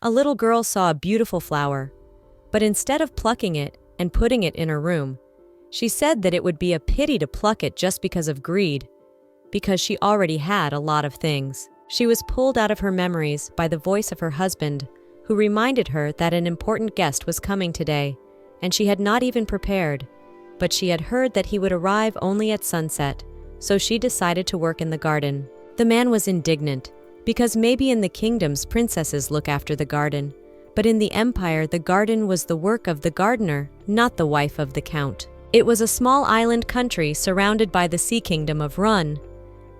A little girl saw a beautiful flower, but instead of plucking it and putting it in her room, she said that it would be a pity to pluck it just because of greed, because she already had a lot of things. She was pulled out of her memories by the voice of her husband, who reminded her that an important guest was coming today, and she had not even prepared, but she had heard that he would arrive only at sunset, so she decided to work in the garden. The man was indignant, because maybe in the kingdoms princesses look after the garden, but in the empire the garden was the work of the gardener, not the wife of the count. It was a small island country surrounded by the sea kingdom of Run.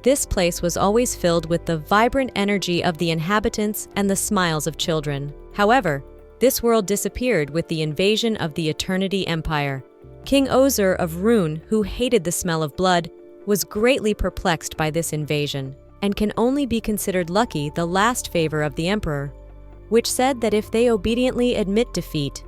This place was always filled with the vibrant energy of the inhabitants and the smiles of children. However, this world disappeared with the invasion of the Eternity Empire. King Ozur of Rune, who hated the smell of blood, was greatly perplexed by this invasion, and can only be considered lucky the last favor of the emperor, which said that if they obediently admit defeat,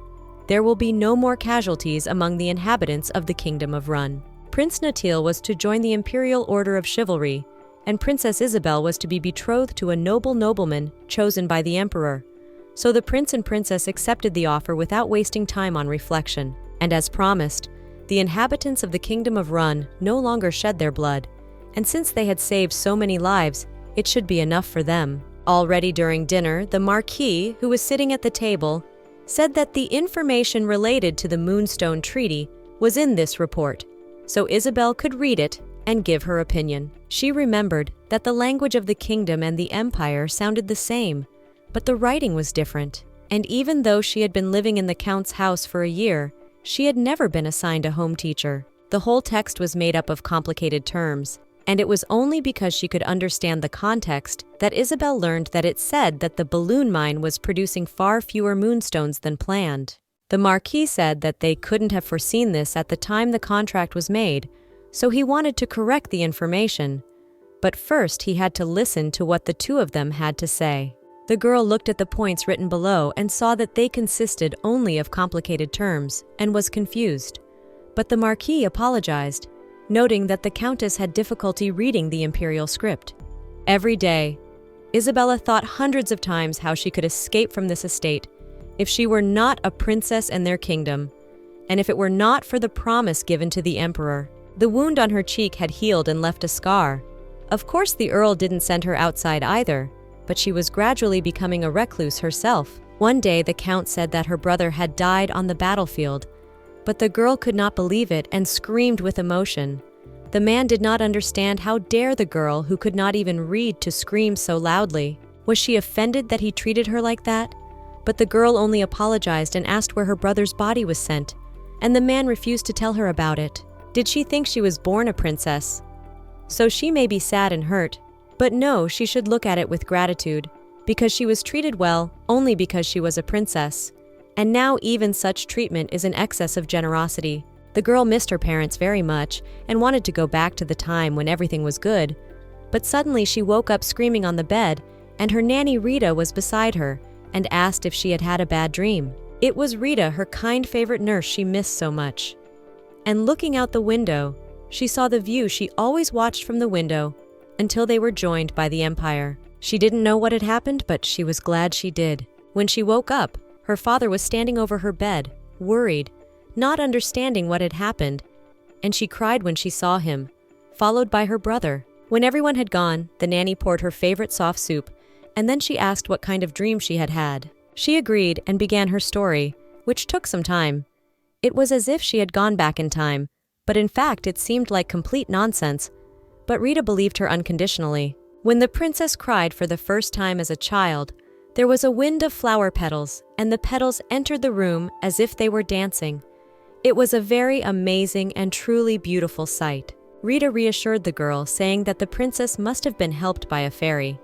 there will be no more casualties among the inhabitants of the Kingdom of Run. Prince Natil was to join the Imperial Order of Chivalry, and Princess Isabel was to be betrothed to a noble nobleman chosen by the emperor. So the prince and princess accepted the offer without wasting time on reflection, and as promised, the inhabitants of the Kingdom of Run no longer shed their blood, and since they had saved so many lives, it should be enough for them. Already during dinner, the Marquis, who was sitting at the table, said that the information related to the Moonstone Treaty was in this report, so Isabel could read it and give her opinion. She remembered that the language of the kingdom and the empire sounded the same, but the writing was different, and even though she had been living in the Count's house for a year, she had never been assigned a home teacher. The whole text was made up of complicated terms, and it was only because she could understand the context that Isabel learned that it said that the balloon mine was producing far fewer moonstones than planned. The Marquis said that they couldn't have foreseen this at the time the contract was made, so he wanted to correct the information. But first he had to listen to what the two of them had to say. The girl looked at the points written below and saw that they consisted only of complicated terms, and was confused. But the Marquis apologized, noting that the Countess had difficulty reading the imperial script. Every day, Isabella thought hundreds of times how she could escape from this estate if she were not a princess in their kingdom, and if it were not for the promise given to the emperor. The wound on her cheek had healed and left a scar. Of course, the Earl didn't send her outside either, but she was gradually becoming a recluse herself. One day, the Count said that her brother had died on the battlefield, but the girl could not believe it and screamed with emotion. The man did not understand how dare the girl, who could not even read, to scream so loudly. Was she offended that he treated her like that? But the girl only apologized and asked where her brother's body was sent, and the man refused to tell her about it. Did she think she was born a princess? So she may be sad and hurt, but no, she should look at it with gratitude, because she was treated well only because she was a princess. And now even such treatment is an excess of generosity. The girl missed her parents very much and wanted to go back to the time when everything was good. But suddenly she woke up screaming on the bed, and her nanny Rita was beside her and asked if she had had a bad dream. It was Rita, her kind favorite nurse she missed so much. And looking out the window, she saw the view she always watched from the window until they were joined by the Empire. She didn't know what had happened, but she was glad she did. When she woke up, her father was standing over her bed, worried, not understanding what had happened, and she cried when she saw him, followed by her brother. When everyone had gone, the nanny poured her favorite soft soup, and then she asked what kind of dream she had had. She agreed and began her story, which took some time. It was as if she had gone back in time, but in fact it seemed like complete nonsense, but Rita believed her unconditionally. When the princess cried for the first time as a child, there was a wind of flower petals, and the petals entered the room as if they were dancing. It was a very amazing and truly beautiful sight. Rita reassured the girl, saying that the princess must have been helped by a fairy.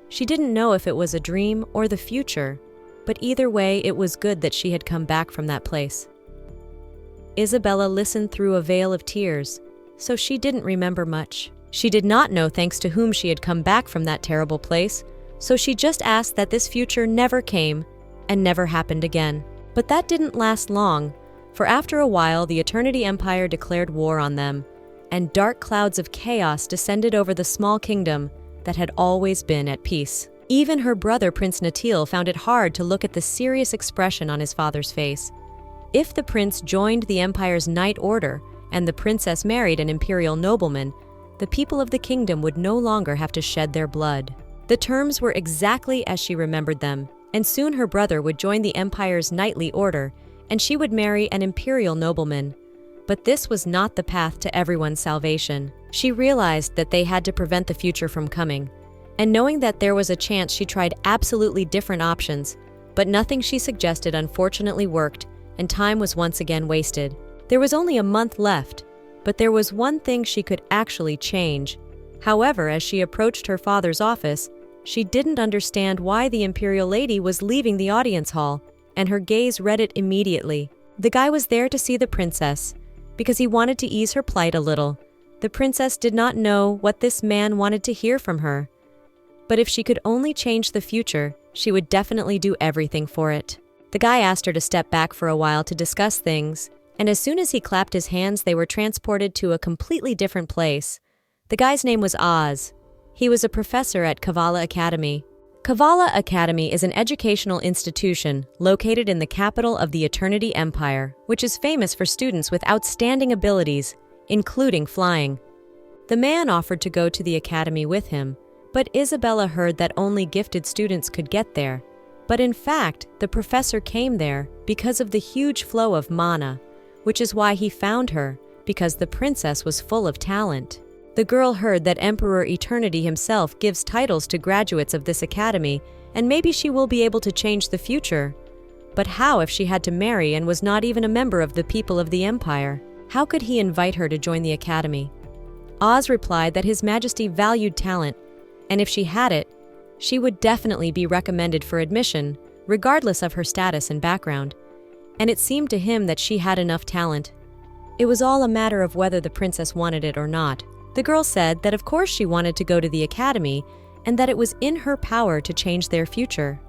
She didn't know if it was a dream or the future, but either way it was good that she had come back from that place. Isabella listened through a veil of tears, so she didn't remember much. She did not know thanks to whom she had come back from that terrible place, so she just asked that this future never came and never happened again. But that didn't last long, for after a while the Eternity Empire declared war on them, and dark clouds of chaos descended over the small kingdom that had always been at peace. Even her brother Prince Natil found it hard to look at the serious expression on his father's face. If the prince joined the empire's knight order and the princess married an imperial nobleman, the people of the kingdom would no longer have to shed their blood. The terms were exactly as she remembered them, and soon her brother would join the empire's knightly order, and she would marry an imperial nobleman. But this was not the path to everyone's salvation. She realized that they had to prevent the future from coming, and knowing that there was a chance, she tried absolutely different options, but nothing she suggested unfortunately worked, and time was once again wasted. There was only a month left, but there was one thing she could actually change. However, as she approached her father's office, she didn't understand why the imperial lady was leaving the audience hall, and her gaze read it immediately. The guy was there to see the princess, because he wanted to ease her plight a little. The princess did not know what this man wanted to hear from her, but if she could only change the future, she would definitely do everything for it. The guy asked her to step back for a while to discuss things, and as soon as he clapped his hands, they were transported to a completely different place. The guy's name was Oz. He was a professor at Kavala Academy. Kavala Academy is an educational institution located in the capital of the Eternity Empire, which is famous for students with outstanding abilities, including flying. The man offered to go to the academy with him, but Isabella heard that only gifted students could get there. But in fact, the professor came there because of the huge flow of mana, which is why he found her, because the princess was full of talent. The girl heard that Emperor Eternity himself gives titles to graduates of this academy, and maybe she will be able to change the future. But how if she had to marry and was not even a member of the people of the empire? How could he invite her to join the academy? Oz replied that His Majesty valued talent, and if she had it, she would definitely be recommended for admission, regardless of her status and background. And it seemed to him that she had enough talent. It was all a matter of whether the princess wanted it or not. The girl said that of course she wanted to go to the academy and that it was in her power to change their future.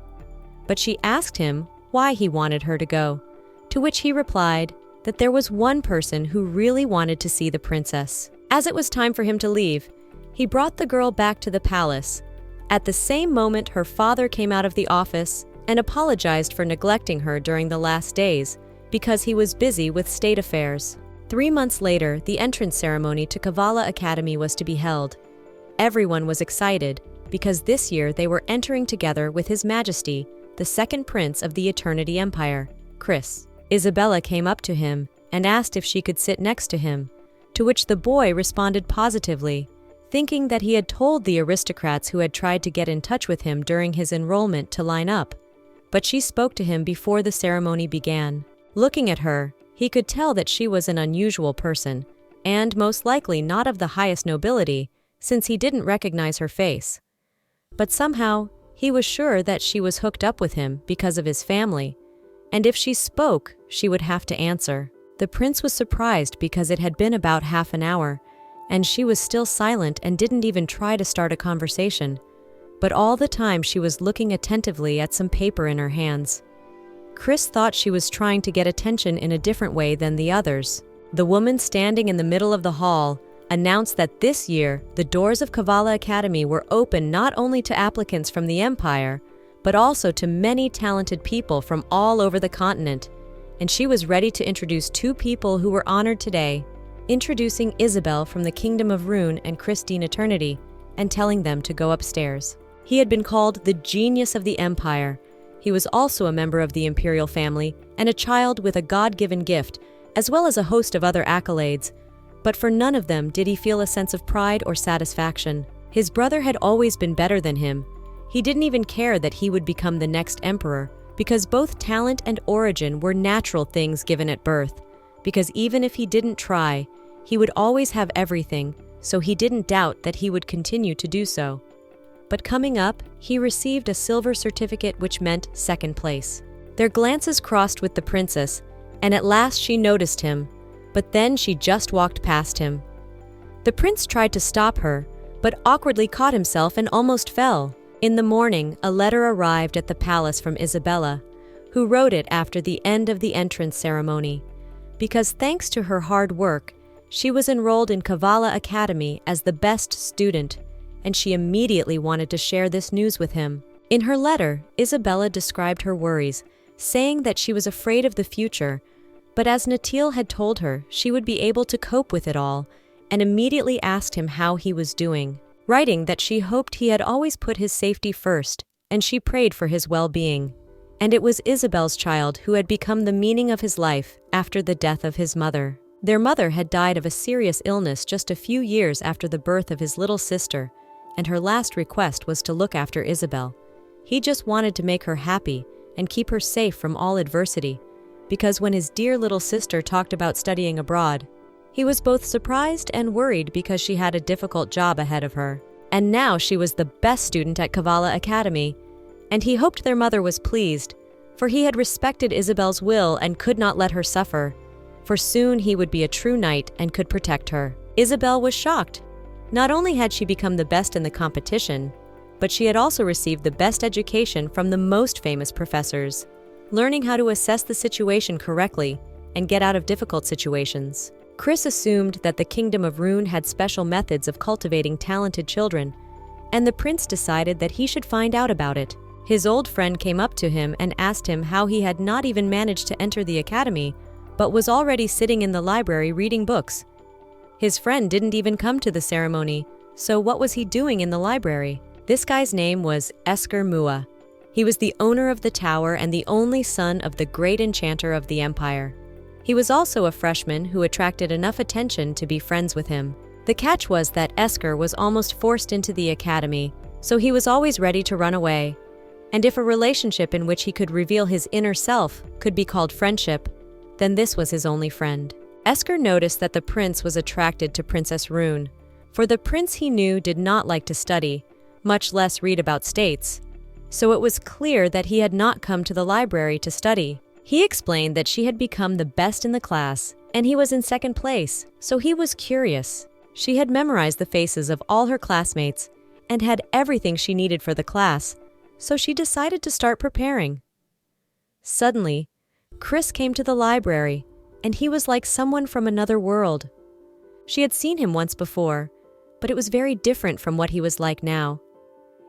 But she asked him why he wanted her to go, to which he replied that there was one person who really wanted to see the princess. As it was time for him to leave, he brought the girl back to the palace. At the same moment, her father came out of the office and apologized for neglecting her during the last days because he was busy with state affairs. 3 months later, the entrance ceremony to Kavala Academy was to be held. Everyone was excited because this year they were entering together with His Majesty, the second prince of the Eternity Empire, Chris. Isabella came up to him and asked if she could sit next to him, to which the boy responded positively, thinking that he had told the aristocrats who had tried to get in touch with him during his enrollment to line up. But she spoke to him before the ceremony began. Looking at her, he could tell that she was an unusual person, and most likely not of the highest nobility, since he didn't recognize her face. But somehow, he was sure that she was hooked up with him because of his family, and if she spoke, she would have to answer. The prince was surprised because it had been about half an hour, and she was still silent and didn't even try to start a conversation. But all the time she was looking attentively at some paper in her hands. Chris thought she was trying to get attention in a different way than the others. The woman standing in the middle of the hall announced that this year the doors of Kavala Academy were open not only to applicants from the Empire, but also to many talented people from all over the continent, and she was ready to introduce 2 people who were honored today, introducing Isabel from the Kingdom of Rune and Christine Eternity, and telling them to go upstairs. He had been called the genius of the Empire. He was also a member of the imperial family and a child with a God-given gift, as well as a host of other accolades. But for none of them did he feel a sense of pride or satisfaction. His brother had always been better than him. He didn't even care that he would become the next emperor, because both talent and origin were natural things given at birth. Because even if he didn't try, he would always have everything, so he didn't doubt that he would continue to do so. But coming up, he received a silver certificate which meant second place. Their glances crossed with the princess, and at last she noticed him, but then she just walked past him. The prince tried to stop her, but awkwardly caught himself and almost fell. In the morning, a letter arrived at the palace from Isabella, who wrote it after the end of the entrance ceremony, because thanks to her hard work, she was enrolled in Kavala Academy as the best student, and she immediately wanted to share this news with him. In her letter, Isabella described her worries, saying that she was afraid of the future, but as Natil had told her, she would be able to cope with it all, and immediately asked him how he was doing, writing that she hoped he had always put his safety first, and she prayed for his well-being. And it was Isabel's child who had become the meaning of his life after the death of his mother. Their mother had died of a serious illness just a few years after the birth of his little sister, and her last request was to look after Isabel. He just wanted to make her happy and keep her safe from all adversity, because when his dear little sister talked about studying abroad, he was both surprised and worried because she had a difficult job ahead of her. And now she was the best student at Kavala Academy, and he hoped their mother was pleased, for he had respected Isabel's will and could not let her suffer, for soon he would be a true knight and could protect her. Isabel was shocked. Not only had she become the best in the competition, but she had also received the best education from the most famous professors, learning how to assess the situation correctly and get out of difficult situations. Chris assumed that the Kingdom of Rune had special methods of cultivating talented children, and the prince decided that he should find out about it. His old friend came up to him and asked him how he had not even managed to enter the academy, but was already sitting in the library reading books. His friend didn't even come to the ceremony, so what was he doing in the library? This guy's name was Esker Mua. He was the owner of the tower and the only son of the great enchanter of the empire. He was also a freshman who attracted enough attention to be friends with him. The catch was that Esker was almost forced into the academy, so he was always ready to run away. And if a relationship in which he could reveal his inner self could be called friendship, then this was his only friend. Esker noticed that the prince was attracted to Princess Rune, for the prince he knew did not like to study, much less read about states, so it was clear that he had not come to the library to study. He explained that she had become the best in the class, and he was in second place, so he was curious. She had memorized the faces of all her classmates and had everything she needed for the class, so she decided to start preparing. Suddenly, Chris came to the library, and he was like someone from another world. She had seen him once before, but it was very different from what he was like now.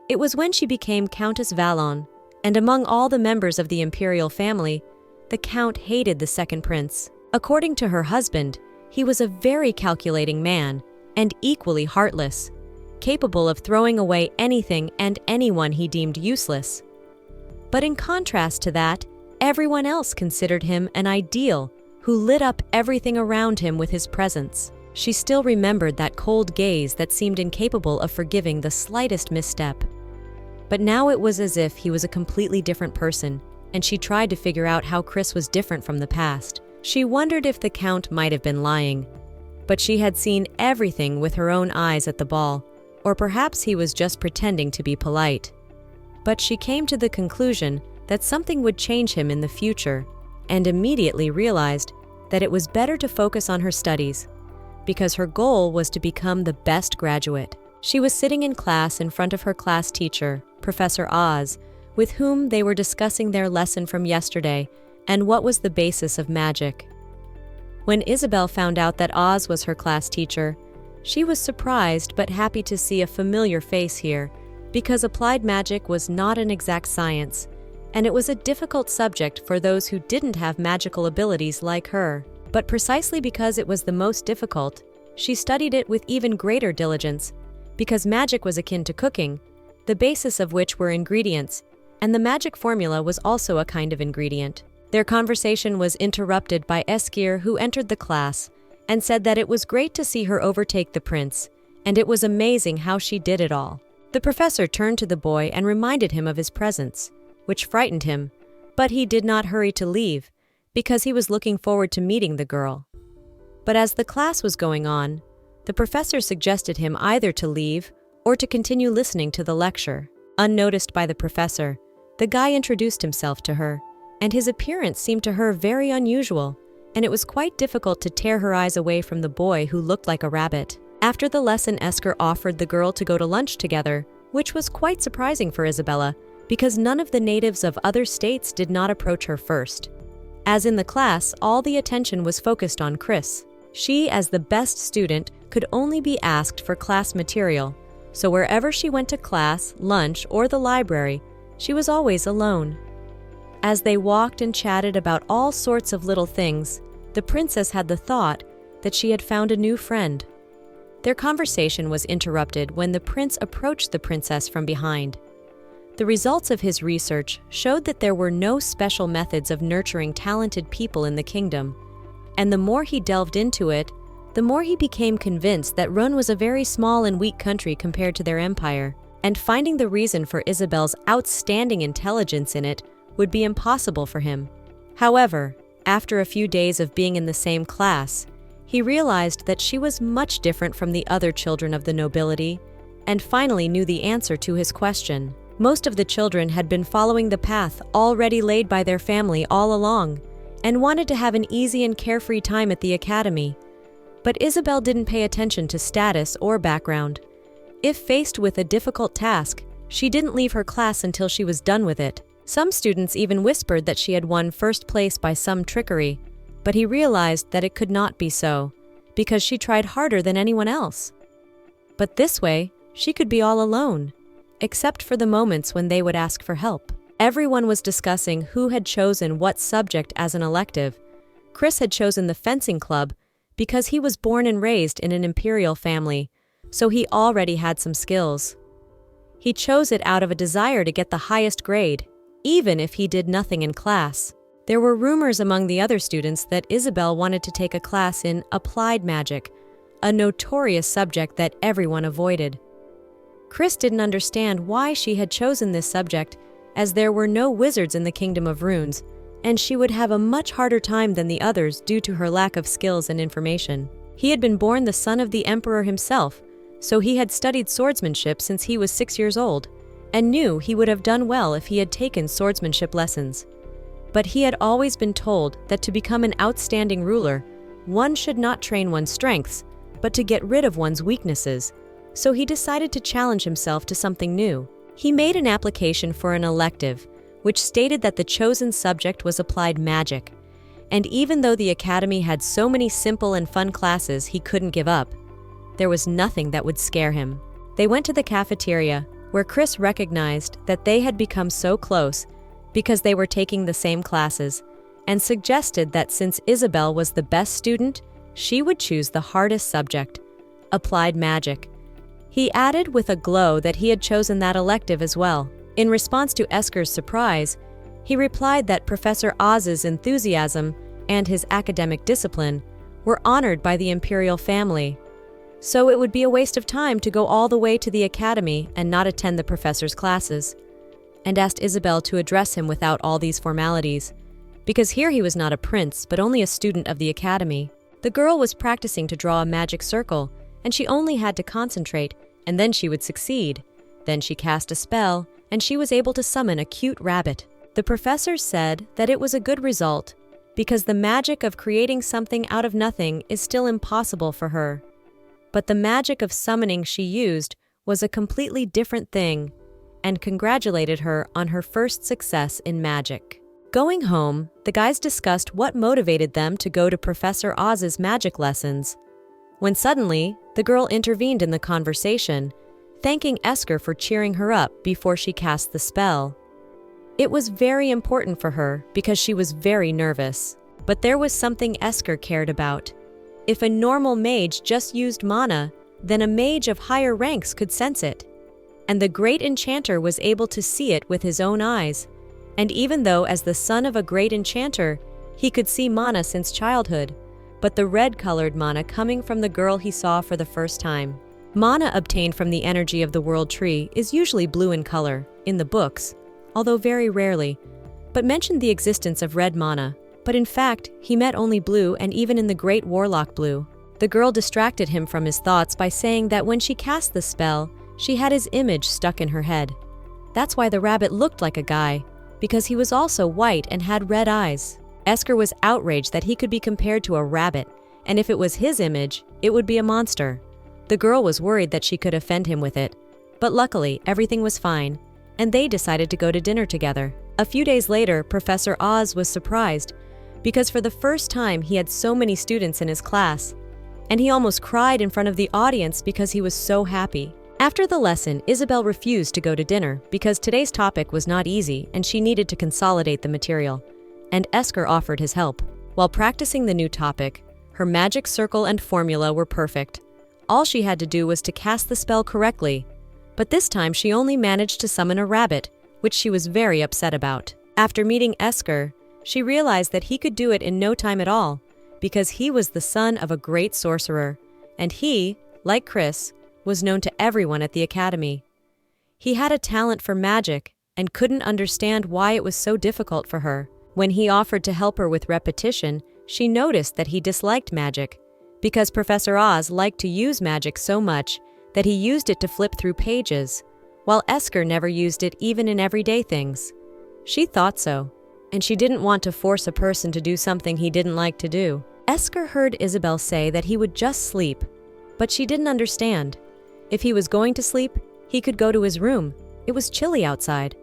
It was when she became Countess Valon, and among all the members of the imperial family, the Count hated the second prince. According to her husband, he was a very calculating man and equally heartless, capable of throwing away anything and anyone he deemed useless. But in contrast to that, everyone else considered him an ideal who lit up everything around him with his presence. She still remembered that cold gaze that seemed incapable of forgiving the slightest misstep. But now it was as if he was a completely different person, and she tried to figure out how Chris was different from the past. She wondered if the Count might have been lying, but she had seen everything with her own eyes at the ball, or perhaps he was just pretending to be polite. But she came to the conclusion that something would change him in the future, and immediately realized that it was better to focus on her studies, because her goal was to become the best graduate. She was sitting in class in front of her class teacher, Professor Oz, with whom they were discussing their lesson from yesterday and what was the basis of magic. When Isabel found out that Oz was her class teacher, she was surprised but happy to see a familiar face here, because applied magic was not an exact science, and it was a difficult subject for those who didn't have magical abilities like her. But precisely because it was the most difficult, she studied it with even greater diligence, because magic was akin to cooking, the basis of which were ingredients, and the magic formula was also a kind of ingredient. Their conversation was interrupted by Eskir, who entered the class and said that it was great to see her overtake the prince, and it was amazing how she did it all. The professor turned to the boy and reminded him of his presence, which frightened him, but he did not hurry to leave, because he was looking forward to meeting the girl. But as the class was going on, the professor suggested him either to leave or to continue listening to the lecture. Unnoticed by the professor, the guy introduced himself to her, and his appearance seemed to her very unusual, and it was quite difficult to tear her eyes away from the boy who looked like a rabbit. After the lesson, Esker offered the girl to go to lunch together, which was quite surprising for Isabella, because none of the natives of other states did not approach her first. As in the class, all the attention was focused on Chris. She, as the best student, could only be asked for class material, so wherever she went to class, lunch, or the library, she was always alone. As they walked and chatted about all sorts of little things, the princess had the thought that she had found a new friend. Their conversation was interrupted when the prince approached the princess from behind. The results of his research showed that there were no special methods of nurturing talented people in the kingdom, and the more he delved into it, the more he became convinced that Run was a very small and weak country compared to their empire, and finding the reason for Isabel's outstanding intelligence in it would be impossible for him. However, after a few days of being in the same class, he realized that she was much different from the other children of the nobility, and finally knew the answer to his question. Most of the children had been following the path already laid by their family all along, and wanted to have an easy and carefree time at the academy. But Isabel didn't pay attention to status or background. If faced with a difficult task, she didn't leave her class until she was done with it. Some students even whispered that she had won first place by some trickery, but he realized that it could not be so, because she tried harder than anyone else. But this way, she could be all alone, except for the moments when they would ask for help. Everyone was discussing who had chosen what subject as an elective. Chris had chosen the fencing club because he was born and raised in an imperial family, so he already had some skills. He chose it out of a desire to get the highest grade, even if he did nothing in class. There were rumors among the other students that Isabel wanted to take a class in applied magic, a notorious subject that everyone avoided. Chris didn't understand why she had chosen this subject, as there were no wizards in the Kingdom of Runes, and she would have a much harder time than the others due to her lack of skills and information. He had been born the son of the emperor himself, so he had studied swordsmanship since he was 6 years old, and knew he would have done well if he had taken swordsmanship lessons. But he had always been told that to become an outstanding ruler, one should not train one's strengths, but to get rid of one's weaknesses, so he decided to challenge himself to something new. He made an application for an elective, which stated that the chosen subject was applied magic, and even though the academy had so many simple and fun classes he couldn't give up, there was nothing that would scare him. They went to the cafeteria, where Chris recognized that they had become so close because they were taking the same classes, and suggested that since Isabel was the best student, she would choose the hardest subject, applied magic. He added with a glow that he had chosen that elective as well. In response to Esker's surprise, he replied that Professor Oz's enthusiasm and his academic discipline were honored by the imperial family, so it would be a waste of time to go all the way to the academy and not attend the professor's classes, and asked Isabel to address him without all these formalities, because here he was not a prince but only a student of the academy. The girl was practicing to draw a magic circle, and she only had to concentrate, and then she would succeed. Then she cast a spell, and she was able to summon a cute rabbit. The professor said that it was a good result, because the magic of creating something out of nothing is still impossible for her. But the magic of summoning she used was a completely different thing, and congratulated her on her first success in magic. Going home, the guys discussed what motivated them to go to Professor Oz's magic lessons, when suddenly, the girl intervened in the conversation, thanking Esker for cheering her up before she cast the spell. It was very important for her because she was very nervous, but there was something Esker cared about. If a normal mage just used mana, then a mage of higher ranks could sense it. And the great enchanter was able to see it with his own eyes. And even though as the son of a great enchanter, he could see mana since childhood, but the red-colored mana coming from the girl he saw for the first time. Mana obtained from the energy of the world tree is usually blue in color, in the books, although very rarely, but mentioned the existence of red mana. But in fact, he met only blue, and even in the Great Warlock blue. The girl distracted him from his thoughts by saying that when she cast the spell, she had his image stuck in her head. That's why the rabbit looked like a guy, because he was also white and had red eyes. Esker was outraged that he could be compared to a rabbit, and if it was his image, it would be a monster. The girl was worried that she could offend him with it, but luckily everything was fine, and they decided to go to dinner together. A few days later, Professor Oz was surprised, because for the first time he had so many students in his class, and he almost cried in front of the audience because he was so happy. After the lesson, Isabel refused to go to dinner because today's topic was not easy and she needed to consolidate the material, and Esker offered his help. While practicing the new topic, her magic circle and formula were perfect. All she had to do was to cast the spell correctly, but this time she only managed to summon a rabbit, which she was very upset about. After meeting Esker, she realized that he could do it in no time at all, because he was the son of a great sorcerer, and he, like Chris, was known to everyone at the academy. He had a talent for magic and couldn't understand why it was so difficult for her. When he offered to help her with repetition, she noticed that he disliked magic, because Professor Oz liked to use magic so much that he used it to flip through pages, while Esker never used it even in everyday things. She thought so, and she didn't want to force a person to do something he didn't like to do. Esker heard Isabel say that he would just sleep, but she didn't understand. If he was going to sleep, he could go to his room. It was chilly outside.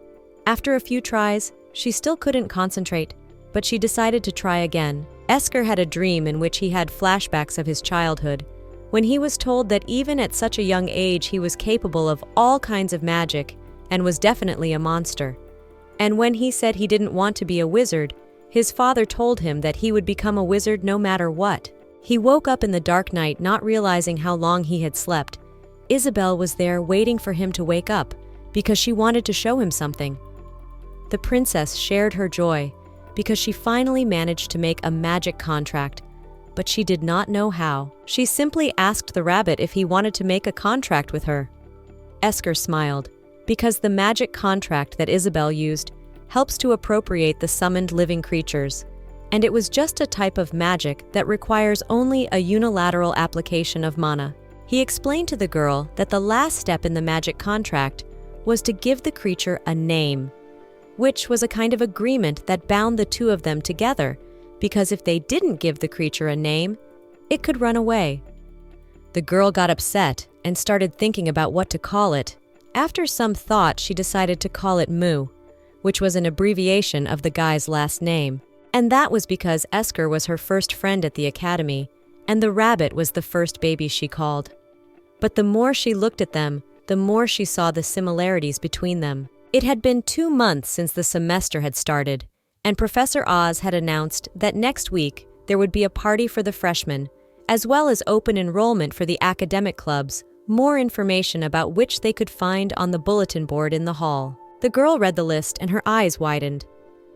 After a few tries, she still couldn't concentrate, but she decided to try again. Esker had a dream in which he had flashbacks of his childhood, when he was told that even at such a young age he was capable of all kinds of magic and was definitely a monster. And when he said he didn't want to be a wizard, his father told him that he would become a wizard no matter what. He woke up in the dark night not realizing how long he had slept. Isabel was there waiting for him to wake up because she wanted to show him something. The princess shared her joy because she finally managed to make a magic contract, but she did not know how. She simply asked the rabbit if he wanted to make a contract with her. Esker smiled, because the magic contract that Isabel used helps to appropriate the summoned living creatures, and it was just a type of magic that requires only a unilateral application of mana. He explained to the girl that the last step in the magic contract was to give the creature a name, which was a kind of agreement that bound the two of them together, because if they didn't give the creature a name, it could run away. The girl got upset and started thinking about what to call it. After some thought, she decided to call it Moo, which was an abbreviation of the guy's last name. And that was because Esker was her first friend at the academy, and the rabbit was the first baby she called. But the more she looked at them, the more she saw the similarities between them. It had been 2 months since the semester had started, and Professor Oz had announced that next week there would be a party for the freshmen, as well as open enrollment for the academic clubs, more information about which they could find on the bulletin board in the hall. The girl read the list and her eyes widened.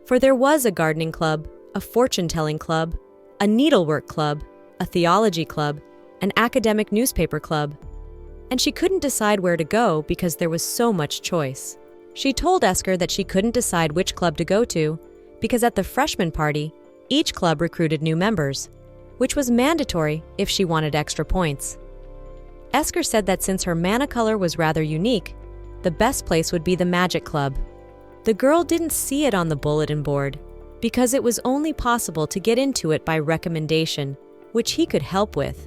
For there was a gardening club, a fortune-telling club, a needlework club, a theology club, an academic newspaper club, and she couldn't decide where to go because there was so much choice. She told Esker that she couldn't decide which club to go to because at the freshman party, each club recruited new members, which was mandatory if she wanted extra points. Esker said that since her mana color was rather unique, the best place would be the magic club. The girl didn't see it on the bulletin board because it was only possible to get into it by recommendation, which he could help with,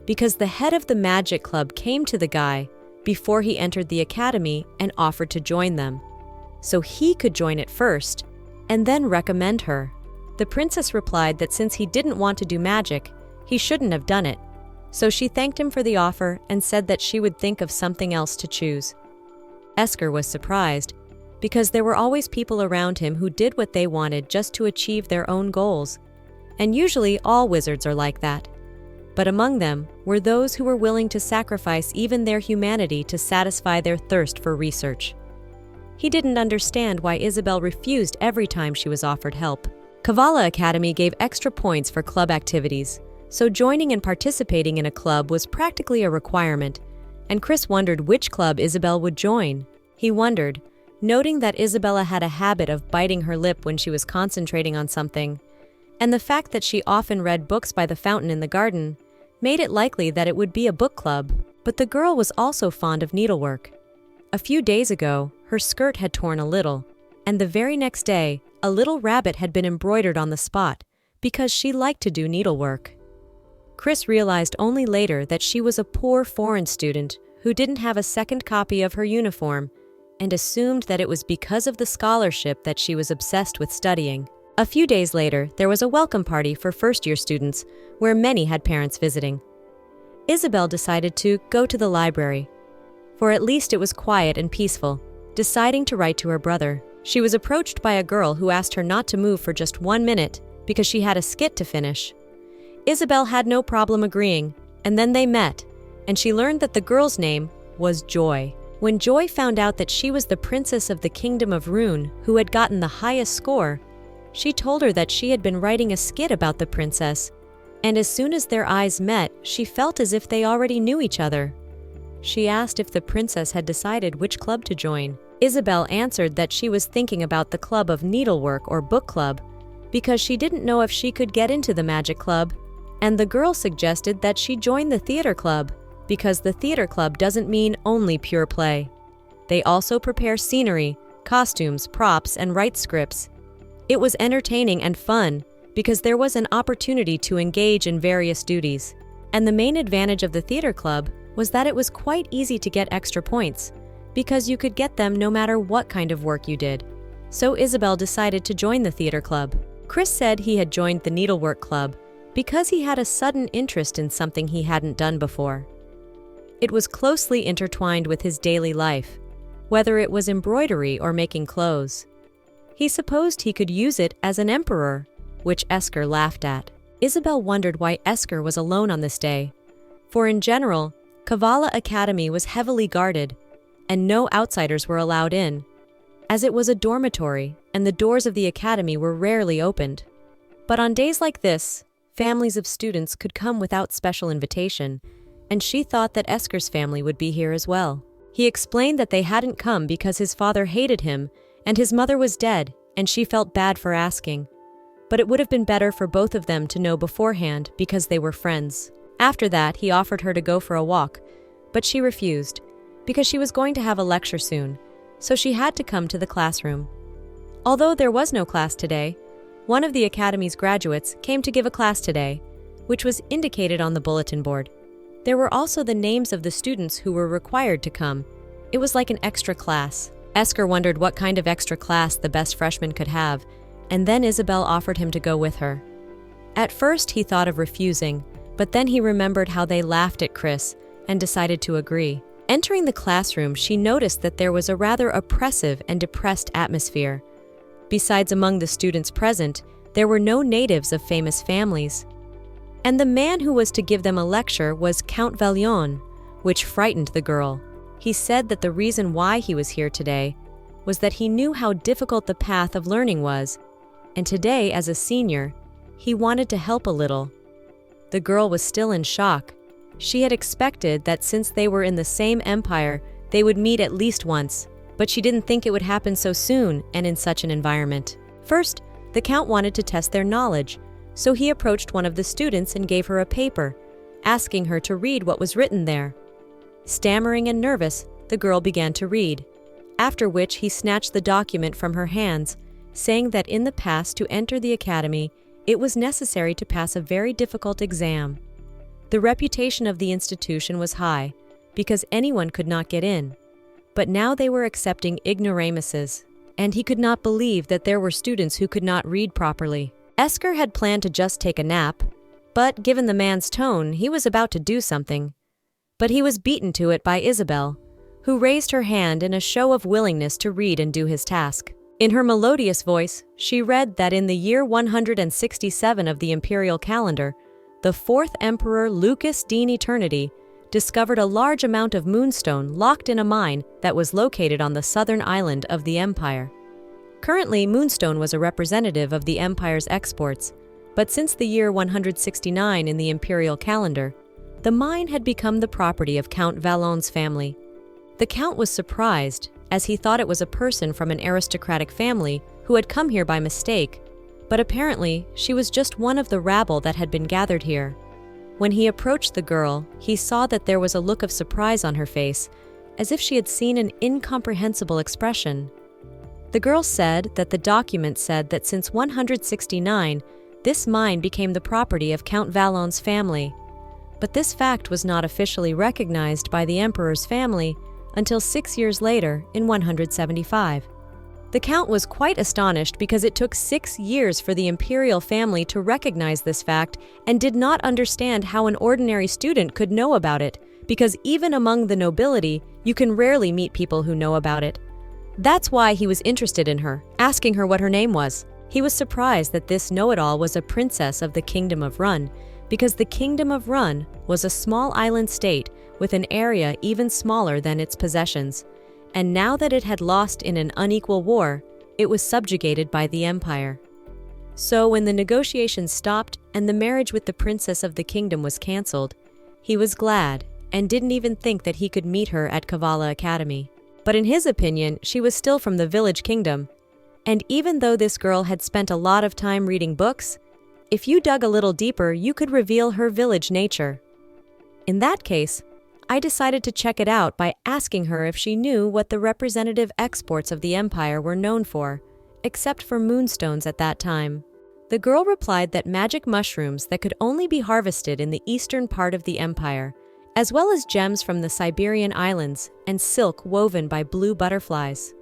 because the head of the magic club came to the guy before he entered the academy and offered to join them. So he could join it first and then recommend her. The princess replied that since he didn't want to do magic, he shouldn't have done it. So she thanked him for the offer and said that she would think of something else to choose. Esker was surprised because there were always people around him who did what they wanted just to achieve their own goals. And usually all wizards are like that. But among them were those who were willing to sacrifice even their humanity to satisfy their thirst for research. He didn't understand why Isabel refused every time she was offered help. Kavala Academy gave extra points for club activities, so joining and participating in a club was practically a requirement, and Chris wondered which club Isabel would join. He wondered, noting that Isabella had a habit of biting her lip when she was concentrating on something, and the fact that she often read books by the fountain in the garden made it likely that it would be a book club. But the girl was also fond of needlework. A few days ago, her skirt had torn a little, and the very next day, a little rabbit had been embroidered on the spot because she liked to do needlework. Chris realized only later that she was a poor foreign student who didn't have a second copy of her uniform and assumed that it was because of the scholarship that she was obsessed with studying. A few days later, there was a welcome party for first-year students where many had parents visiting. Isabel decided to go to the library. for at least it was quiet and peaceful, deciding to write to her brother. She was approached by a girl who asked her not to move for just 1 minute because she had a skit to finish. Isabel had no problem agreeing, and then they met, and she learned that the girl's name was Joy. When Joy found out that she was the princess of the Kingdom of Rune who had gotten the highest score, she told her that she had been writing a skit about the princess, and as soon as their eyes met, she felt as if they already knew each other. She asked if the princess had decided which club to join. Isabel answered that she was thinking about the club of needlework or book club, because she didn't know if she could get into the magic club, and the girl suggested that she join the theater club, because the theater club doesn't mean only pure play. They also prepare scenery, costumes, props, and write scripts. It was entertaining and fun because there was an opportunity to engage in various duties. And the main advantage of the theater club was that it was quite easy to get extra points because you could get them no matter what kind of work you did. So Isabel decided to join the theater club. Chris said he had joined the needlework club because he had a sudden interest in something he hadn't done before. It was closely intertwined with his daily life, whether it was embroidery or making clothes. He supposed he could use it as an emperor, which Esker laughed at. Isabel wondered why Esker was alone on this day, for in general, Kavala Academy was heavily guarded, and no outsiders were allowed in, as it was a dormitory and the doors of the academy were rarely opened. But on days like this, families of students could come without special invitation, and she thought that Esker's family would be here as well. He explained that they hadn't come because his father hated him and his mother was dead, and she felt bad for asking. But it would have been better for both of them to know beforehand because they were friends. After that, he offered her to go for a walk, but she refused because she was going to have a lecture soon, so she had to come to the classroom. Although there was no class today, one of the academy's graduates came to give a class today, which was indicated on the bulletin board. There were also the names of the students who were required to come. It was like an extra class. Esker wondered what kind of extra class the best freshman could have, and then Isabel offered him to go with her. At first, he thought of refusing, but then he remembered how they laughed at Chris and decided to agree. Entering the classroom, she noticed that there was a rather oppressive and depressed atmosphere. Besides, among the students present, there were no natives of famous families. And the man who was to give them a lecture was Count Valion, which frightened the girl. He said that the reason why he was here today was that he knew how difficult the path of learning was, and today, as a senior, he wanted to help a little. The girl was still in shock. She had expected that since they were in the same empire, they would meet at least once, but she didn't think it would happen so soon and in such an environment. First, the Count wanted to test their knowledge, so he approached one of the students and gave her a paper, asking her to read what was written there. Stammering and nervous, the girl began to read, after which he snatched the document from her hands, saying that in the past to enter the academy, it was necessary to pass a very difficult exam. The reputation of the institution was high, because anyone could not get in, but now they were accepting ignoramuses, and he could not believe that there were students who could not read properly. Esker had planned to just take a nap, but given the man's tone, he was about to do something. But he was beaten to it by Isabel, who raised her hand in a show of willingness to read and do his task. In her melodious voice, she read that in the year 167 of the imperial calendar, the fourth emperor Lucas Dean Eternity discovered a large amount of moonstone locked in a mine that was located on the southern island of the empire. Currently, moonstone was a representative of the empire's exports, but since the year 169 in the imperial calendar, the mine had become the property of Count Valon's family. The Count was surprised, as he thought it was a person from an aristocratic family who had come here by mistake, but apparently she was just one of the rabble that had been gathered here. When he approached the girl, he saw that there was a look of surprise on her face, as if she had seen an incomprehensible expression. The girl said that the document said that since 169, this mine became the property of Count Valon's family, but this fact was not officially recognized by the emperor's family until 6 years later in 175. The Count was quite astonished because it took 6 years for the imperial family to recognize this fact and did not understand how an ordinary student could know about it because even among the nobility, you can rarely meet people who know about it. That's why he was interested in her, asking her what her name was. He was surprised that this know-it-all was a princess of the Kingdom of Run, because the Kingdom of Run was a small island state with an area even smaller than its possessions, and now that it had lost in an unequal war, it was subjugated by the empire. So when the negotiations stopped and the marriage with the princess of the kingdom was cancelled, he was glad and didn't even think that he could meet her at Kavala Academy. But in his opinion, she was still from the village kingdom, and even though this girl had spent a lot of time reading books, if you dug a little deeper, you could reveal her village nature. In that case, I decided to check it out by asking her if she knew what the representative exports of the empire were known for, except for moonstones at that time. The girl replied that magic mushrooms that could only be harvested in the eastern part of the empire, as well as gems from the Siberian islands and silk woven by blue butterflies.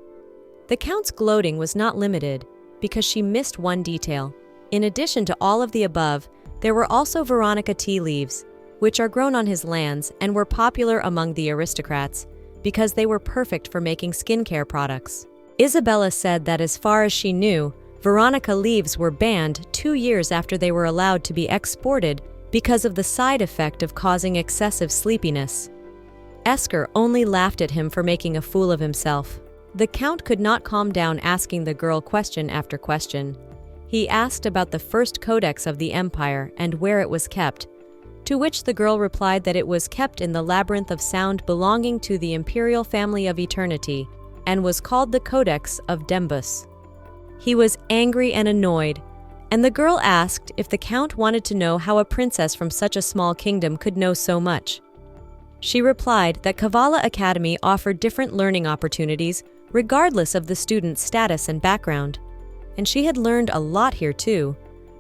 The Count's gloating was not limited, because she missed one detail. In addition to all of the above, there were also Veronica tea leaves, which are grown on his lands and were popular among the aristocrats, because they were perfect for making skincare products. Isabella said that as far as she knew, Veronica leaves were banned 2 years after they were allowed to be exported because of the side effect of causing excessive sleepiness. Esker only laughed at him for making a fool of himself. The Count could not calm down, asking the girl question after question. He asked about the first codex of the empire and where it was kept, to which the girl replied that it was kept in the labyrinth of sound belonging to the imperial family of eternity and was called the Codex of Dembus. He was angry and annoyed, and the girl asked if the Count wanted to know how a princess from such a small kingdom could know so much. She replied that Kavala Academy offered different learning opportunities regardless of the student's status and background, and she had learned a lot here too,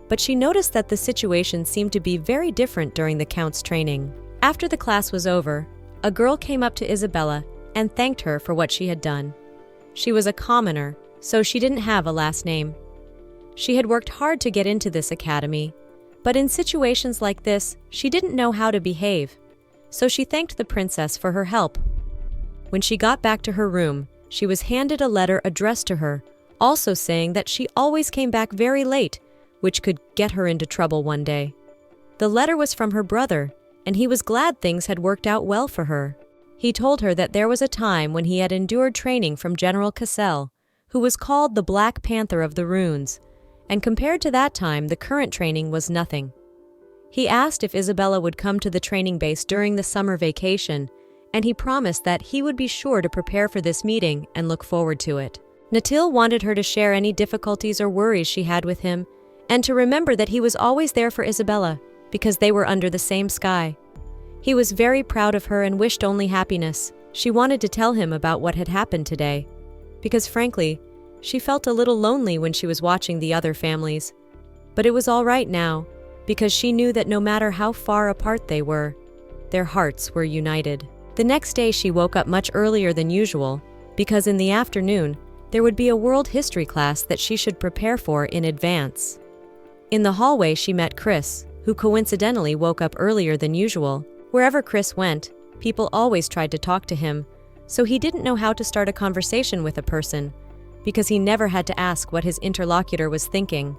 but she noticed that the situation seemed to be very different during the Count's training. After the class was over, a girl came up to Isabella and thanked her for what she had done. She was a commoner, so she didn't have a last name. She had worked hard to get into this academy, but in situations like this, she didn't know how to behave, so she thanked the princess for her help. When she got back to her room, she was handed a letter addressed to her, also saying that she always came back very late, which could get her into trouble one day. The letter was from her brother, and he was glad things had worked out well for her. He told her that there was a time when he had endured training from General Cassell, who was called the Black Panther of the Runes, and compared to that time, the current training was nothing. He asked if Isabella would come to the training base during the summer vacation, and he promised that he would be sure to prepare for this meeting and look forward to it. Natil wanted her to share any difficulties or worries she had with him, and to remember that he was always there for Isabella, because they were under the same sky. He was very proud of her and wished only happiness. She wanted to tell him about what had happened today, because frankly, she felt a little lonely when she was watching the other families. But it was all right now, because she knew that no matter how far apart they were, their hearts were united. The next day she woke up much earlier than usual, because in the afternoon, there would be a world history class that she should prepare for in advance. In the hallway she met Chris, who coincidentally woke up earlier than usual. Wherever Chris went, people always tried to talk to him, so he didn't know how to start a conversation with a person, because he never had to ask what his interlocutor was thinking.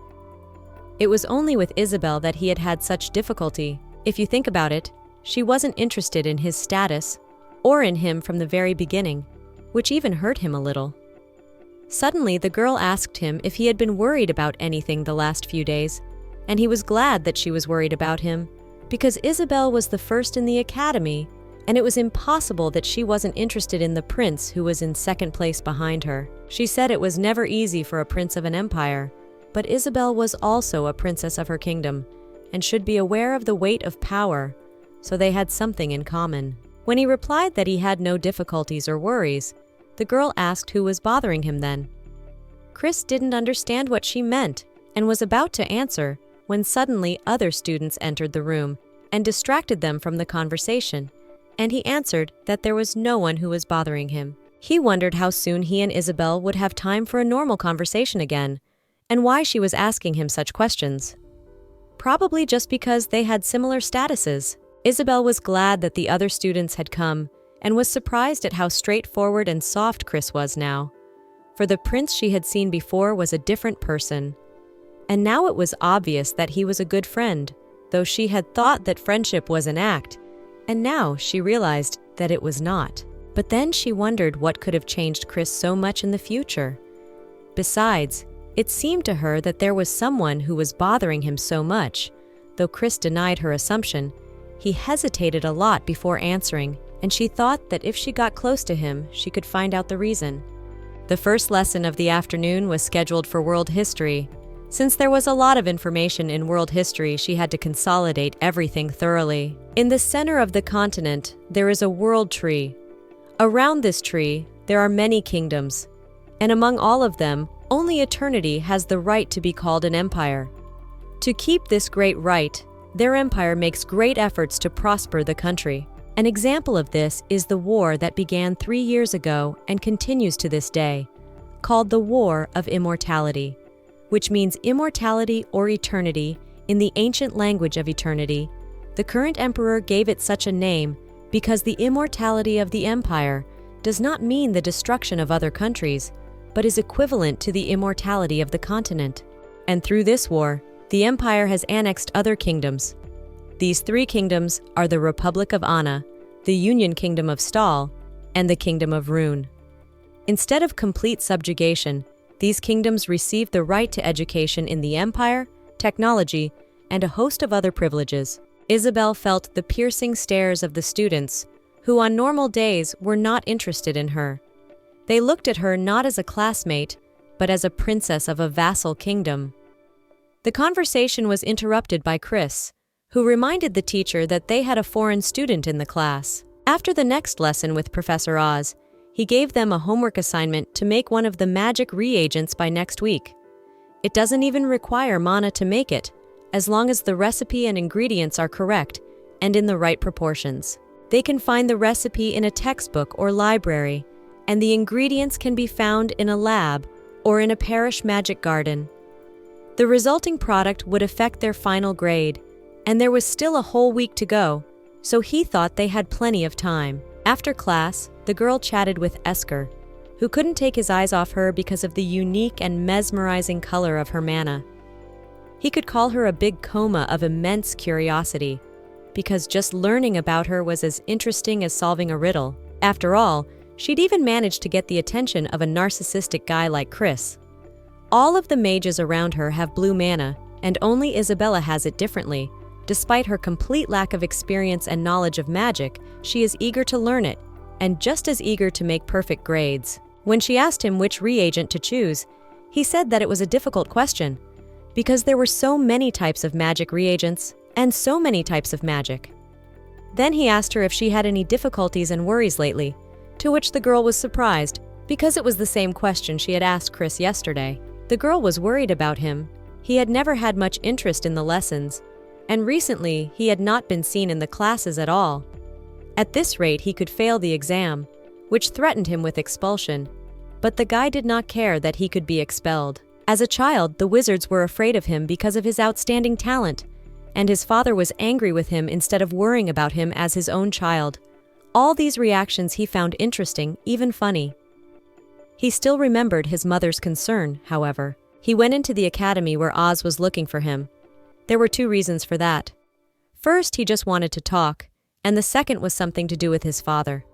It was only with Isabel that he had had such difficulty. If you think about it, she wasn't interested in his status or in him from the very beginning, which even hurt him a little. Suddenly, the girl asked him if he had been worried about anything the last few days, and he was glad that she was worried about him, because Isabel was the first in the academy, and it was impossible that she wasn't interested in the prince who was in second place behind her. She said it was never easy for a prince of an empire, but Isabel was also a princess of her kingdom, and should be aware of the weight of power, so they had something in common. When he replied that he had no difficulties or worries, the girl asked who was bothering him then. Chris didn't understand what she meant and was about to answer when suddenly other students entered the room and distracted them from the conversation, and he answered that there was no one who was bothering him. He wondered how soon he and Isabel would have time for a normal conversation again, and why she was asking him such questions. Probably just because they had similar statuses. Isabel was glad that the other students had come and was surprised at how straightforward and soft Chris was now. For the prince she had seen before was a different person. And now it was obvious that he was a good friend, though she had thought that friendship was an act, and now she realized that it was not. But then she wondered what could have changed Chris so much in the future. Besides, it seemed to her that there was someone who was bothering him so much. Though Chris denied her assumption, he hesitated a lot before answering, and she thought that if she got close to him, she could find out the reason. The first lesson of the afternoon was scheduled for world history. Since there was a lot of information in world history, she had to consolidate everything thoroughly. In the center of the continent, there is a world tree. Around this tree, there are many kingdoms, and among all of them, only eternity has the right to be called an empire. To keep this great right, their empire makes great efforts to prosper the country. An example of this is the war that began 3 years ago and continues to this day, called the War of Immortality, which means immortality or eternity in the ancient language of eternity. The current emperor gave it such a name because the immortality of the empire does not mean the destruction of other countries, but is equivalent to the immortality of the continent. And through this war, the empire has annexed other kingdoms. These 3 kingdoms are the Republic of Anna, the Union Kingdom of Stal, and the Kingdom of Rune. Instead of complete subjugation, these kingdoms received the right to education in the empire, technology, and a host of other privileges. Isabel felt the piercing stares of the students, who on normal days were not interested in her. They looked at her not as a classmate, but as a princess of a vassal kingdom. The conversation was interrupted by Chris, who reminded the teacher that they had a foreign student in the class. After the next lesson with Professor Oz, he gave them a homework assignment to make one of the magic reagents by next week. It doesn't even require mana to make it, as long as the recipe and ingredients are correct and in the right proportions. They can find the recipe in a textbook or library, and the ingredients can be found in a lab or in a parish magic garden. The resulting product would affect their final grade, and there was still a whole week to go, so he thought they had plenty of time. After class, the girl chatted with Esker, who couldn't take his eyes off her because of the unique and mesmerizing color of her mana. He could call her a big coma of immense curiosity, because just learning about her was as interesting as solving a riddle. After all, she'd even managed to get the attention of a narcissistic guy like Chris. All of the mages around her have blue mana, and only Isabella has it differently. Despite her complete lack of experience and knowledge of magic, she is eager to learn it, and just as eager to make perfect grades. When she asked him which reagent to choose, he said that it was a difficult question, because there were so many types of magic reagents, and so many types of magic. Then he asked her if she had any difficulties and worries lately, to which the girl was surprised, because it was the same question she had asked Chris yesterday. The girl was worried about him. He had never had much interest in the lessons, and recently he had not been seen in the classes at all. At this rate, he could fail the exam, which threatened him with expulsion, but the guy did not care that he could be expelled. As a child, the wizards were afraid of him because of his outstanding talent, and his father was angry with him instead of worrying about him as his own child. All these reactions he found interesting, even funny. He still remembered his mother's concern, however. He went into the academy where Oz was looking for him. There were 2 reasons for that. First, he just wanted to talk, and the second was something to do with his father.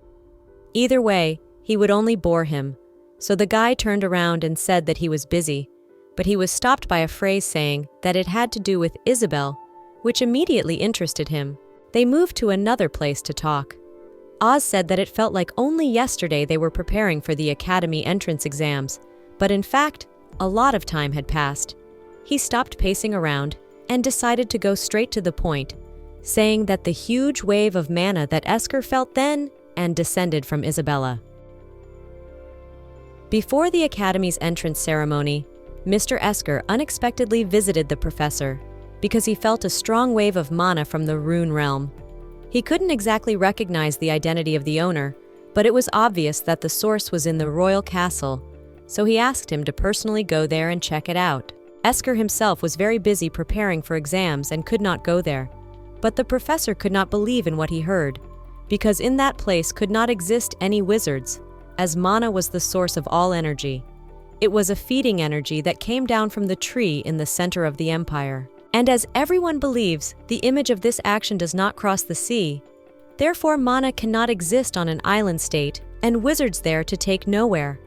Either way, he would only bore him, so the guy turned around and said that he was busy, but he was stopped by a phrase saying that it had to do with Isabel, which immediately interested him. They moved to another place to talk. Oz said that it felt like only yesterday they were preparing for the academy entrance exams, but in fact, a lot of time had passed. He stopped pacing around and decided to go straight to the point, saying that the huge wave of mana that Esker felt then and descended from Isabella. Before the academy's entrance ceremony, Mr. Esker unexpectedly visited the professor because he felt a strong wave of mana from the Rune realm. He couldn't exactly recognize the identity of the owner, but it was obvious that the source was in the royal castle, so he asked him to personally go there and check it out. Esker himself was very busy preparing for exams and could not go there, But the professor could not believe in what he heard, because in that place could not exist any wizards, as mana was the source of all energy. It was a feeding energy that came down from the tree in the center of the empire. And as everyone believes, the image of this action does not cross the sea. Therefore, mana cannot exist on an island state, and wizards there to take nowhere.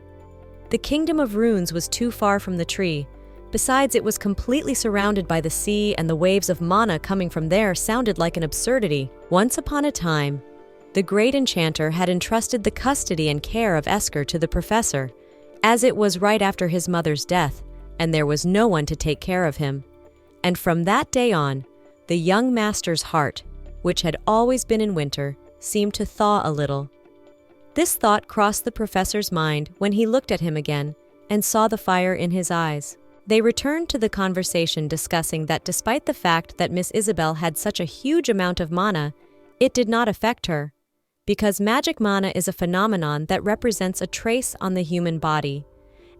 The kingdom of runes was too far from the tree. Besides, it was completely surrounded by the sea, and the waves of mana coming from there sounded like an absurdity. Once upon a time, the great enchanter had entrusted the custody and care of Esker to the professor, as it was right after his mother's death, and there was no one to take care of him. And from that day on, the young master's heart, which had always been in winter, seemed to thaw a little. This thought crossed the professor's mind when he looked at him again and saw the fire in his eyes. They returned to the conversation discussing that despite the fact that Miss Isabel had such a huge amount of mana, it did not affect her, because magic mana is a phenomenon that represents a trace on the human body,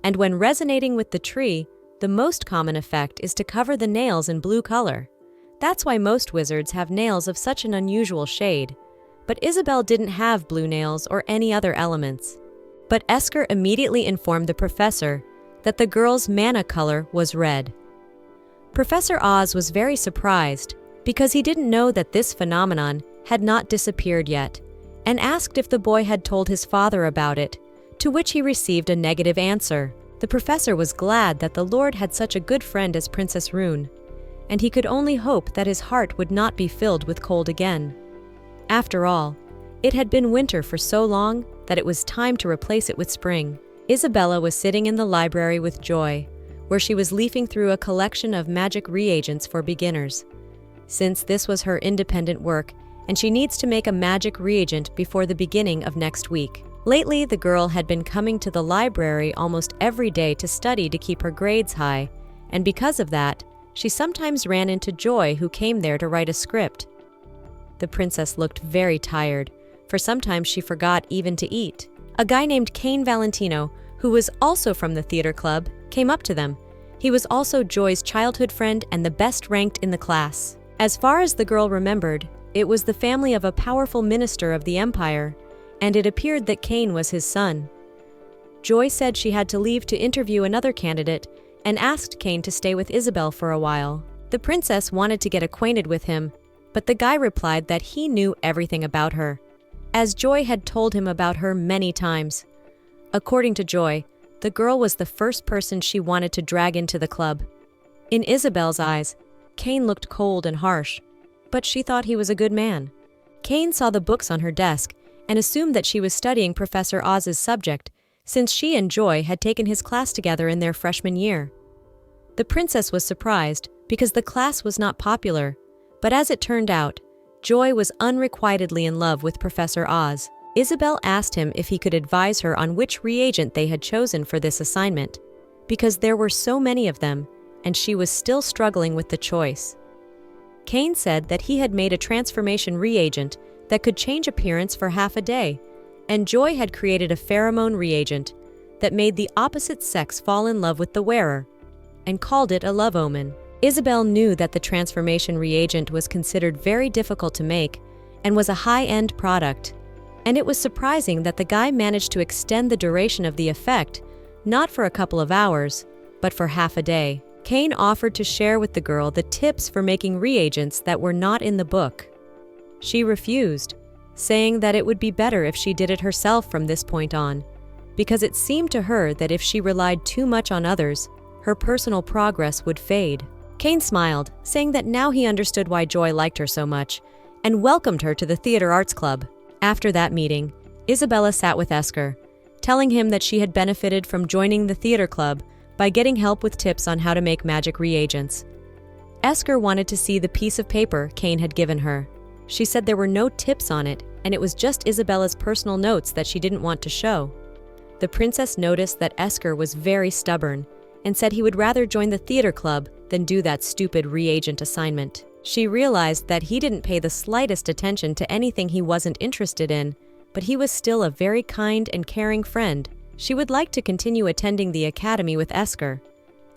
and when resonating with the tree, the most common effect is to cover the nails in blue color. That's why most wizards have nails of such an unusual shade, but Isabel didn't have blue nails or any other elements. But Esker immediately informed the professor that the girl's mana color was red. Professor Oz was very surprised because he didn't know that this phenomenon had not disappeared yet, and asked if the boy had told his father about it, to which he received a negative answer. The professor was glad that the Lord had such a good friend as Princess Rune, and he could only hope that his heart would not be filled with cold again. After all, it had been winter for so long that it was time to replace it with spring. Isabella was sitting in the library with Joy, where she was leafing through a collection of magic reagents for beginners. Since this was her independent work, and she needs to make a magic reagent before the beginning of next week. Lately, the girl had been coming to the library almost every day to study to keep her grades high, and because of that, she sometimes ran into Joy, who came there to write a script. The princess looked very tired, for sometimes she forgot even to eat. A guy named Cain Valentino, who was also from the theater club, came up to them. He was also Joy's childhood friend and the best ranked in the class. As far as the girl remembered, it was the family of a powerful minister of the empire, and it appeared that Cain was his son. Joy said she had to leave to interview another candidate and asked Cain to stay with Isabel for a while. The princess wanted to get acquainted with him, but the guy replied that he knew everything about her, as Joy had told him about her many times. According to Joy, the girl was the first person she wanted to drag into the club. In Isabel's eyes, Cain looked cold and harsh, but she thought he was a good man. Cain saw the books on her desk and assumed that she was studying Professor Oz's subject, since she and Joy had taken his class together in their freshman year. The princess was surprised because the class was not popular, but as it turned out, Joy was unrequitedly in love with Professor Oz. Isabel asked him if he could advise her on which reagent they had chosen for this assignment, because there were so many of them, and she was still struggling with the choice. Cain said that he had made a transformation reagent that could change appearance for half a day, and Joy had created a pheromone reagent that made the opposite sex fall in love with the wearer, and called it a love omen. Isabel knew that the transformation reagent was considered very difficult to make and was a high-end product, and it was surprising that the guy managed to extend the duration of the effect, not for a couple of hours, but for half a day. Cain offered to share with the girl the tips for making reagents that were not in the book. She refused, saying that it would be better if she did it herself from this point on, because it seemed to her that if she relied too much on others, her personal progress would fade. Cain smiled, saying that now he understood why Joy liked her so much, and welcomed her to the Theater Arts Club. After that meeting, Isabella sat with Esker, telling him that she had benefited from joining the theater club by getting help with tips on how to make magic reagents. Esker wanted to see the piece of paper Cain had given her. She said there were no tips on it, and it was just Isabella's personal notes that she didn't want to show. The princess noticed that Esker was very stubborn and said he would rather join the theater club than do that stupid reagent assignment. She realized that he didn't pay the slightest attention to anything he wasn't interested in, but he was still a very kind and caring friend. She would like to continue attending the academy with Esker.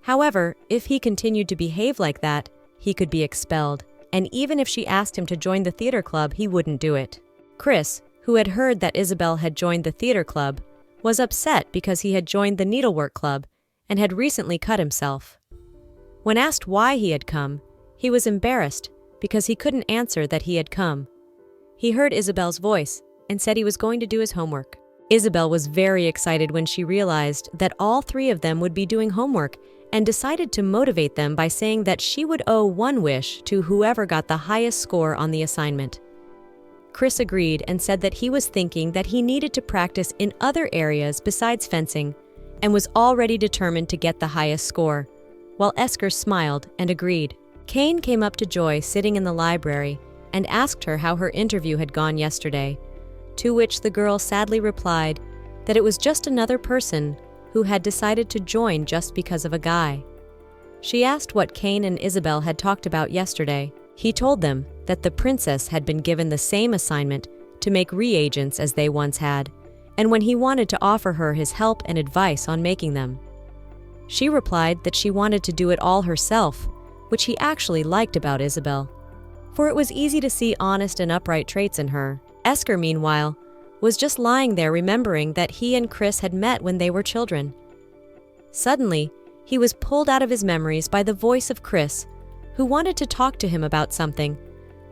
However, if he continued to behave like that, he could be expelled. and even if she asked him to join the theater club, he wouldn't do it. Chris, who had heard that Isabel had joined the theater club, was upset because he had joined the needlework club and had recently cut himself. When asked why he had come, he was embarrassed because he couldn't answer that he had come. He heard Isabel's voice and said he was going to do his homework. Isabel was very excited when she realized that all three of them would be doing homework and decided to motivate them by saying that she would owe one wish to whoever got the highest score on the assignment. Chris agreed and said that he was thinking that he needed to practice in other areas besides fencing and was already determined to get the highest score, while Esker smiled and agreed. Kane came up to Joy sitting in the library and asked her how her interview had gone yesterday, to which the girl sadly replied that it was just another person who had decided to join just because of a guy. She asked what Kane and Isabel had talked about yesterday. He told them that the princess had been given the same assignment to make reagents as they once had, and when he wanted to offer her his help and advice on making them. She replied that she wanted to do it all herself, which he actually liked about Isabel, for it was easy to see honest and upright traits in her. Esker, meanwhile, was just lying there remembering that he and Chris had met when they were children. Suddenly, he was pulled out of his memories by the voice of Chris, who wanted to talk to him about something,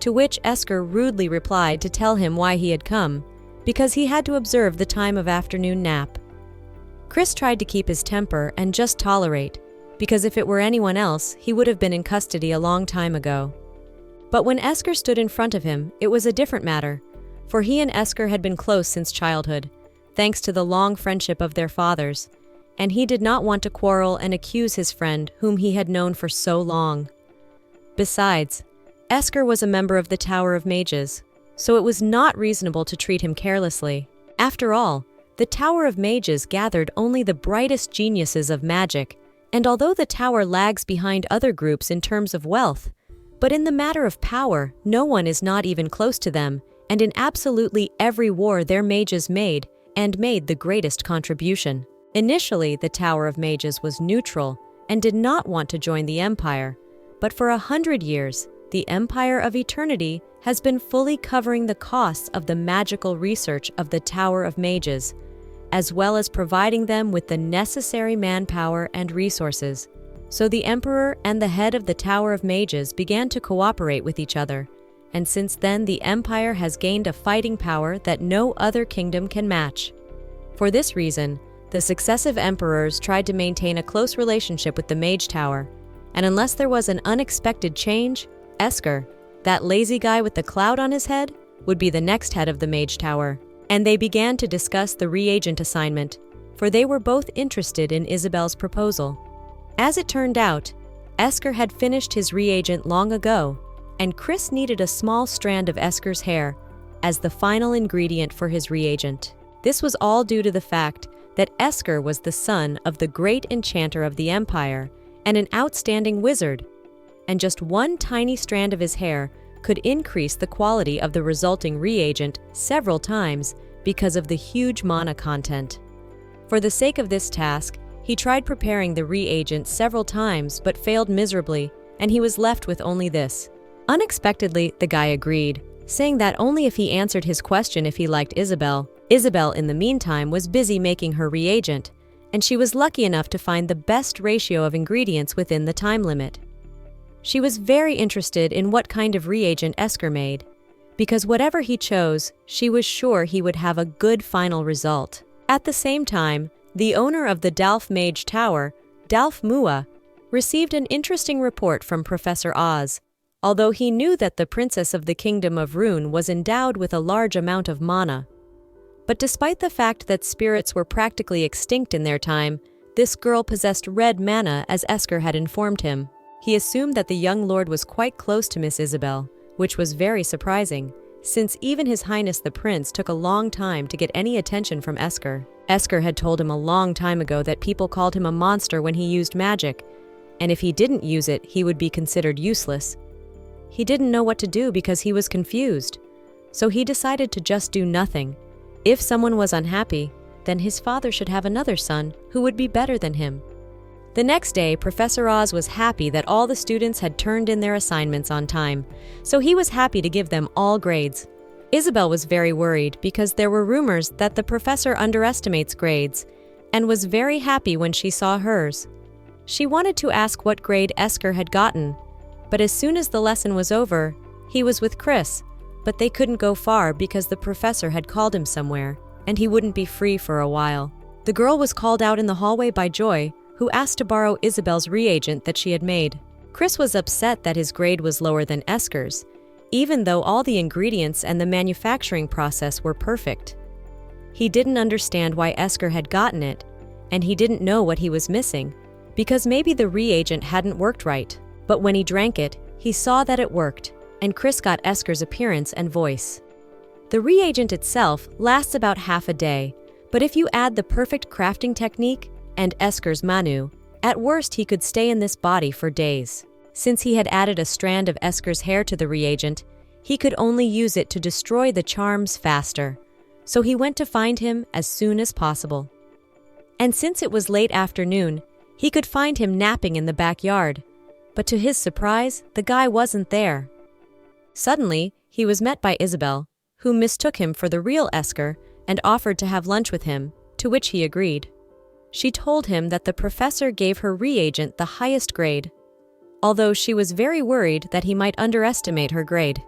to which Esker rudely replied to tell him why he had come, because he had to observe the time of afternoon nap. Chris tried to keep his temper and just tolerate, because if it were anyone else, he would have been in custody a long time ago. But when Esker stood in front of him, it was a different matter, for he and Esker had been close since childhood, thanks to the long friendship of their fathers, and he did not want to quarrel and accuse his friend whom he had known for so long. Besides, Esker was a member of the Tower of Mages, so it was not reasonable to treat him carelessly. After all, the Tower of Mages gathered only the brightest geniuses of magic, and although the tower lags behind other groups in terms of wealth, but in the matter of power, no one is not even close to them, and in absolutely every war their mages made the greatest contribution. Initially, the Tower of Mages was neutral and did not want to join the Empire, but for 100 years, the Empire of Eternity has been fully covering the costs of the magical research of the Tower of Mages, as well as providing them with the necessary manpower and resources. So the Emperor and the head of the Tower of Mages began to cooperate with each other, and since then the Empire has gained a fighting power that no other kingdom can match. For this reason, the successive emperors tried to maintain a close relationship with the Mage Tower, and unless there was an unexpected change, Esker, that lazy guy with the cloud on his head, would be the next head of the Mage Tower. And they began to discuss the reagent assignment, for they were both interested in Isabel's proposal. As it turned out, Esker had finished his reagent long ago, and Chris needed a small strand of Esker's hair as the final ingredient for his reagent. This was all due to the fact that Esker was the son of the great enchanter of the Empire and an outstanding wizard, and just one tiny strand of his hair could increase the quality of the resulting reagent several times because of the huge mana content. For the sake of this task, he tried preparing the reagent several times but failed miserably, and he was left with only this. Unexpectedly, the guy agreed, saying that only if he answered his question if he liked Isabel. Isabel, in the meantime, was busy making her reagent, and she was lucky enough to find the best ratio of ingredients within the time limit. She was very interested in what kind of reagent Esker made, because whatever he chose, she was sure he would have a good final result. At the same time, the owner of the Dalf Mage Tower, Dalf Mua, received an interesting report from Professor Oz. Although he knew that the Princess of the Kingdom of Rune was endowed with a large amount of mana. But despite the fact that spirits were practically extinct in their time, this girl possessed red mana as Esker had informed him. He assumed that the young lord was quite close to Miss Isabel, which was very surprising, since even His Highness the Prince took a long time to get any attention from Esker. Esker had told him a long time ago that people called him a monster when he used magic, and if he didn't use it, he would be considered useless. He didn't know what to do because he was confused, so he decided to just do nothing. If someone was unhappy, then his father should have another son who would be better than him. The next day, Professor Oz was happy that all the students had turned in their assignments on time, so he was happy to give them all grades. Isabel was very worried because there were rumors that the professor underestimates grades, and was very happy when she saw hers. She wanted to ask what grade Esker had gotten, but as soon as the lesson was over, he was with Chris, but they couldn't go far because the professor had called him somewhere, and he wouldn't be free for a while. The girl was called out in the hallway by Joy, who asked to borrow Isabel's reagent that she had made. Chris was upset that his grade was lower than Esker's, even though all the ingredients and the manufacturing process were perfect. He didn't understand why Esker had gotten it, and he didn't know what he was missing, because maybe the reagent hadn't worked right. But when he drank it, he saw that it worked, and Chris got Esker's appearance and voice. The reagent itself lasts about half a day, but if you add the perfect crafting technique and Esker's Manu, at worst he could stay in this body for days. Since he had added a strand of Esker's hair to the reagent, he could only use it to destroy the charms faster, so he went to find him as soon as possible. And since it was late afternoon, he could find him napping in the backyard, but to his surprise, the guy wasn't there. Suddenly, he was met by Isabel, who mistook him for the real Esker and offered to have lunch with him, to which he agreed. She told him that the professor gave her reagent the highest grade, although she was very worried that he might underestimate her grade.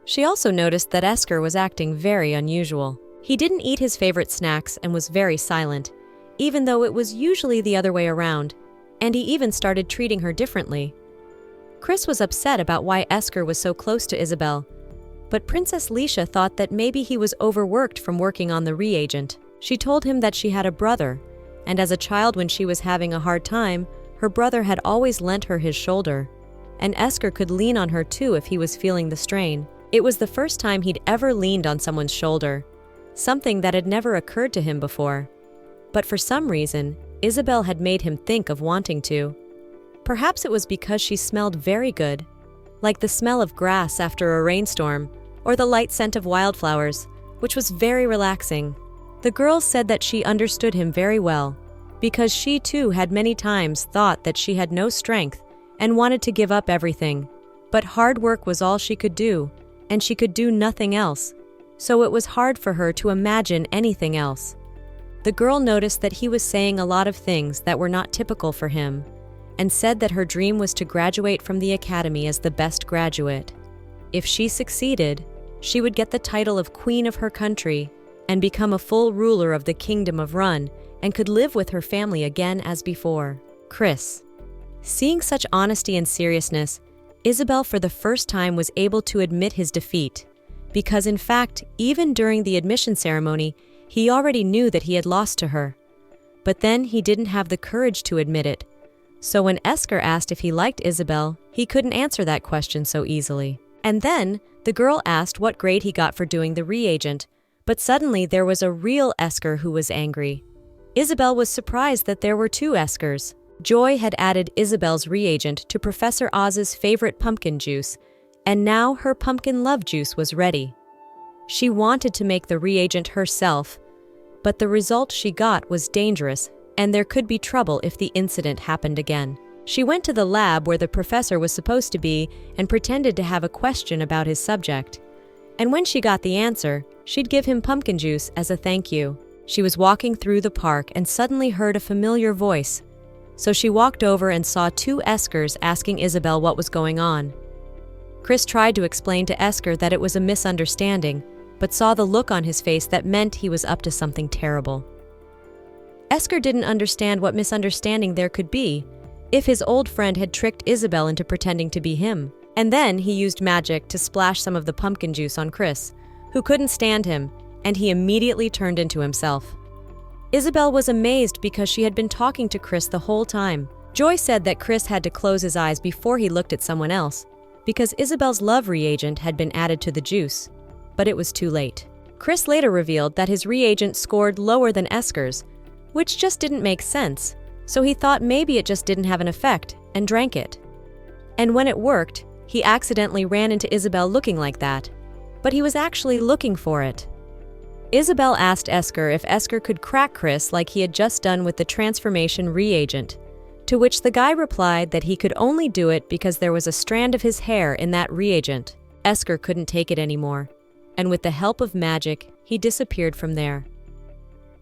She also noticed that Esker was acting very unusual. He didn't eat his favorite snacks and was very silent, even though it was usually the other way around, and he even started treating her differently. Chris was upset about why Esker was so close to Isabel, but Princess Leisha thought that maybe he was overworked from working on the reagent. She told him that she had a brother, and as a child when she was having a hard time, her brother had always lent her his shoulder, and Esker could lean on her too if he was feeling the strain. It was the first time he'd ever leaned on someone's shoulder, something that had never occurred to him before. But for some reason, Isabel had made him think of wanting to. Perhaps it was because she smelled very good, like the smell of grass after a rainstorm, or the light scent of wildflowers, which was very relaxing. The girl said that she understood him very well, because she too had many times thought that she had no strength and wanted to give up everything. But hard work was all she could do, and she could do nothing else, so it was hard for her to imagine anything else. The girl noticed that he was saying a lot of things that were not typical for him, and said that her dream was to graduate from the academy as the best graduate. If she succeeded, she would get the title of Queen of her country and become a full ruler of the Kingdom of Run and could live with her family again as before. Chris. Seeing such honesty and seriousness, Isabel for the first time was able to admit his defeat, because in fact, even during the admission ceremony, he already knew that he had lost to her. But then he didn't have the courage to admit it, so when Esker asked if he liked Isabel, he couldn't answer that question so easily. And then, the girl asked what grade he got for doing the reagent, but suddenly there was a real Esker who was angry. Isabel was surprised that there were two Eskers. Joy had added Isabel's reagent to Professor Oz's favorite pumpkin juice, and now her pumpkin love juice was ready. She wanted to make the reagent herself, but the result she got was dangerous, and there could be trouble if the incident happened again. She went to the lab where the professor was supposed to be and pretended to have a question about his subject. And when she got the answer, she'd give him pumpkin juice as a thank you. She was walking through the park and suddenly heard a familiar voice. So she walked over and saw two Eskers asking Isabel what was going on. Chris tried to explain to Esker that it was a misunderstanding, but saw the look on his face that meant he was up to something terrible. Esker didn't understand what misunderstanding there could be, if his old friend had tricked Isabel into pretending to be him. And then he used magic to splash some of the pumpkin juice on Chris, who couldn't stand him, and he immediately turned into himself. Isabel was amazed because she had been talking to Chris the whole time. Joy said that Chris had to close his eyes before he looked at someone else, because Isabel's love reagent had been added to the juice, but it was too late. Chris later revealed that his reagent scored lower than Esker's, which just didn't make sense, so he thought maybe it just didn't have an effect, and drank it. And when it worked, he accidentally ran into Isabel looking like that, but he was actually looking for it. Isabel asked Esker if Esker could crack Chris like he had just done with the transformation reagent, To which the guy replied that he could only do it because there was a strand of his hair in that reagent. Esker couldn't take it anymore, and with the help of magic, he disappeared from there.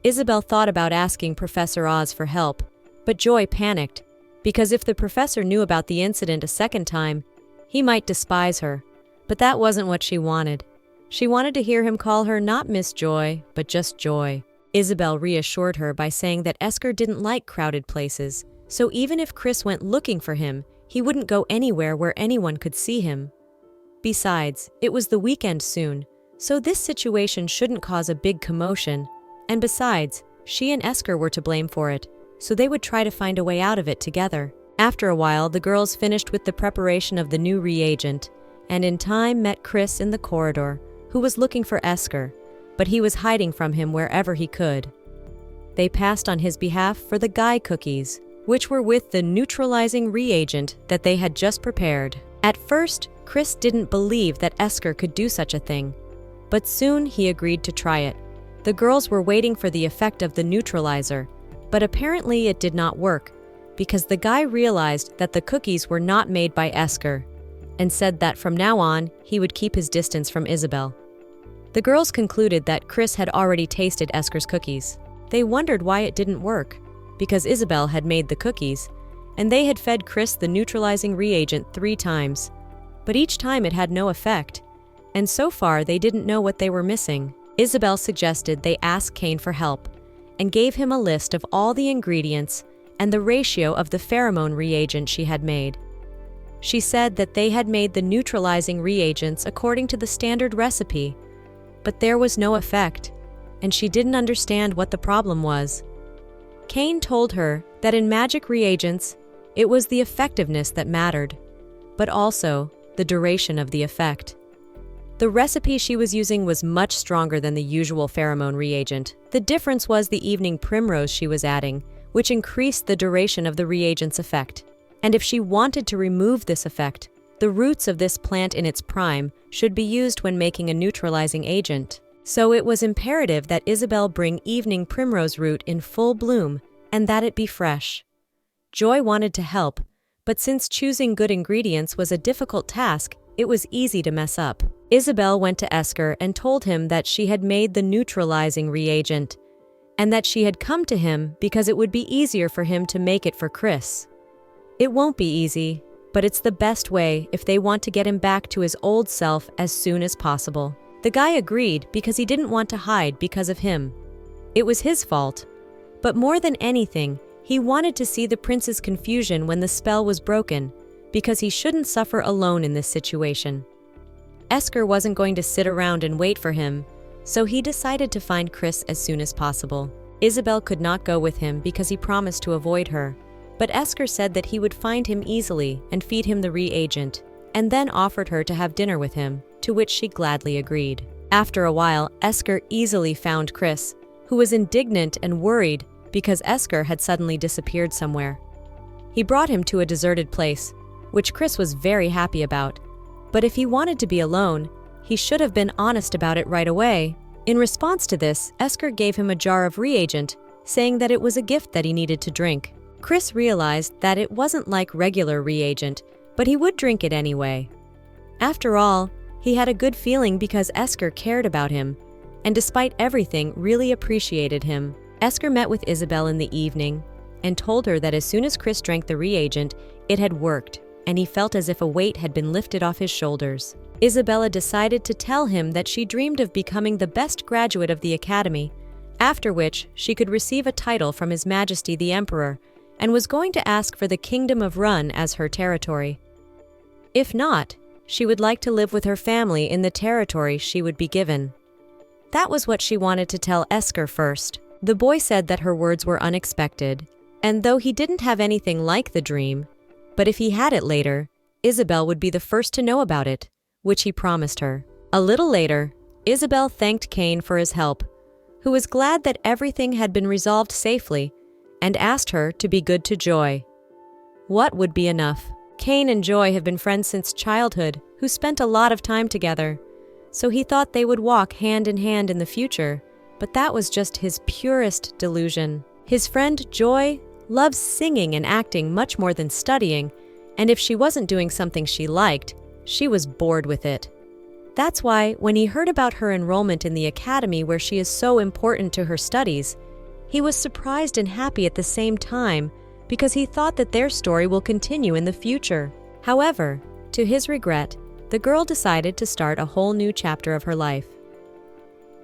Isabel thought about asking Professor Oz for help, but Joy panicked, because if the professor knew about the incident a second time, he might despise her. But that wasn't what she wanted. She wanted to hear him call her not Miss Joy, but just Joy. Isabel reassured her by saying that Esker didn't like crowded places, so even if Chris went looking for him, he wouldn't go anywhere where anyone could see him. Besides, it was the weekend soon, so this situation shouldn't cause a big commotion. And besides, she and Esker were to blame for it, so they would try to find a way out of it together. After a while, the girls finished with the preparation of the new reagent, and in time met Chris in the corridor, who was looking for Esker, but he was hiding from him wherever he could. They passed on his behalf for the guy cookies, which were with the neutralizing reagent that they had just prepared. At first, Chris didn't believe that Esker could do such a thing, but soon he agreed to try it. The girls were waiting for the effect of the neutralizer, but apparently it did not work, because the guy realized that the cookies were not made by Esker, and said that from now on, he would keep his distance from Isabel. The girls concluded that Chris had already tasted Esker's cookies. They wondered why it didn't work, because Isabel had made the cookies, and they had fed Chris the neutralizing reagent 3 times, but each time it had no effect, and so far they didn't know what they were missing. Isabel suggested they ask Cain for help, and gave him a list of all the ingredients and the ratio of the pheromone reagent she had made. She said that they had made the neutralizing reagents according to the standard recipe, but there was no effect, and she didn't understand what the problem was. Cain told her that in magic reagents, it was the effectiveness that mattered, but also the duration of the effect. The recipe she was using was much stronger than the usual pheromone reagent. The difference was the evening primrose she was adding, which increased the duration of the reagent's effect. And if she wanted to remove this effect, the roots of this plant in its prime should be used when making a neutralizing agent. So it was imperative that Isabel bring evening primrose root in full bloom and that it be fresh. Joy wanted to help, but since choosing good ingredients was a difficult task, it was easy to mess up. Isabel went to Esker and told him that she had made the neutralizing reagent, and that she had come to him because it would be easier for him to make it for Chris. It won't be easy, but it's the best way if they want to get him back to his old self as soon as possible. The guy agreed because he didn't want to hide because of him. It was his fault. But more than anything, he wanted to see the prince's confusion when the spell was broken, because he shouldn't suffer alone in this situation. Esker wasn't going to sit around and wait for him, so he decided to find Chris as soon as possible. Isabel could not go with him because he promised to avoid her, but Esker said that he would find him easily and feed him the reagent, and then offered her to have dinner with him, to which she gladly agreed. After a while, Esker easily found Chris, who was indignant and worried because Esker had suddenly disappeared somewhere. He brought him to a deserted place, which Chris was very happy about, but if he wanted to be alone, he should have been honest about it right away. In response to this, Esker gave him a jar of reagent, saying that it was a gift that he needed to drink. Chris realized that it wasn't like regular reagent, but he would drink it anyway. After all, he had a good feeling because Esker cared about him, and despite everything, really appreciated him. Esker met with Isabel in the evening and told her that as soon as Chris drank the reagent, it had worked, and he felt as if a weight had been lifted off his shoulders. Isabella decided to tell him that she dreamed of becoming the best graduate of the academy, after which she could receive a title from His Majesty the Emperor, and was going to ask for the Kingdom of Run as her territory. If not, she would like to live with her family in the territory she would be given. That was what she wanted to tell Esker first. The boy said that her words were unexpected, and though he didn't have anything like the dream, but if he had it later, Isabel would be the first to know about it, which he promised her. A little later, Isabel thanked Cain for his help, who was glad that everything had been resolved safely, and asked her to be good to Joy. What would be enough? Cain and Joy have been friends since childhood, who spent a lot of time together, so he thought they would walk hand in hand in the future, but that was just his purest delusion. His friend Joy loves singing and acting much more than studying, and if she wasn't doing something she liked, she was bored with it. That's why, when he heard about her enrollment in the academy where she is so important to her studies, he was surprised and happy at the same time because he thought that their story will continue in the future. However, to his regret, the girl decided to start a whole new chapter of her life.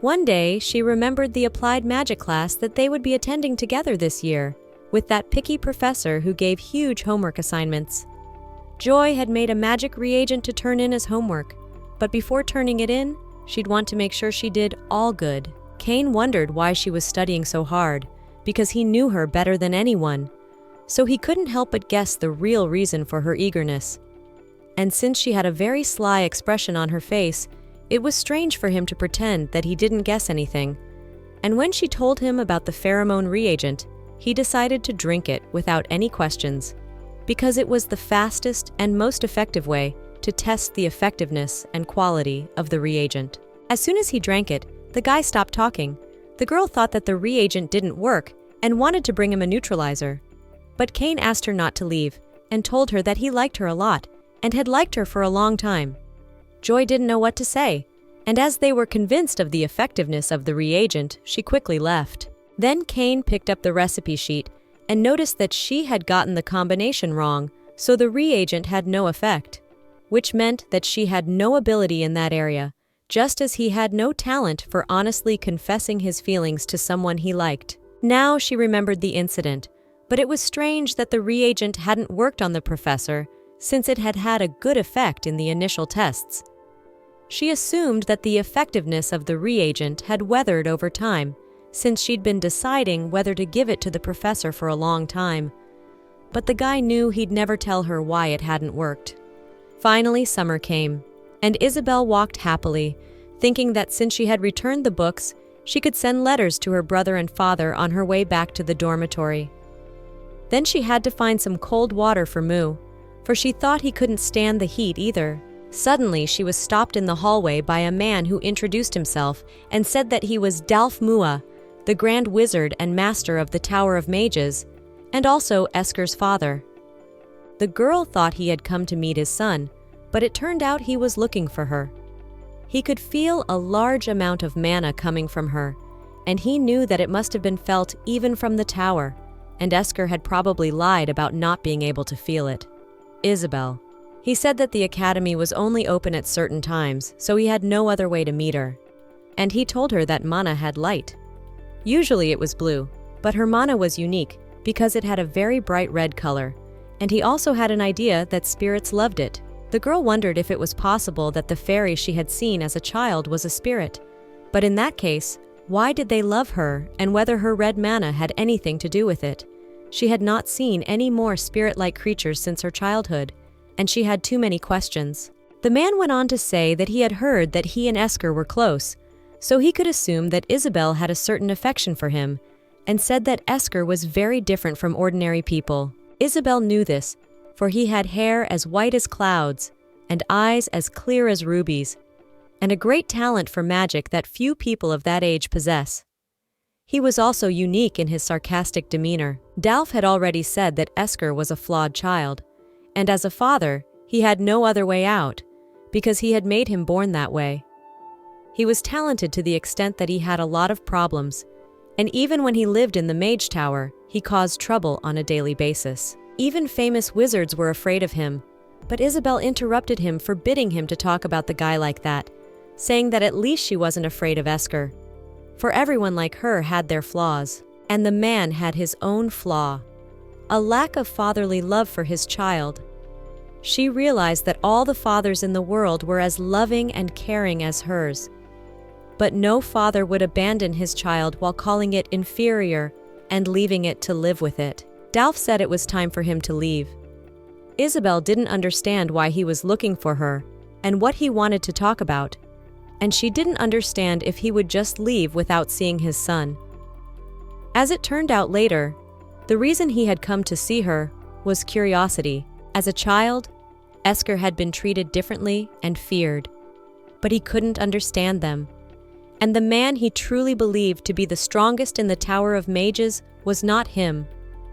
One day, she remembered the applied magic class that they would be attending together this year, with that picky professor who gave huge homework assignments. Joy had made a magic reagent to turn in as homework, but before turning it in, she'd want to make sure she did all good. Cain wondered why she was studying so hard, because he knew her better than anyone, so he couldn't help but guess the real reason for her eagerness. And since she had a very sly expression on her face, it was strange for him to pretend that he didn't guess anything. And when she told him about the pheromone reagent, he decided to drink it without any questions, because it was the fastest and most effective way to test the effectiveness and quality of the reagent. As soon as he drank it, the guy stopped talking. The girl thought that the reagent didn't work and wanted to bring him a neutralizer. But Cain asked her not to leave and told her that he liked her a lot and had liked her for a long time. Joy didn't know what to say, and as they were convinced of the effectiveness of the reagent, she quickly left. Then Cain picked up the recipe sheet and noticed that she had gotten the combination wrong, so the reagent had no effect, which meant that she had no ability in that area, just as he had no talent for honestly confessing his feelings to someone he liked. Now she remembered the incident, but it was strange that the reagent hadn't worked on the professor since it had had a good effect in the initial tests. She assumed that the effectiveness of the reagent had weathered over time, since she'd been deciding whether to give it to the professor for a long time. But the guy knew he'd never tell her why it hadn't worked. Finally, summer came, and Isabel walked happily, thinking that since she had returned the books, she could send letters to her brother and father on her way back to the dormitory. Then she had to find some cold water for Mu, for she thought he couldn't stand the heat either. Suddenly, she was stopped in the hallway by a man who introduced himself and said that he was Dalf Mua, the Grand Wizard and Master of the Tower of Mages, and also Esker's father. The girl thought he had come to meet his son, but it turned out he was looking for her. He could feel a large amount of mana coming from her, and he knew that it must have been felt even from the tower, and Esker had probably lied about not being able to feel it. Isabel. He said that the academy was only open at certain times, so he had no other way to meet her. And he told her that mana had light. Usually it was blue, but her mana was unique because it had a very bright red color, and he also had an idea that spirits loved it. The girl wondered if it was possible that the fairy she had seen as a child was a spirit. But in that case, why did they love her, and whether her red mana had anything to do with it? She had not seen any more spirit-like creatures since her childhood, and she had too many questions. The man went on to say that he had heard that he and Esker were close, so he could assume that Isabel had a certain affection for him, and said that Esker was very different from ordinary people. Isabel knew this, for he had hair as white as clouds, and eyes as clear as rubies, and a great talent for magic that few people of that age possess. He was also unique in his sarcastic demeanor. Dalf had already said that Esker was a flawed child, and as a father, he had no other way out, because he had made him born that way. He was talented to the extent that he had a lot of problems, and even when he lived in the Mage Tower, he caused trouble on a daily basis. Even famous wizards were afraid of him, but Isabel interrupted him, forbidding him to talk about the guy like that, saying that at least she wasn't afraid of Esker, for everyone like her had their flaws, and the man had his own flaw, a lack of fatherly love for his child. She realized that all the fathers in the world were as loving and caring as hers, but no father would abandon his child while calling it inferior and leaving it to live with it. Dalf said it was time for him to leave. Isabel didn't understand why he was looking for her and what he wanted to talk about, and she didn't understand if he would just leave without seeing his son. As it turned out later, the reason he had come to see her was curiosity. As a child, Esker had been treated differently and feared, but he couldn't understand them. And the man he truly believed to be the strongest in the Tower of Mages was not him.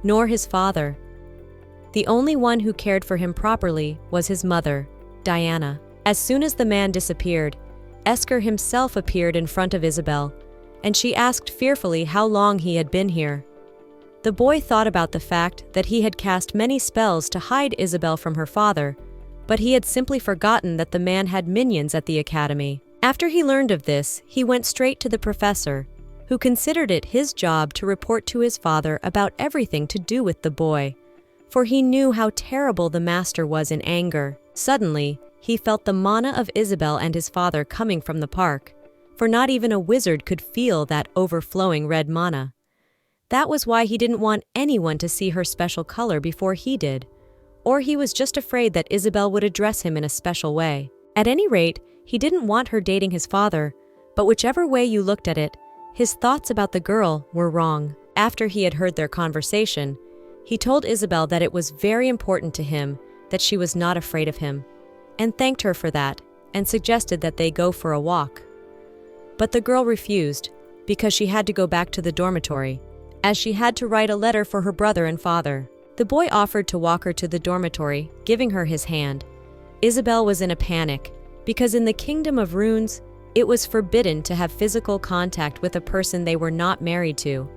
nor his father. The only one who cared for him properly was his mother, Diana. As soon as the man disappeared, Esker himself appeared in front of Isabel, and she asked fearfully how long he had been here. The boy thought about the fact that he had cast many spells to hide Isabel from her father, but he had simply forgotten that the man had minions at the academy. After he learned of this, he went straight to the professor, who considered it his job to report to his father about everything to do with the boy, for he knew how terrible the master was in anger. Suddenly, he felt the mana of Isabel and his father coming from the park, for not even a wizard could feel that overflowing red mana. That was why he didn't want anyone to see her special color before he did, or he was just afraid that Isabel would address him in a special way. At any rate, he didn't want her dating his father, but whichever way you looked at it, his thoughts about the girl were wrong. After he had heard their conversation, he told Isabel that it was very important to him that she was not afraid of him, and thanked her for that, and suggested that they go for a walk. But the girl refused, because she had to go back to the dormitory, as she had to write a letter for her brother and father. The boy offered to walk her to the dormitory, giving her his hand. Isabel was in a panic, because in the Kingdom of Runes, it was forbidden to have physical contact with a person they were not married to.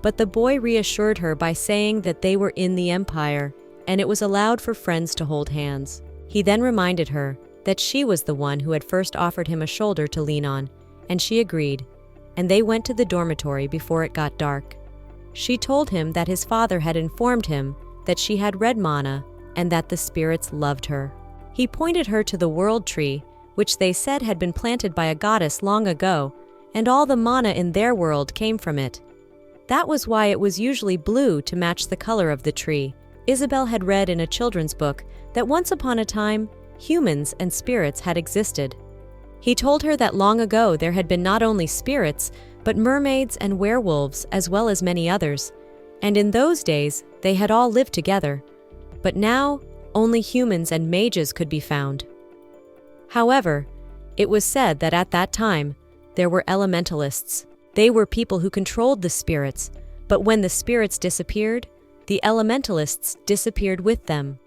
But the boy reassured her by saying that they were in the Empire, and it was allowed for friends to hold hands. He then reminded her that she was the one who had first offered him a shoulder to lean on, and she agreed, and they went to the dormitory before it got dark. She told him that his father had informed him that she had red mana and that the spirits loved her. He pointed her to the world tree, which they said had been planted by a goddess long ago, and all the mana in their world came from it. That was why it was usually blue to match the color of the tree. Isabel had read in a children's book that once upon a time, humans and spirits had existed. He told her that long ago there had been not only spirits, but mermaids and werewolves as well as many others, and in those days they had all lived together. But now, only humans and mages could be found. However, it was said that at that time, there were elementalists. They were people who controlled the spirits, but when the spirits disappeared, the elementalists disappeared with them.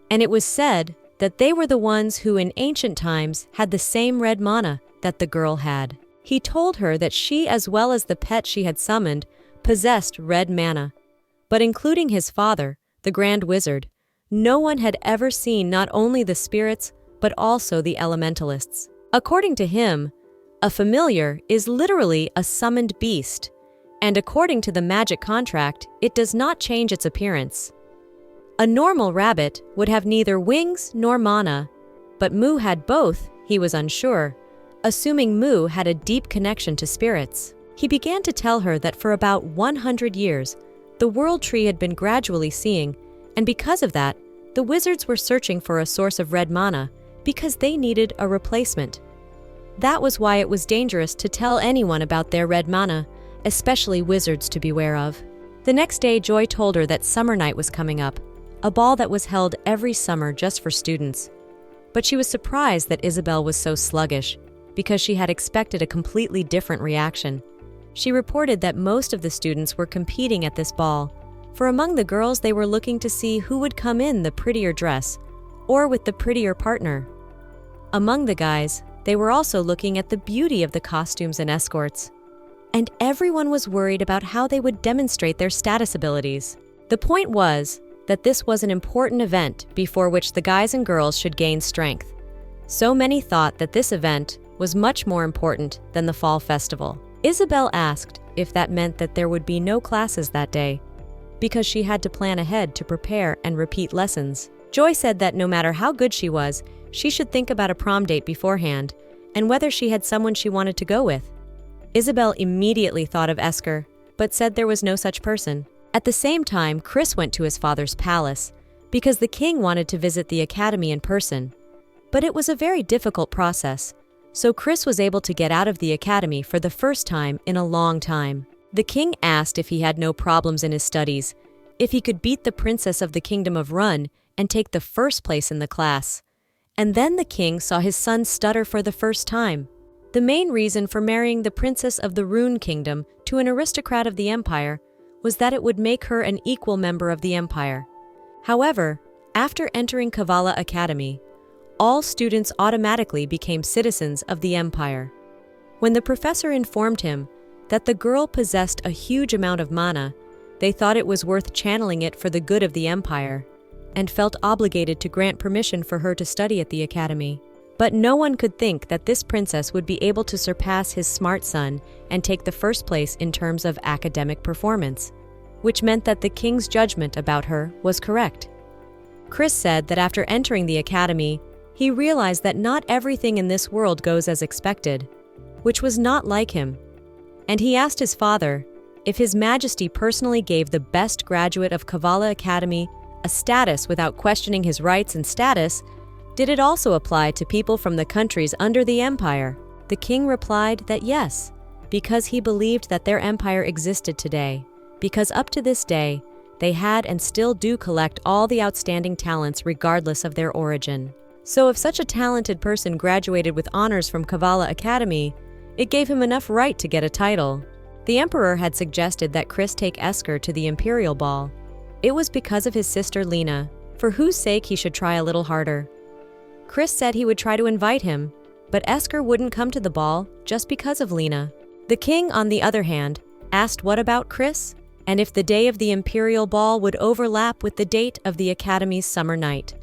And it was said that they were the ones who in ancient times had the same red mana that the girl had. He told her that she, as well as the pet she had summoned, possessed red mana. But including his father, the Grand Wizard, no one had ever seen not only the spirits, but also the elementalists. According to him, a familiar is literally a summoned beast, and according to the magic contract, it does not change its appearance. A normal rabbit would have neither wings nor mana, but Mu had both, he was unsure, assuming Mu had a deep connection to spirits. He began to tell her that for about 100 years, the world tree had been gradually seeing, and because of that, the wizards were searching for a source of red mana because they needed a replacement. That was why it was dangerous to tell anyone about their red mana, especially wizards to beware of. The next day, Joy told her that summer night was coming up, a ball that was held every summer just for students. But she was surprised that Isabel was so sluggish, because she had expected a completely different reaction. She reported that most of the students were competing at this ball, for among the girls they were looking to see who would come in the prettier dress, or with the prettier partner. Among the guys, they were also looking at the beauty of the costumes and escorts. And everyone was worried about how they would demonstrate their status abilities. The point was that this was an important event before which the guys and girls should gain strength. So many thought that this event was much more important than the fall festival. Isabel asked if that meant that there would be no classes that day, because she had to plan ahead to prepare and repeat lessons. Joy said that no matter how good she was, she should think about a prom date beforehand, and whether she had someone she wanted to go with. Isabel immediately thought of Esker, but said there was no such person. At the same time, Chris went to his father's palace, because the king wanted to visit the academy in person. But it was a very difficult process, so Chris was able to get out of the academy for the first time in a long time. The king asked if he had no problems in his studies, if he could beat the princess of the kingdom of Run and take the first place in the class. And then the king saw his son stutter for the first time. The main reason for marrying the princess of the Rune Kingdom to an aristocrat of the empire was that it would make her an equal member of the empire. However, after entering Kavala Academy, all students automatically became citizens of the empire. When the professor informed him that the girl possessed a huge amount of mana, they thought it was worth channeling it for the good of the empire, and felt obligated to grant permission for her to study at the academy. But no one could think that this princess would be able to surpass his smart son and take the first place in terms of academic performance, which meant that the king's judgment about her was correct. Chris said that after entering the academy, he realized that not everything in this world goes as expected, which was not like him. And he asked his father if His Majesty personally gave the best graduate of Kavala Academy a status without questioning his rights and status, did it also apply to people from the countries under the empire? The king replied that yes, because he believed that their empire existed today, because up to this day, they had and still do collect all the outstanding talents regardless of their origin. So if such a talented person graduated with honors from Kavala Academy, it gave him enough right to get a title. The emperor had suggested that Chris take Esker to the imperial ball. It was because of his sister Lena, for whose sake he should try a little harder. Chris said he would try to invite him, but Esker wouldn't come to the ball just because of Lena. The king, on the other hand, asked what about Chris, and if the day of the imperial ball would overlap with the date of the academy's summer night.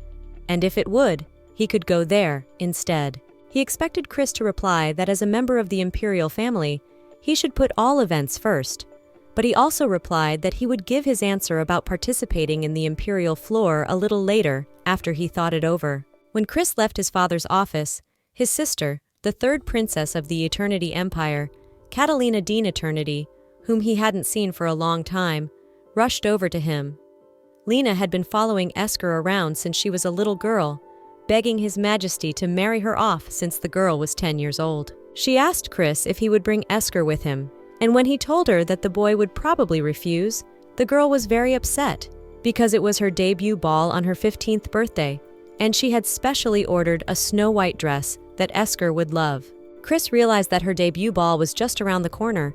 And if it would, he could go there instead. He expected Chris to reply that as a member of the imperial family, he should put all events first, but he also replied that he would give his answer about participating in the imperial floor a little later after he thought it over. When Chris left his father's office, his sister, the third princess of the Eternity Empire, Catalina Dean Eternity, whom he hadn't seen for a long time, rushed over to him. Lena had been following Esker around since she was a little girl, begging His Majesty to marry her off since the girl was 10 years old. She asked Chris if he would bring Esker with him, and when he told her that the boy would probably refuse, the girl was very upset because it was her debut ball on her 15th birthday, and she had specially ordered a snow-white dress that Esker would love. Chris realized that her debut ball was just around the corner,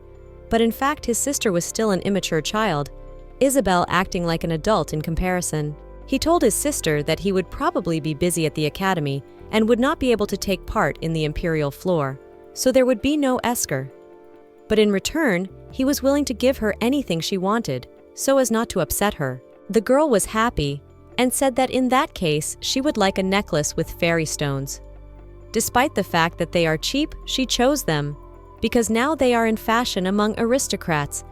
but in fact his sister was still an immature child, Isabel acting like an adult in comparison. He told his sister that he would probably be busy at the academy and would not be able to take part in the imperial floor, so there would be no Esker. But in return, he was willing to give her anything she wanted, so as not to upset her. The girl was happy and said that in that case she would like a necklace with fairy stones. Despite the fact that they are cheap, she chose them, because now they are in fashion among aristocrats,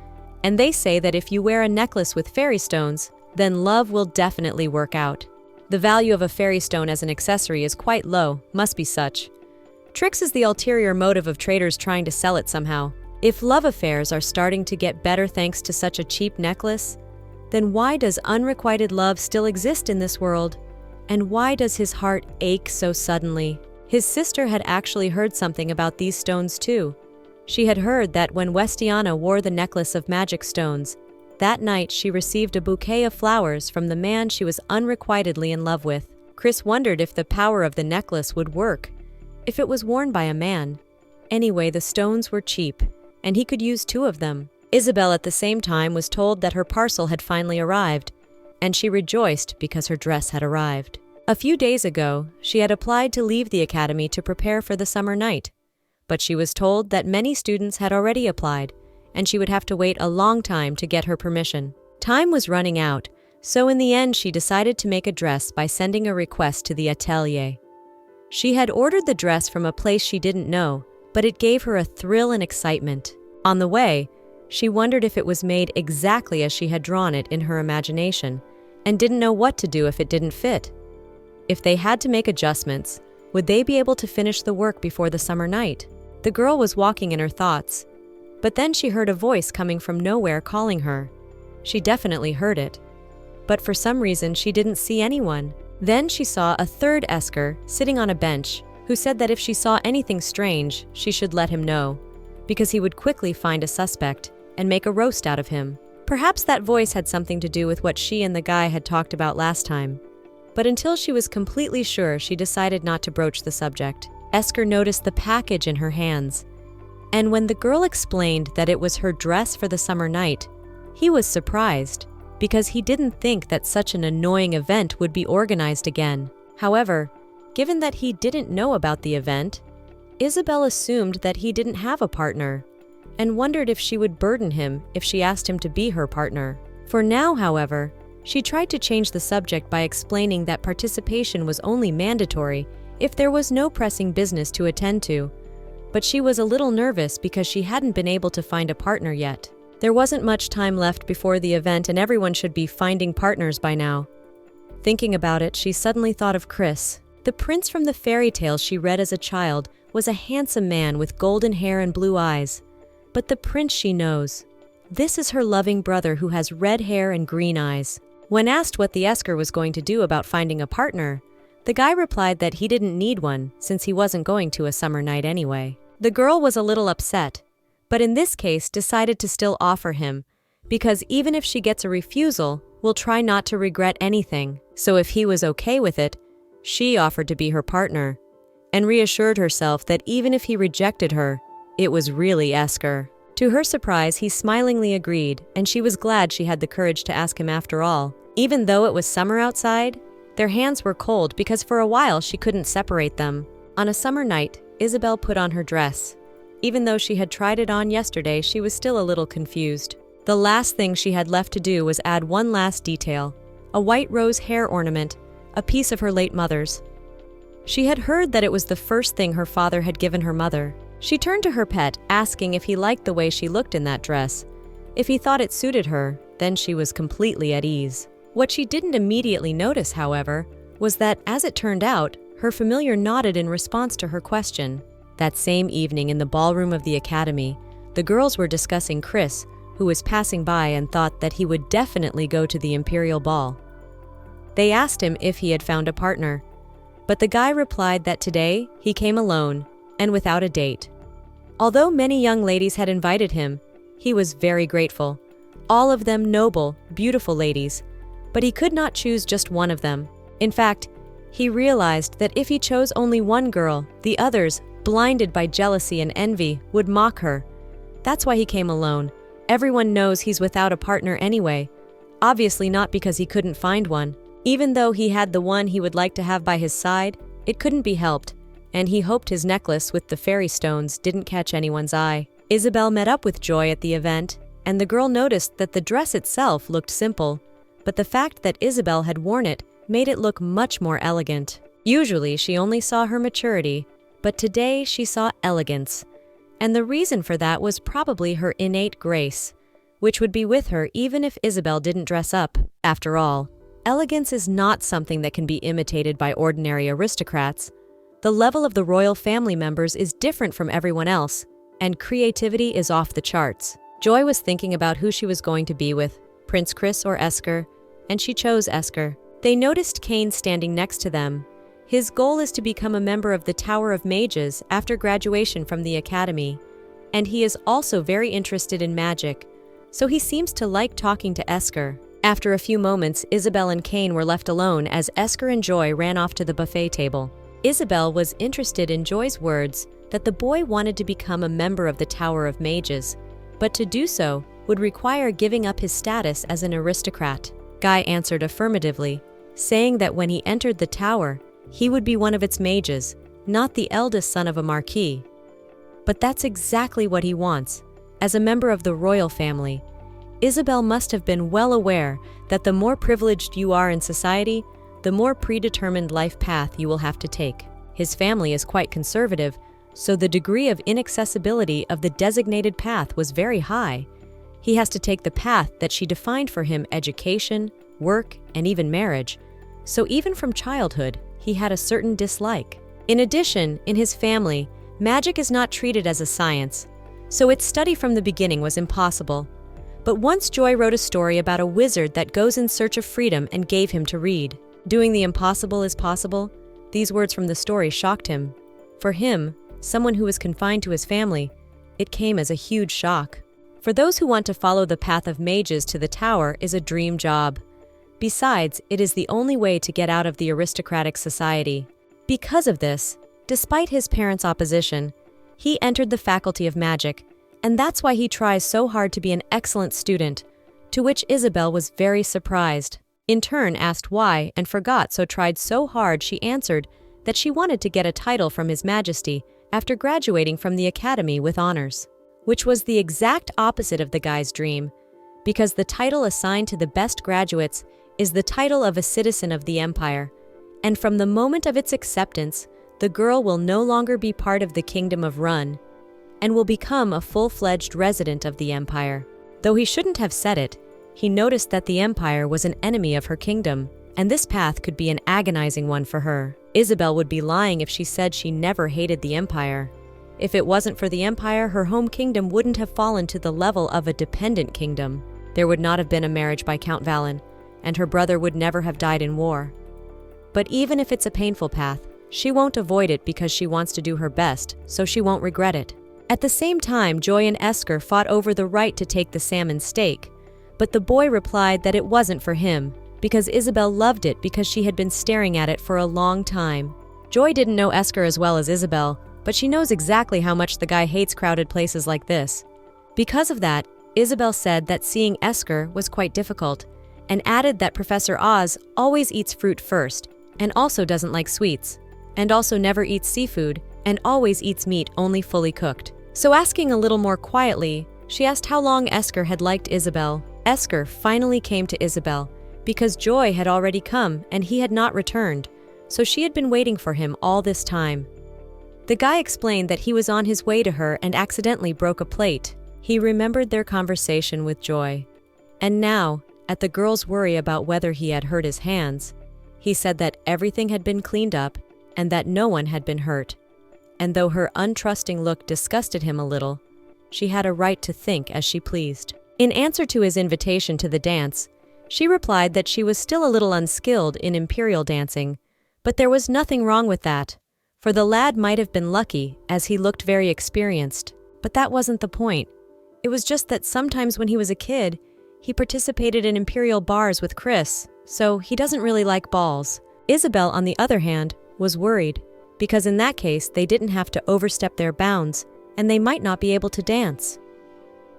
and they say that if you wear a necklace with fairy stones, then love will definitely work out. The value of a fairy stone as an accessory is quite low, must be such. Tricks is the ulterior motive of traders trying to sell it somehow. If love affairs are starting to get better thanks to such a cheap necklace, then why does unrequited love still exist in this world? And why does his heart ache so suddenly? His sister had actually heard something about these stones too. She had heard that when Westiana wore the necklace of magic stones, that night she received a bouquet of flowers from the man she was unrequitedly in love with. Chris wondered if the power of the necklace would work if it was worn by a man. Anyway, the stones were cheap, and he could use 2 of them. Isabel at the same time was told that her parcel had finally arrived, and she rejoiced because her dress had arrived. A few days ago, she had applied to leave the academy to prepare for the summer night, but she was told that many students had already applied, and she would have to wait a long time to get her permission. Time was running out, so in the end she decided to make a dress by sending a request to the atelier. She had ordered the dress from a place she didn't know, but it gave her a thrill and excitement. On the way, she wondered if it was made exactly as she had drawn it in her imagination, and didn't know what to do if it didn't fit. If they had to make adjustments, would they be able to finish the work before the summer night? The girl was walking in her thoughts, but then she heard a voice coming from nowhere calling her. She definitely heard it, but for some reason she didn't see anyone. Then she saw a third Esker sitting on a bench, who said that if she saw anything strange, she should let him know, because he would quickly find a suspect and make a roast out of him. Perhaps that voice had something to do with what she and the guy had talked about last time. But until she was completely sure, she decided not to broach the subject. Esker noticed the package in her hands, and when the girl explained that it was her dress for the summer night, He was surprised, because he didn't think that such an annoying event would be organized again. However, given that he didn't know about the event, Isabel assumed that he didn't have a partner, and wondered if she would burden him if she asked him to be her partner. For now, however, she tried to change the subject by explaining that participation was only mandatory if there was no pressing business to attend to, but she was a little nervous because she hadn't been able to find a partner yet. There wasn't much time left before the event and everyone should be finding partners by now. Thinking about it, she suddenly thought of Chris. The prince from the fairy tales she read as a child was a handsome man with golden hair and blue eyes. But the prince she knows, this is her loving brother who has red hair and green eyes. When asked what the Esker was going to do about finding a partner, the guy replied that he didn't need one since he wasn't going to a summer night anyway. The girl was a little upset, but in this case decided to still offer him, because even if she gets a refusal, we'll try not to regret anything. So if he was okay with it, she offered to be her partner, and reassured herself that even if he rejected her, it was really Esker. To her surprise, he smilingly agreed, and she was glad she had the courage to ask him after all. Even though it was summer outside, their hands were cold because for a while she couldn't separate them. On a summer night, Isabel put on her dress. Even though she had tried it on yesterday, she was still a little confused. The last thing she had left to do was add one last detail, a white rose hair ornament, a piece of her late mother's. She had heard that it was the first thing her father had given her mother. She turned to her pet, asking if he liked the way she looked in that dress. If he thought it suited her, then she was completely at ease. What she didn't immediately notice, however, was that, as it turned out, her familiar nodded in response to her question. That same evening in the ballroom of the academy, the girls were discussing Chris, who was passing by and thought that he would definitely go to the Imperial Ball. They asked him if he had found a partner, but the guy replied that today he came alone and without a date. Although many young ladies had invited him, he was very grateful, all of them noble, beautiful ladies, but he could not choose just one of them. In fact, he realized that if he chose only one girl, the others, blinded by jealousy and envy, would mock her. That's why he came alone. Everyone knows he's without a partner anyway, obviously not because he couldn't find one. Even though he had the one he would like to have by his side, it couldn't be helped, and he hoped his necklace with the fairy stones didn't catch anyone's eye. Isabel met up with Joy at the event, and the girl noticed that the dress itself looked simple, but the fact that Isabel had worn it made it look much more elegant. Usually she only saw her maturity, but today she saw elegance, and the reason for that was probably her innate grace, which would be with her even if Isabel didn't dress up. After all, elegance is not something that can be imitated by ordinary aristocrats. The level of the royal family members is different from everyone else, and creativity is off the charts. Joy was thinking about who she was going to be with, Prince Chris or Esker, and she chose Esker. They noticed Kane standing next to them. His goal is to become a member of the Tower of Mages after graduation from the academy, and he is also very interested in magic, so he seems to like talking to Esker. After a few moments, Isabel and Kane were left alone as Esker and Joy ran off to the buffet table. Isabel was interested in Joy's words that the boy wanted to become a member of the Tower of Mages, but to do so would require giving up his status as an aristocrat. Guy answered affirmatively, saying that when he entered the tower, he would be one of its mages, not the eldest son of a marquis. But that's exactly what he wants. As a member of the royal family, Isabel must have been well aware that the more privileged you are in society, the more predetermined life path you will have to take. His family is quite conservative, so the degree of inaccessibility of the designated path was very high. He has to take the path that she defined for him: education, work, and even marriage. So even from childhood, he had a certain dislike. In addition, in his family, magic is not treated as a science, so its study from the beginning was impossible. But once Joy wrote a story about a wizard that goes in search of freedom and gave him to read. Doing the impossible is possible. These words from the story shocked him. For him, someone who was confined to his family, it came as a huge shock. For those who want to follow the path of mages to the tower is a dream job. Besides, it is the only way to get out of the aristocratic society. Because of this, despite his parents' opposition, he entered the Faculty of Magic, and that's why he tries so hard to be an excellent student, to which Isabel was very surprised. In turn asked why and forgot, so tried so hard she answered that she wanted to get a title from His Majesty after graduating from the academy with honors, which was the exact opposite of the guy's dream, because the title assigned to the best graduates is the title of a citizen of the empire, and from the moment of its acceptance, the girl will no longer be part of the kingdom of Run and will become a full-fledged resident of the empire. Though he shouldn't have said it, he noticed that the empire was an enemy of her kingdom, and this path could be an agonizing one for her. Isabel would be lying if she said she never hated the empire. If it wasn't for the empire, her home kingdom wouldn't have fallen to the level of a dependent kingdom. There would not have been a marriage by Count Valen, and her brother would never have died in war. But even if it's a painful path, she won't avoid it because she wants to do her best, so she won't regret it. At the same time, Joy and Esker fought over the right to take the salmon steak, but the boy replied that it wasn't for him, because Isabel loved it because she had been staring at it for a long time. Joy didn't know Esker as well as Isabel, but she knows exactly how much the guy hates crowded places like this. Because of that, Isabel said that seeing Esker was quite difficult, and added that Professor Oz always eats fruit first, and also doesn't like sweets, and also never eats seafood, and always eats meat only fully cooked. So asking a little more quietly, she asked how long Esker had liked Isabel. Esker finally came to Isabel, because Joy had already come and he had not returned, so she had been waiting for him all this time. The guy explained that he was on his way to her and accidentally broke a plate. He remembered their conversation with Joy. And now, at the girl's worry about whether he had hurt his hands, he said that everything had been cleaned up and that no one had been hurt. And though her untrusting look disgusted him a little, she had a right to think as she pleased. In answer to his invitation to the dance, she replied that she was still a little unskilled in imperial dancing, but there was nothing wrong with that, for the lad might have been lucky as he looked very experienced. But that wasn't the point. It was just that sometimes when he was a kid, he participated in imperial bars with Chris, so he doesn't really like balls. Isabel, on the other hand, was worried, because in that case they didn't have to overstep their bounds, and they might not be able to dance.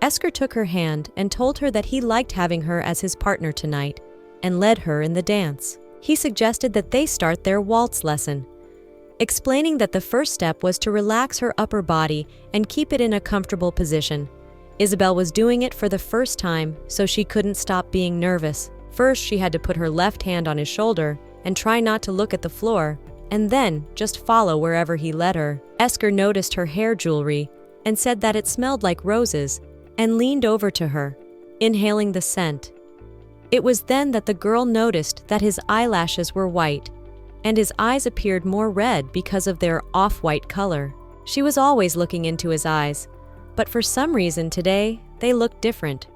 Esker took her hand and told her that he liked having her as his partner tonight, and led her in the dance. He suggested that they start their waltz lesson, explaining that the first step was to relax her upper body and keep it in a comfortable position. Isabel was doing it for the first time, so she couldn't stop being nervous. First, she had to put her left hand on his shoulder and try not to look at the floor, and then just follow wherever he led her. Esker noticed her hair jewelry and said that it smelled like roses, and leaned over to her, inhaling the scent. It was then that the girl noticed that his eyelashes were white, and his eyes appeared more red because of their off-white color. She was always looking into his eyes, but for some reason today, they looked different.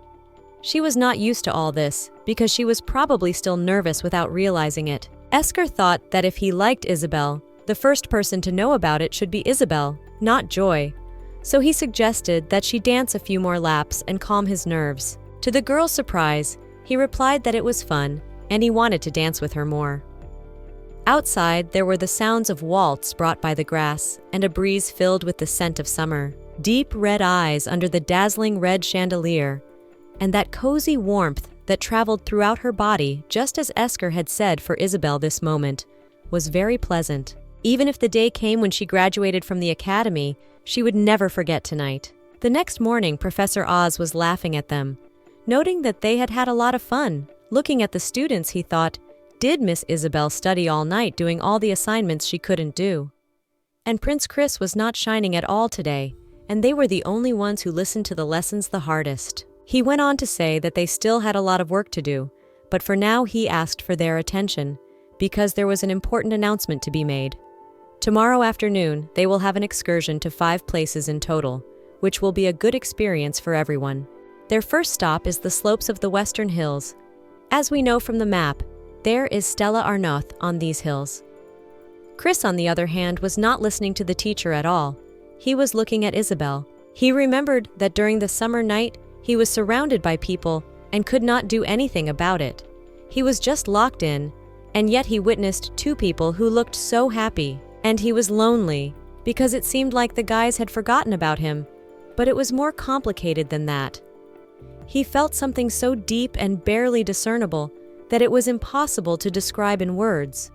She was not used to all this, because she was probably still nervous without realizing it. Esker thought that if he liked Isabel, the first person to know about it should be Isabel, not Joy. So he suggested that she dance a few more laps and calm his nerves. To the girl's surprise, he replied that it was fun, and he wanted to dance with her more. Outside, there were the sounds of waltz brought by the grass, and a breeze filled with the scent of summer. Deep red eyes under the dazzling red chandelier, and that cozy warmth that traveled throughout her body, just as Esker had said for Isabel this moment, was very pleasant. Even if the day came when she graduated from the academy, she would never forget tonight. The next morning, Professor Oz was laughing at them, noting that they had had a lot of fun. Looking at the students, he thought, did Miss Isabel study all night doing all the assignments she couldn't do? And Prince Chris was not shining at all today, and they were the only ones who listened to the lessons the hardest. He went on to say that they still had a lot of work to do, but for now he asked for their attention, because there was an important announcement to be made. Tomorrow afternoon, they will have an excursion to 5 places in total, which will be a good experience for everyone. Their first stop is the slopes of the Western Hills. As we know from the map, there is Stella Arnoth on these hills. Chris, on the other hand, was not listening to the teacher at all. He was looking at Isabel. He remembered that during the summer night, he was surrounded by people and could not do anything about it. He was just locked in, and yet he witnessed 2 people who looked so happy. And he was lonely, because it seemed like the guys had forgotten about him, but it was more complicated than that. He felt something so deep and barely discernible that it was impossible to describe in words.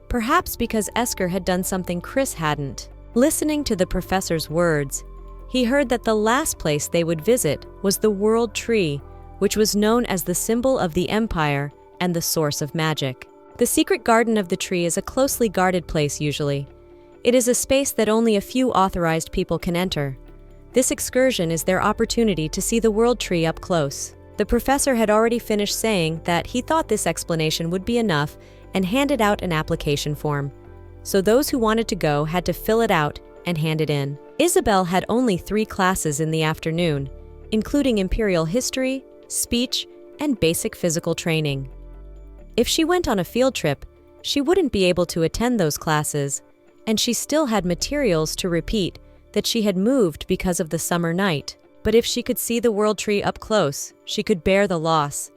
Perhaps because Esker had done something Chris hadn't. Listening to the professor's words, he heard that the last place they would visit was the World Tree, which was known as the symbol of the Empire and the source of magic. The secret garden of the tree is a closely guarded place usually. It is a space that only a few authorized people can enter. This excursion is their opportunity to see the World Tree up close. The professor had already finished saying that he thought this explanation would be enough and handed out an application form. So those who wanted to go had to fill it out and hand it in. Isabel had only 3 classes in the afternoon, including Imperial History, Speech, and Basic Physical Training. If she went on a field trip, she wouldn't be able to attend those classes, and she still had materials to repeat that she had moved because of the summer night. But if she could see the World Tree up close, she could bear the loss.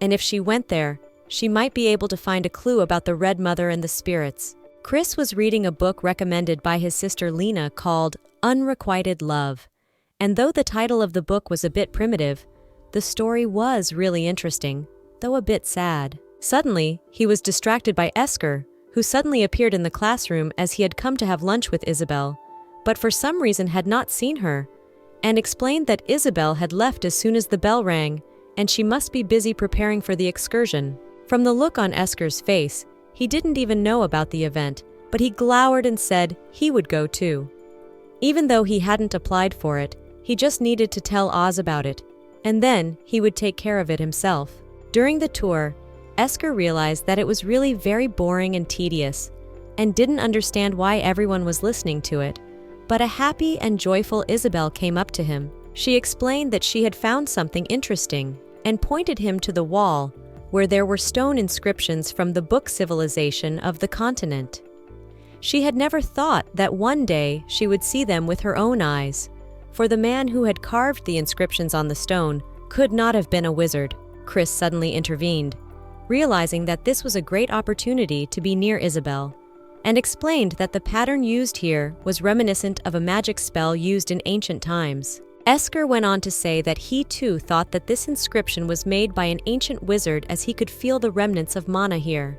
And if she went there, she might be able to find a clue about the Red Mother and the spirits. Chris was reading a book recommended by his sister Lena called Unrequited Love. And though the title of the book was a bit primitive, the story was really interesting, though a bit sad. Suddenly, he was distracted by Esker, who suddenly appeared in the classroom as he had come to have lunch with Isabel, but for some reason had not seen her, and explained that Isabel had left as soon as the bell rang, and she must be busy preparing for the excursion. From the look on Esker's face, he didn't even know about the event, but he glowered and said he would go too. Even though he hadn't applied for it, he just needed to tell Oz about it, and then he would take care of it himself. During the tour, Esker realized that it was really very boring and tedious, and didn't understand why everyone was listening to it. But a happy and joyful Isabel came up to him. She explained that she had found something interesting, and pointed him to the wall, where there were stone inscriptions from the book civilization of the continent. She had never thought that one day she would see them with her own eyes, for the man who had carved the inscriptions on the stone could not have been a wizard. Chris suddenly intervened, realizing that this was a great opportunity to be near Isabel, and explained that the pattern used here was reminiscent of a magic spell used in ancient times. Esker went on to say that he too thought that this inscription was made by an ancient wizard, as he could feel the remnants of mana here.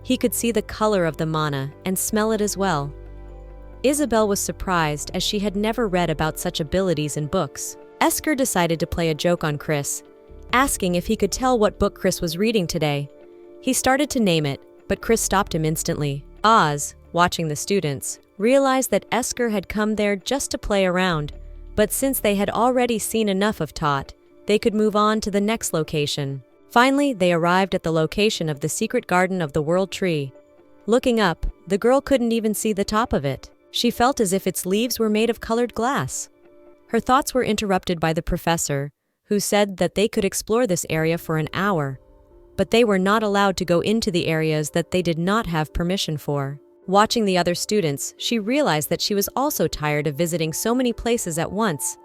He could see the color of the mana and smell it as well. Isabel was surprised, as she had never read about such abilities in books. Esker decided to play a joke on Chris, asking if he could tell what book Chris was reading today. He started to name it, but Chris stopped him instantly. Oz, watching the students, realized that Esker had come there just to play around, but since they had already seen enough of Tot, they could move on to the next location. Finally, they arrived at the location of the secret garden of the World Tree. Looking up, the girl couldn't even see the top of it. She felt as if its leaves were made of colored glass. Her thoughts were interrupted by the professor, who said that they could explore this area for an hour, but they were not allowed to go into the areas that they did not have permission for. Watching the other students, she realized that she was also tired of visiting so many places at once,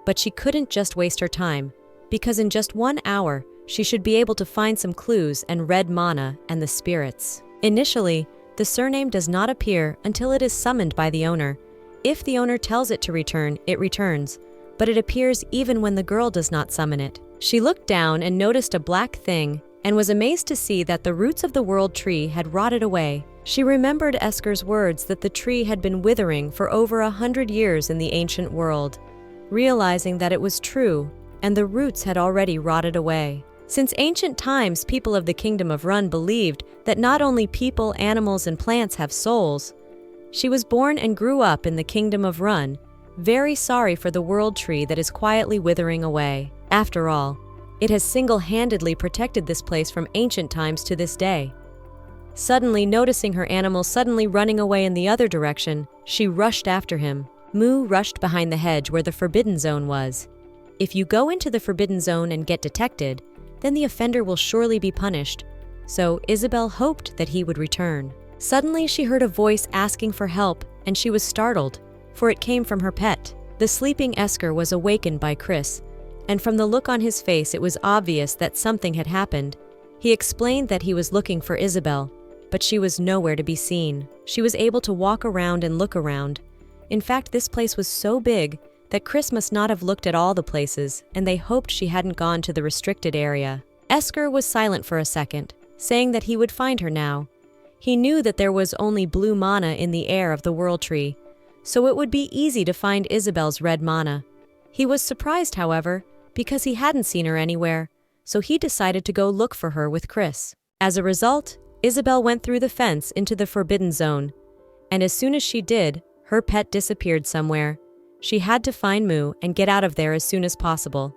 but she couldn't just waste her time, because in just 1 hour, she should be able to find some clues and red mana and the spirits. Initially, the surname does not appear until it is summoned by the owner. If the owner tells it to return, it returns, but it appears even when the girl does not summon it. She looked down and noticed a black thing, and was amazed to see that the roots of the World Tree had rotted away. She remembered Esker's words that the tree had been withering for over 100 years in the ancient world, realizing that it was true, and the roots had already rotted away. Since ancient times, people of the Kingdom of Run believed that not only people, animals, and plants have souls. She was born and grew up in the Kingdom of Run, very sorry for the World Tree that is quietly withering away. After all, it has single-handedly protected this place from ancient times to this day. Suddenly noticing her animal suddenly running away in the other direction, she rushed after him. Moo rushed behind the hedge where the Forbidden Zone was. If you go into the Forbidden Zone and get detected, then the offender will surely be punished. So Isabel hoped that he would return. Suddenly she heard a voice asking for help, and she was startled, for it came from her pet. The sleeping Esker was awakened by Chris, and from the look on his face it was obvious that something had happened. He explained that he was looking for Isabel, but she was nowhere to be seen. She was able to walk around and look around. In fact, this place was so big that Chris must not have looked at all the places, and they hoped she hadn't gone to the restricted area. Esker was silent for a second, saying that he would find her now. He knew that there was only blue mana in the air of the World Tree, so it would be easy to find Isabel's red mana. He was surprised, however, because he hadn't seen her anywhere, so he decided to go look for her with Chris. As a result, Isabel went through the fence into the forbidden zone, and as soon as she did, her pet disappeared somewhere. She had to find Moo and get out of there as soon as possible,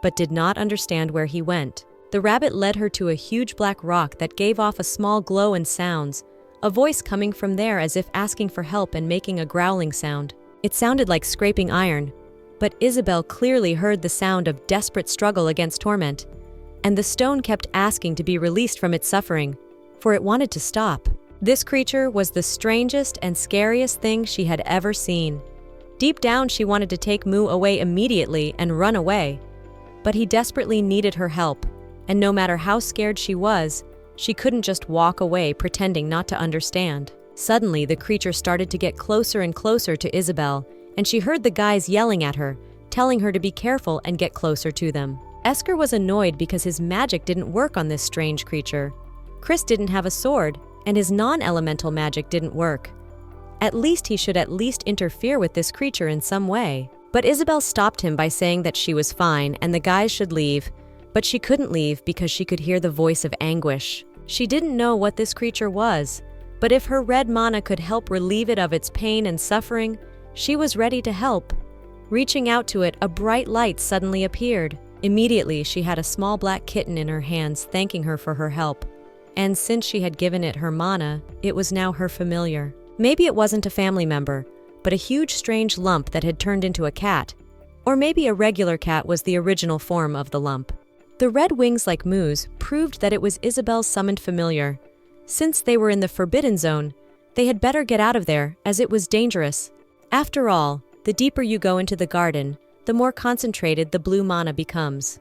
but did not understand where he went. The rabbit led her to a huge black rock that gave off a small glow and sounds, a voice coming from there as if asking for help and making a growling sound. It sounded like scraping iron, but Isabel clearly heard the sound of desperate struggle against torment, and the stone kept asking to be released from its suffering, for it wanted to stop. This creature was the strangest and scariest thing she had ever seen. Deep down, she wanted to take Moo away immediately and run away, but he desperately needed her help, and no matter how scared she was, she couldn't just walk away pretending not to understand. Suddenly, the creature started to get closer and closer to Isabel, and she heard the guys yelling at her, telling her to be careful and get closer to them. Esker was annoyed because his magic didn't work on this strange creature. Chris didn't have a sword, and his non-elemental magic didn't work. At least he should at least interfere with this creature in some way. But Isabel stopped him by saying that she was fine and the guys should leave, but she couldn't leave because she could hear the voice of anguish. She didn't know what this creature was, but if her red mana could help relieve it of its pain and suffering, she was ready to help. Reaching out to it, a bright light suddenly appeared. Immediately, she had a small black kitten in her hands thanking her for her help. And since she had given it her mana, it was now her familiar. Maybe it wasn't a family member, but a huge strange lump that had turned into a cat. Or maybe a regular cat was the original form of the lump. The red wings like Moo's proved that it was Isabel's summoned familiar. Since they were in the forbidden zone, they had better get out of there, as it was dangerous. After all, the deeper you go into the garden, the more concentrated the blue mana becomes.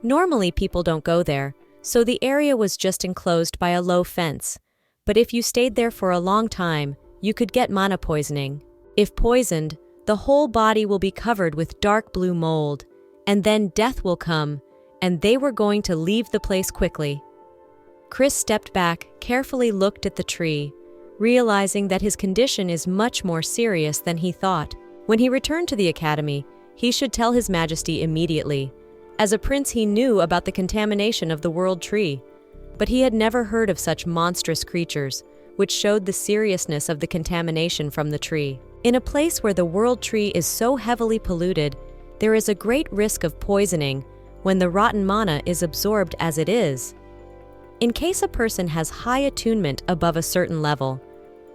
Normally people don't go there, so the area was just enclosed by a low fence. But if you stayed there for a long time, you could get mana poisoning. If poisoned, the whole body will be covered with dark blue mold, and then death will come, and they were going to leave the place quickly. Chris stepped back, carefully looked at the tree, realizing that his condition is much more serious than he thought. When he returned to the academy, he should tell His Majesty immediately. As a prince, he knew about the contamination of the World Tree, but he had never heard of such monstrous creatures, which showed the seriousness of the contamination from the tree. In a place where the World Tree is so heavily polluted, there is a great risk of poisoning when the rotten mana is absorbed as it is. In case a person has high attunement above a certain level,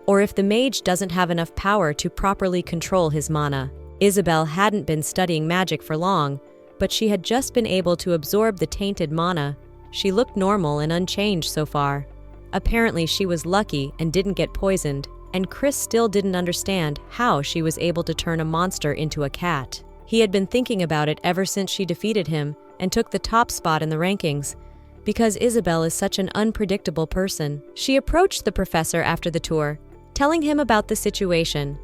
or if the mage doesn't have enough power to properly control his mana. Isabel hadn't been studying magic for long, but she had just been able to absorb the tainted mana. She looked normal and unchanged so far. Apparently she was lucky and didn't get poisoned, and Chris still didn't understand how she was able to turn a monster into a cat. He had been thinking about it ever since she defeated him and took the top spot in the rankings, because Isabel is such an unpredictable person. She approached the professor after the tour, telling him about the situation.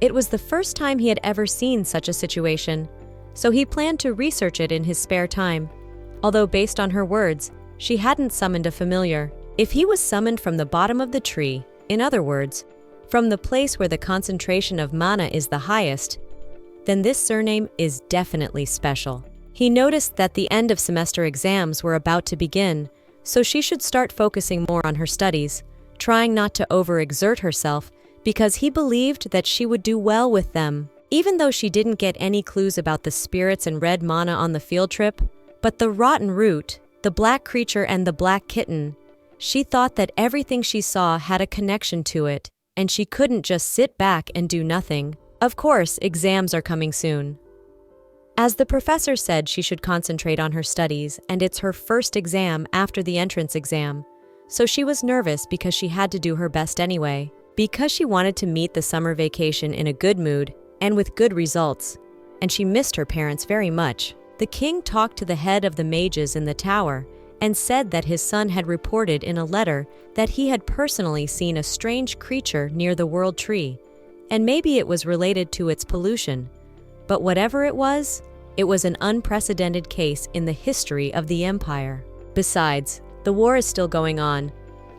It was the first time he had ever seen such a situation, so he planned to research it in his spare time. Although based on her words, she hadn't summoned a familiar. If he was summoned from the bottom of the tree, in other words, from the place where the concentration of mana is the highest, then this surname is definitely special. He noticed that the end of semester exams were about to begin, so she should start focusing more on her studies, trying not to overexert herself, because he believed that she would do well with them. Even though she didn't get any clues about the spirits and red mana on the field trip, but the rotten root, the black creature and the black kitten, she thought that everything she saw had a connection to it, and she couldn't just sit back and do nothing. Of course, exams are coming soon. As the professor said, she should concentrate on her studies, and it's her first exam after the entrance exam, so she was nervous because she had to do her best anyway. Because she wanted to meet the summer vacation in a good mood and with good results, and she missed her parents very much. The king talked to the head of the mages in the tower and said that his son had reported in a letter that he had personally seen a strange creature near the World Tree, and maybe it was related to its pollution. But whatever it was an unprecedented case in the history of the empire. Besides, the war is still going on,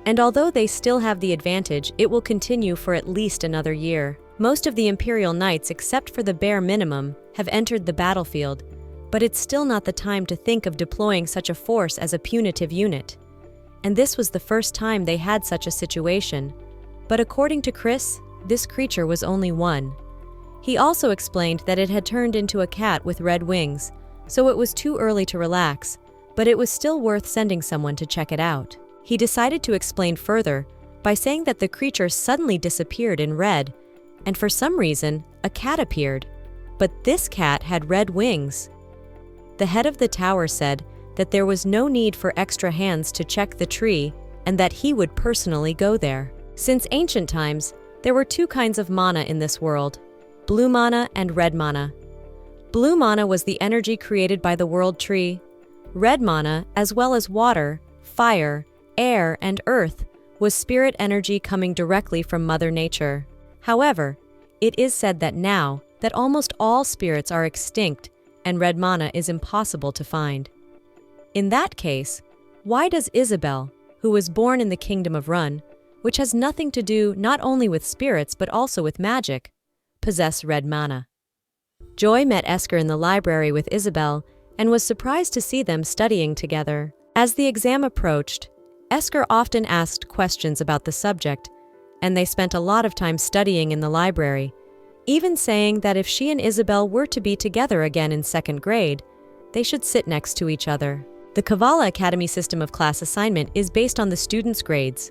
and although they still have the advantage, it will continue for at least another year. Most of the Imperial Knights, except for the bare minimum, have entered the battlefield, but it's still not the time to think of deploying such a force as a punitive unit. And this was the first time they had such a situation. But according to Chris, this creature was only one. He also explained that it had turned into a cat with red wings, so it was too early to relax, but it was still worth sending someone to check it out. He decided to explain further by saying that the creature suddenly disappeared in red, and for some reason, a cat appeared. But this cat had red wings. The head of the tower said that there was no need for extra hands to check the tree and that he would personally go there. Since ancient times, there were two kinds of mana in this world: blue mana and red mana. Blue mana was the energy created by the world tree. Red mana, as well as water, fire, air, and earth, was spirit energy coming directly from Mother Nature. However, it is said that now that almost all spirits are extinct and red mana is impossible to find. In that case, why does Isabel, who was born in the Kingdom of Run, which has nothing to do not only with spirits but also with magic, possess red mana? Joy met Esker in the library with Isabel and was surprised to see them studying together. As the exam approached, Esker often asked questions about the subject, and they spent a lot of time studying in the library, even saying that if she and Isabel were to be together again in second grade, they should sit next to each other. The Kavala Academy system of class assignment is based on the students' grades.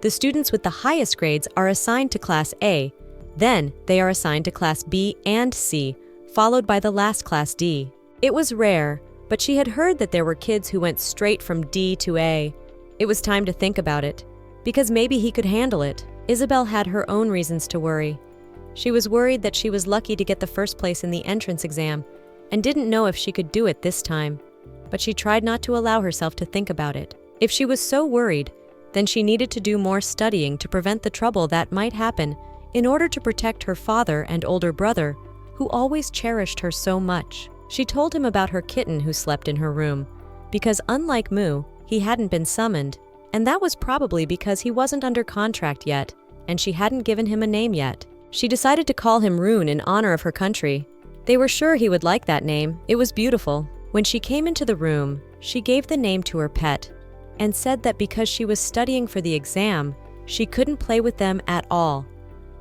The students with the highest grades are assigned to Class A, then they are assigned to Class B and C, followed by the last Class D. It was rare, but she had heard that there were kids who went straight from D to A. It was time to think about it, because maybe he could handle it. Isabel had her own reasons to worry. She was worried that she was lucky to get the first place in the entrance exam and didn't know if she could do it this time, but she tried not to allow herself to think about it. If she was so worried, then she needed to do more studying to prevent the trouble that might happen in order to protect her father and older brother, who always cherished her so much. She told him about her kitten who slept in her room, because unlike Mu, he hadn't been summoned, and that was probably because he wasn't under contract yet, and she hadn't given him a name yet. She decided to call him Rune in honor of her country. They were sure he would like that name. It was beautiful. When she came into the room, she gave the name to her pet and said that because she was studying for the exam, she couldn't play with them at all,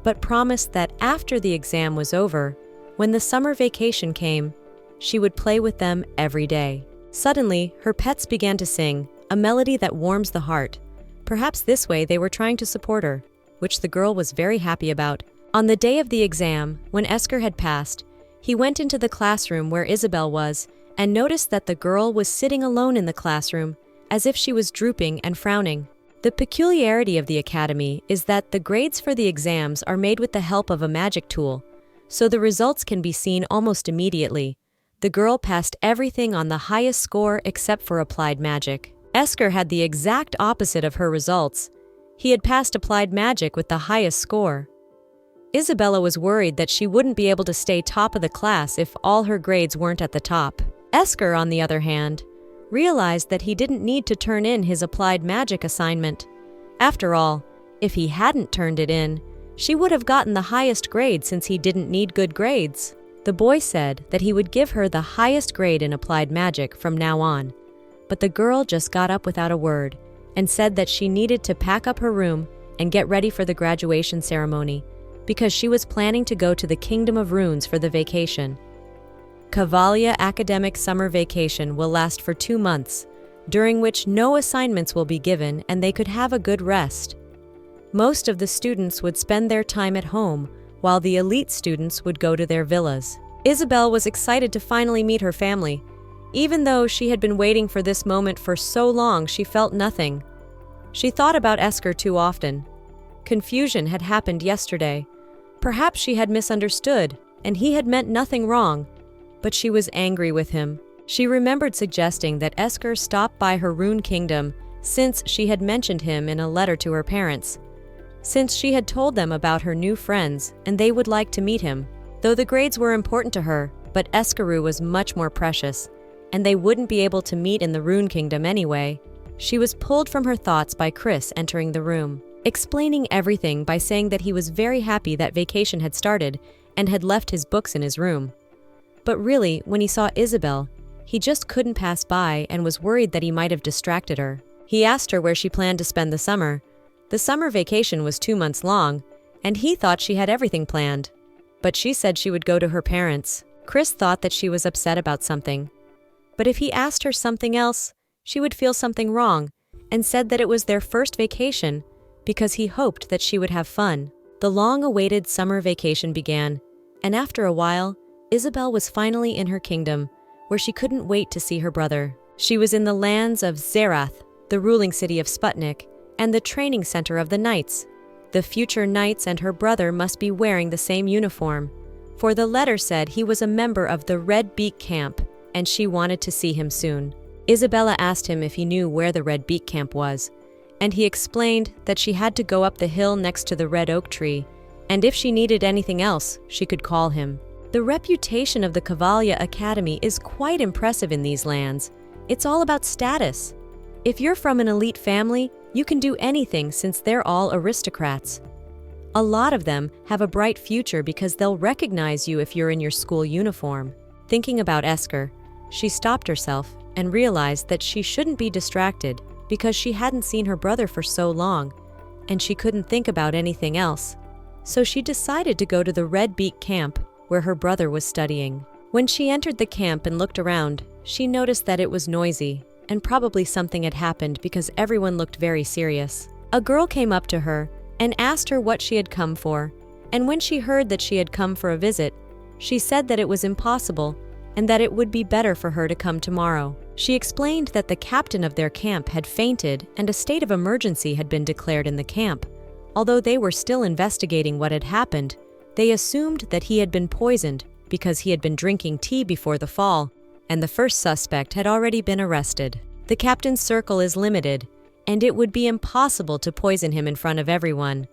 but promised that after the exam was over, when the summer vacation came, she would play with them every day. Suddenly, her pets began to sing, a melody that warms the heart. Perhaps this way they were trying to support her, which the girl was very happy about. On the day of the exam, when Esker had passed, he went into the classroom where Isabel was and noticed that the girl was sitting alone in the classroom, as if she was drooping and frowning. The peculiarity of the academy is that the grades for the exams are made with the help of a magic tool, so the results can be seen almost immediately. The girl passed everything on the highest score except for applied magic. Esker had the exact opposite of her results. He had passed applied magic with the highest score. Isabella was worried that she wouldn't be able to stay top of the class if all her grades weren't at the top. Esker, on the other hand, realized that he didn't need to turn in his applied magic assignment. After all, if he hadn't turned it in, she would have gotten the highest grade since he didn't need good grades. The boy said that he would give her the highest grade in applied magic from now on, but the girl just got up without a word and said that she needed to pack up her room and get ready for the graduation ceremony because she was planning to go to the Kingdom of Runes for the vacation. Kavalia Academic Summer Vacation will last for 2 months, during which no assignments will be given and they could have a good rest. Most of the students would spend their time at home, while the elite students would go to their villas. Isabel was excited to finally meet her family. Even though she had been waiting for this moment for so long, she felt nothing. She thought about Esker too often. Confusion had happened yesterday. Perhaps she had misunderstood, and he had meant nothing wrong, but she was angry with him. She remembered suggesting that Esker stop by her Rune Kingdom since she had mentioned him in a letter to her parents, since she had told them about her new friends and they would like to meet him. Though the grades were important to her, but Eskarou was much more precious, and they wouldn't be able to meet in the Rune Kingdom anyway. She was pulled from her thoughts by Chris entering the room, explaining everything by saying that he was very happy that vacation had started and had left his books in his room. But really, when he saw Isabel, he just couldn't pass by and was worried that he might have distracted her. He asked her where she planned to spend the summer. The summer vacation was 2 months long, and he thought she had everything planned. But she said she would go to her parents. Chris thought that she was upset about something. But if he asked her something else, she would feel something wrong, and said that it was their first vacation because he hoped that she would have fun. The long-awaited summer vacation began, and after a while, Isabel was finally in her kingdom, where she couldn't wait to see her brother. She was in the lands of Zerath, the ruling city of Sputnik, and the training center of the knights. The future knights and her brother must be wearing the same uniform, for the letter said he was a member of the Red Beak Camp, and she wanted to see him soon. Isabella asked him if he knew where the Red Beak Camp was, and he explained that she had to go up the hill next to the red oak tree, and if she needed anything else, she could call him. The reputation of the Cavalia Academy is quite impressive in these lands. It's all about status. If you're from an elite family, you can do anything since they're all aristocrats. A lot of them have a bright future because they'll recognize you if you're in your school uniform. Thinking about Esker, she stopped herself and realized that she shouldn't be distracted because she hadn't seen her brother for so long, and she couldn't think about anything else. So she decided to go to the Red Beak Camp, where her brother was studying. When she entered the camp and looked around, she noticed that it was noisy, and probably something had happened because everyone looked very serious. A girl came up to her and asked her what she had come for, and when she heard that she had come for a visit, she said that it was impossible and that it would be better for her to come tomorrow. She explained that the captain of their camp had fainted and a state of emergency had been declared in the camp. Although they were still investigating what had happened, they assumed that he had been poisoned because he had been drinking tea before the fall, and the first suspect had already been arrested. The captain's circle is limited, and it would be impossible to poison him in front of everyone.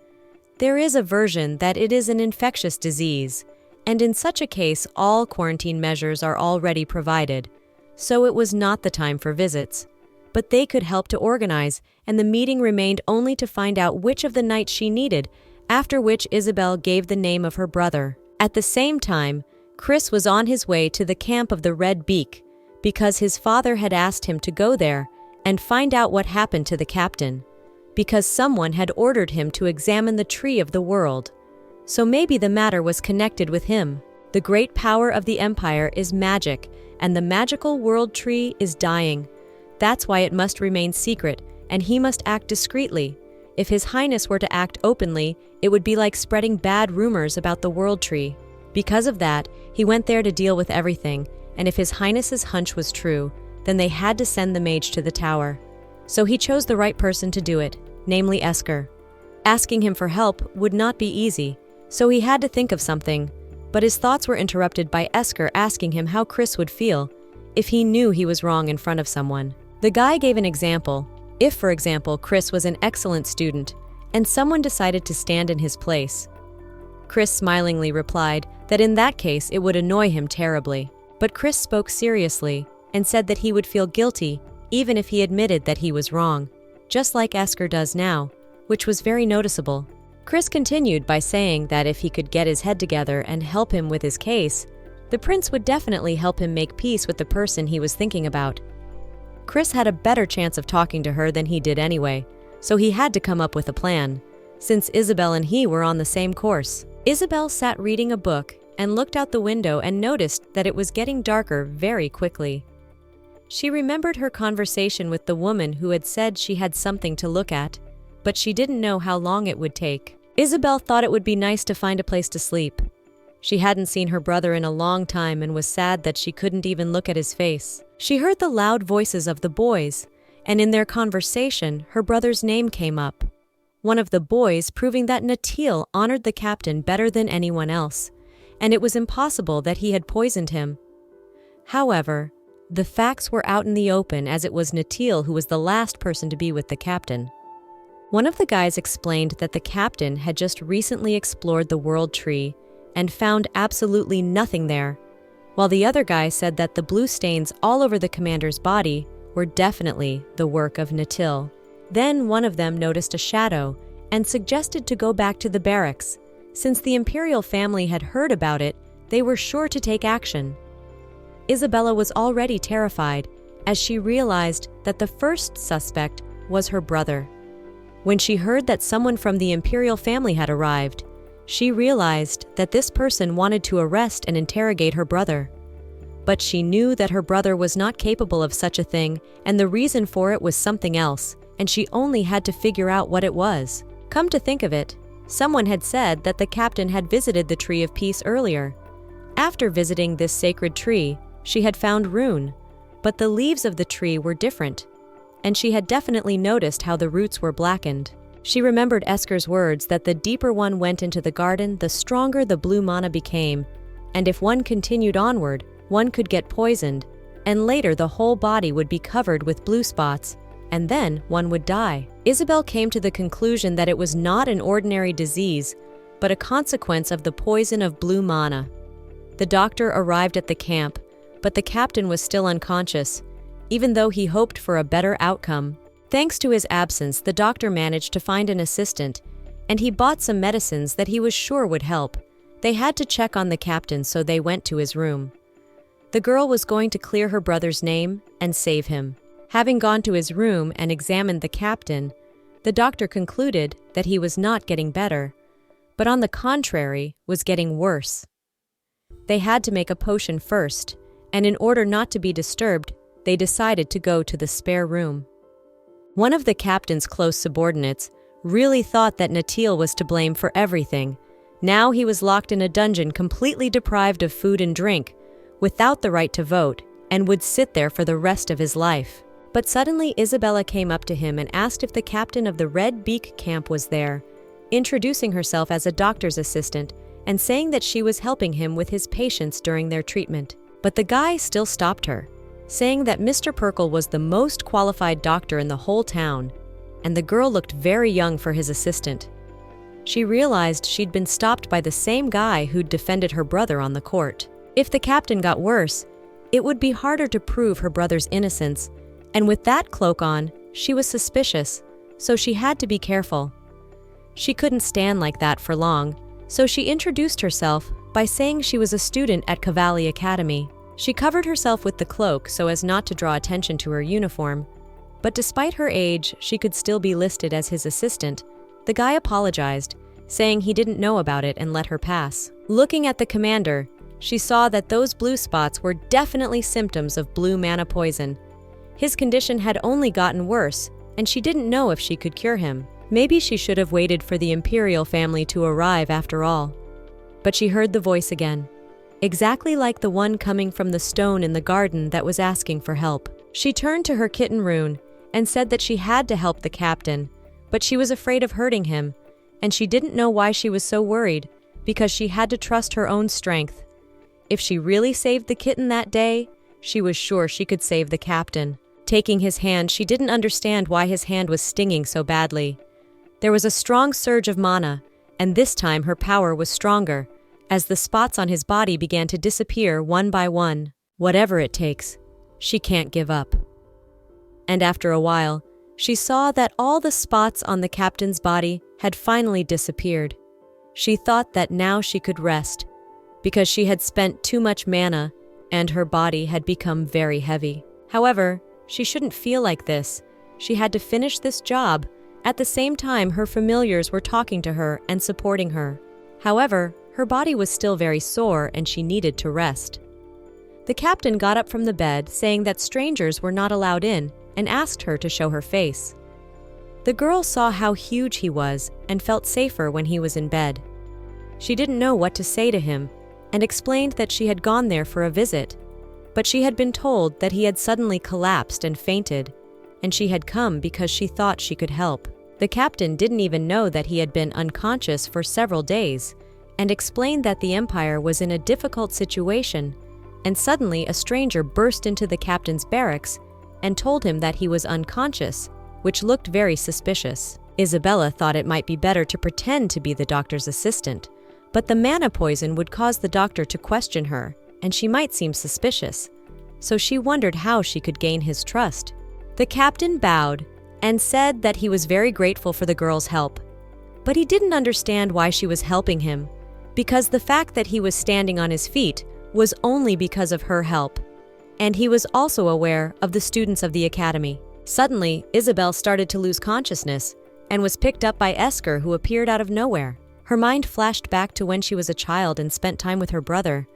There is a version that it is an infectious disease, and in such a case all quarantine measures are already provided, so it was not the time for visits. But they could help to organize, and the meeting remained only to find out which of the knights she needed, after which Isabel gave the name of her brother. At the same time, Chris was on his way to the camp of the Red Beak, because his father had asked him to go there and find out what happened to the captain, because someone had ordered him to examine the tree of the world. So maybe the matter was connected with him. The great power of the Empire is magic, and the magical world tree is dying. That's why it must remain secret, and he must act discreetly. If His Highness were to act openly, it would be like spreading bad rumors about the world tree. Because of that, he went there to deal with everything, and if His Highness's hunch was true, then they had to send the mage to the tower. So he chose the right person to do it, namely Esker. Asking him for help would not be easy, so he had to think of something, but his thoughts were interrupted by Esker asking him how Chris would feel if he knew he was wrong in front of someone. The guy gave an example. If, for example, Chris was an excellent student, and someone decided to stand in his place. Chris smilingly replied that in that case it would annoy him terribly. But Chris spoke seriously and said that he would feel guilty even if he admitted that he was wrong, just like Esker does now, which was very noticeable. Chris continued by saying that if he could get his head together and help him with his case, the prince would definitely help him make peace with the person he was thinking about. Chris had a better chance of talking to her than he did anyway, so he had to come up with a plan, since Isabel and he were on the same course. Isabel sat reading a book and looked out the window and noticed that it was getting darker very quickly. She remembered her conversation with the woman who had said she had something to look at, but she didn't know how long it would take. Isabel thought it would be nice to find a place to sleep. She hadn't seen her brother in a long time and was sad that she couldn't even look at his face. She heard the loud voices of the boys, and in their conversation, her brother's name came up. One of the boys proving that Natil honored the captain better than anyone else, and it was impossible that he had poisoned him. However, the facts were out in the open as it was Natil who was the last person to be with the captain. One of the guys explained that the captain had just recently explored the world tree and found absolutely nothing there, while the other guy said that the blue stains all over the commander's body were definitely the work of Natil. Then one of them noticed a shadow and suggested to go back to the barracks. Since the imperial family had heard about it, they were sure to take action. Isabella was already terrified as she realized that the first suspect was her brother. When she heard that someone from the imperial family had arrived, she realized that this person wanted to arrest and interrogate her brother. But she knew that her brother was not capable of such a thing, and the reason for it was something else, and she only had to figure out what it was. Come to think of it, someone had said that the captain had visited the Tree of Peace earlier. After visiting this sacred tree, she had found Rune, but the leaves of the tree were different, and she had definitely noticed how the roots were blackened. She remembered Esker's words that the deeper one went into the garden, the stronger the blue mana became, and if one continued onward, one could get poisoned, and later the whole body would be covered with blue spots, and then one would die. Isabel came to the conclusion that it was not an ordinary disease, but a consequence of the poison of blue mana. The doctor arrived at the camp, but the captain was still unconscious, even though he hoped for a better outcome. Thanks to his absence, the doctor managed to find an assistant, and he bought some medicines that he was sure would help. They had to check on the captain, so they went to his room. The girl was going to clear her brother's name and save him. Having gone to his room and examined the captain, the doctor concluded that he was not getting better, but on the contrary, was getting worse. They had to make a potion first, and in order not to be disturbed, they decided to go to the spare room. One of the captain's close subordinates really thought that Natil was to blame for everything. Now he was locked in a dungeon, completely deprived of food and drink, without the right to vote, and would sit there for the rest of his life. But suddenly Isabella came up to him and asked if the captain of the Red Beak camp was there, introducing herself as a doctor's assistant and saying that she was helping him with his patients during their treatment. But the guy still stopped her, saying that Mr. Perkle was the most qualified doctor in the whole town, and the girl looked very young for his assistant. She realized she'd been stopped by the same guy who'd defended her brother on the court. If the captain got worse, it would be harder to prove her brother's innocence, and with that cloak on, she was suspicious, so she had to be careful. She couldn't stand like that for long, so she introduced herself by saying she was a student at Cavalli Academy. She covered herself with the cloak so as not to draw attention to her uniform, but despite her age, she could still be listed as his assistant. The guy apologized, saying he didn't know about it and let her pass. Looking at the commander, she saw that those blue spots were definitely symptoms of blue mana poison. His condition had only gotten worse, and she didn't know if she could cure him. Maybe she should have waited for the imperial family to arrive after all. But she heard the voice again, exactly like the one coming from the stone in the garden that was asking for help. She turned to her kitten Rune and said that she had to help the captain, but she was afraid of hurting him, and she didn't know why she was so worried, because she had to trust her own strength. If she really saved the kitten that day, she was sure she could save the captain. Taking his hand, she didn't understand why his hand was stinging so badly. There was a strong surge of mana, and this time her power was stronger, as the spots on his body began to disappear one by one. Whatever it takes, she can't give up. And after a while, she saw that all the spots on the captain's body had finally disappeared. She thought that now she could rest, because she had spent too much mana and her body had become very heavy. However, she shouldn't feel like this. She had to finish this job. At the same time, her familiars were talking to her and supporting her. However, her body was still very sore and she needed to rest. The captain got up from the bed, saying that strangers were not allowed in, and asked her to show her face. The girl saw how huge he was and felt safer when he was in bed. She didn't know what to say to him, and explained that she had gone there for a visit, but she had been told that he had suddenly collapsed and fainted, and she had come because she thought she could help. The captain didn't even know that he had been unconscious for several days, and explained that the Empire was in a difficult situation, and suddenly a stranger burst into the captain's barracks and told him that he was unconscious, which looked very suspicious. Isabella thought it might be better to pretend to be the doctor's assistant, But the mana poison would cause the doctor to question her, and she might seem suspicious, so she wondered how she could gain his trust. The captain bowed and said that he was very grateful for the girl's help, but he didn't understand why she was helping him, because the fact that he was standing on his feet was only because of her help, and he was also aware of the students of the academy. Suddenly, Isabel started to lose consciousness and was picked up by Esker, who appeared out of nowhere. Her mind flashed back to when she was a child and spent time with her brother.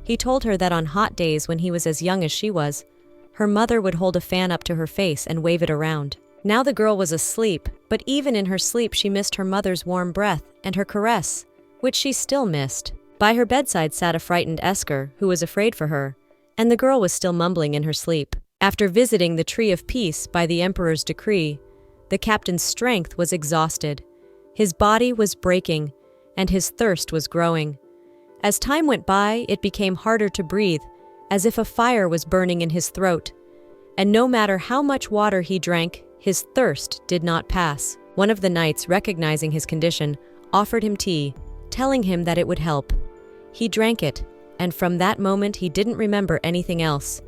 He told her that on hot days when he was as young as she was, her mother would hold a fan up to her face and wave it around. Now the girl was asleep, but even in her sleep she missed her mother's warm breath and her caress, which she still missed. By her bedside sat a frightened Esker, who was afraid for her, and the girl was still mumbling in her sleep. After visiting the Tree of Peace by the Emperor's decree, the captain's strength was exhausted. His body was breaking, and his thirst was growing. As time went by, it became harder to breathe, as if a fire was burning in his throat. And no matter how much water he drank, his thirst did not pass. One of the knights, recognizing his condition, offered him tea, telling him that it would help. He drank it, and from that moment he didn't remember anything else.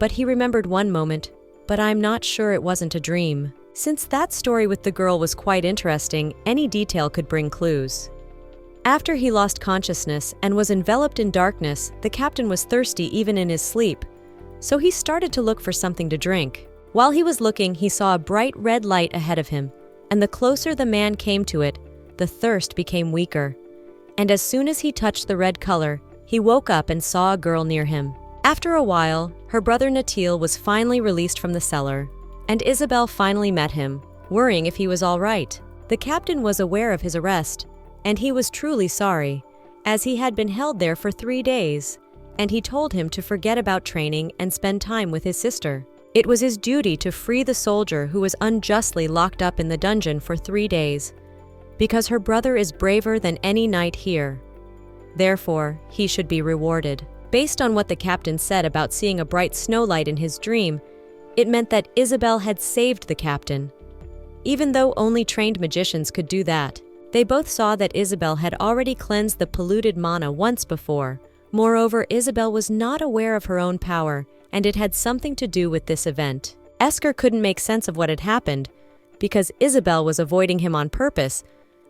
But he remembered one moment, but I'm not sure it wasn't a dream. Since that story with the girl was quite interesting, any detail could bring clues. After he lost consciousness and was enveloped in darkness, the captain was thirsty even in his sleep, so he started to look for something to drink. While he was looking, he saw a bright red light ahead of him, and the closer the man came to it, the thirst became weaker. And as soon as he touched the red color, he woke up and saw a girl near him. After a while, her brother Natil was finally released from the cellar, and Isabel finally met him, worrying if he was all right. The captain was aware of his arrest, and he was truly sorry, as he had been held there for 3 days, and he told him to forget about training and spend time with his sister. It was his duty to free the soldier who was unjustly locked up in the dungeon for 3 days, because her brother is braver than any knight here. Therefore, he should be rewarded. Based on what the captain said about seeing a bright snowlight in his dream, it meant that Isabel had saved the captain. Even though only trained magicians could do that, they both saw that Isabel had already cleansed the polluted mana once before. Moreover, Isabel was not aware of her own power, and it had something to do with this event. Esker couldn't make sense of what had happened, because Isabel was avoiding him on purpose,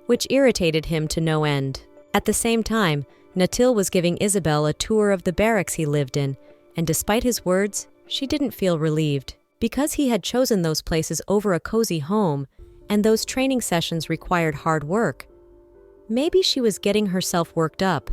which irritated him to no end. At the same time, Natil was giving Isabel a tour of the barracks he lived in, and despite his words, she didn't feel relieved. Because he had chosen those places over a cozy home, and those training sessions required hard work, maybe she was getting herself worked up,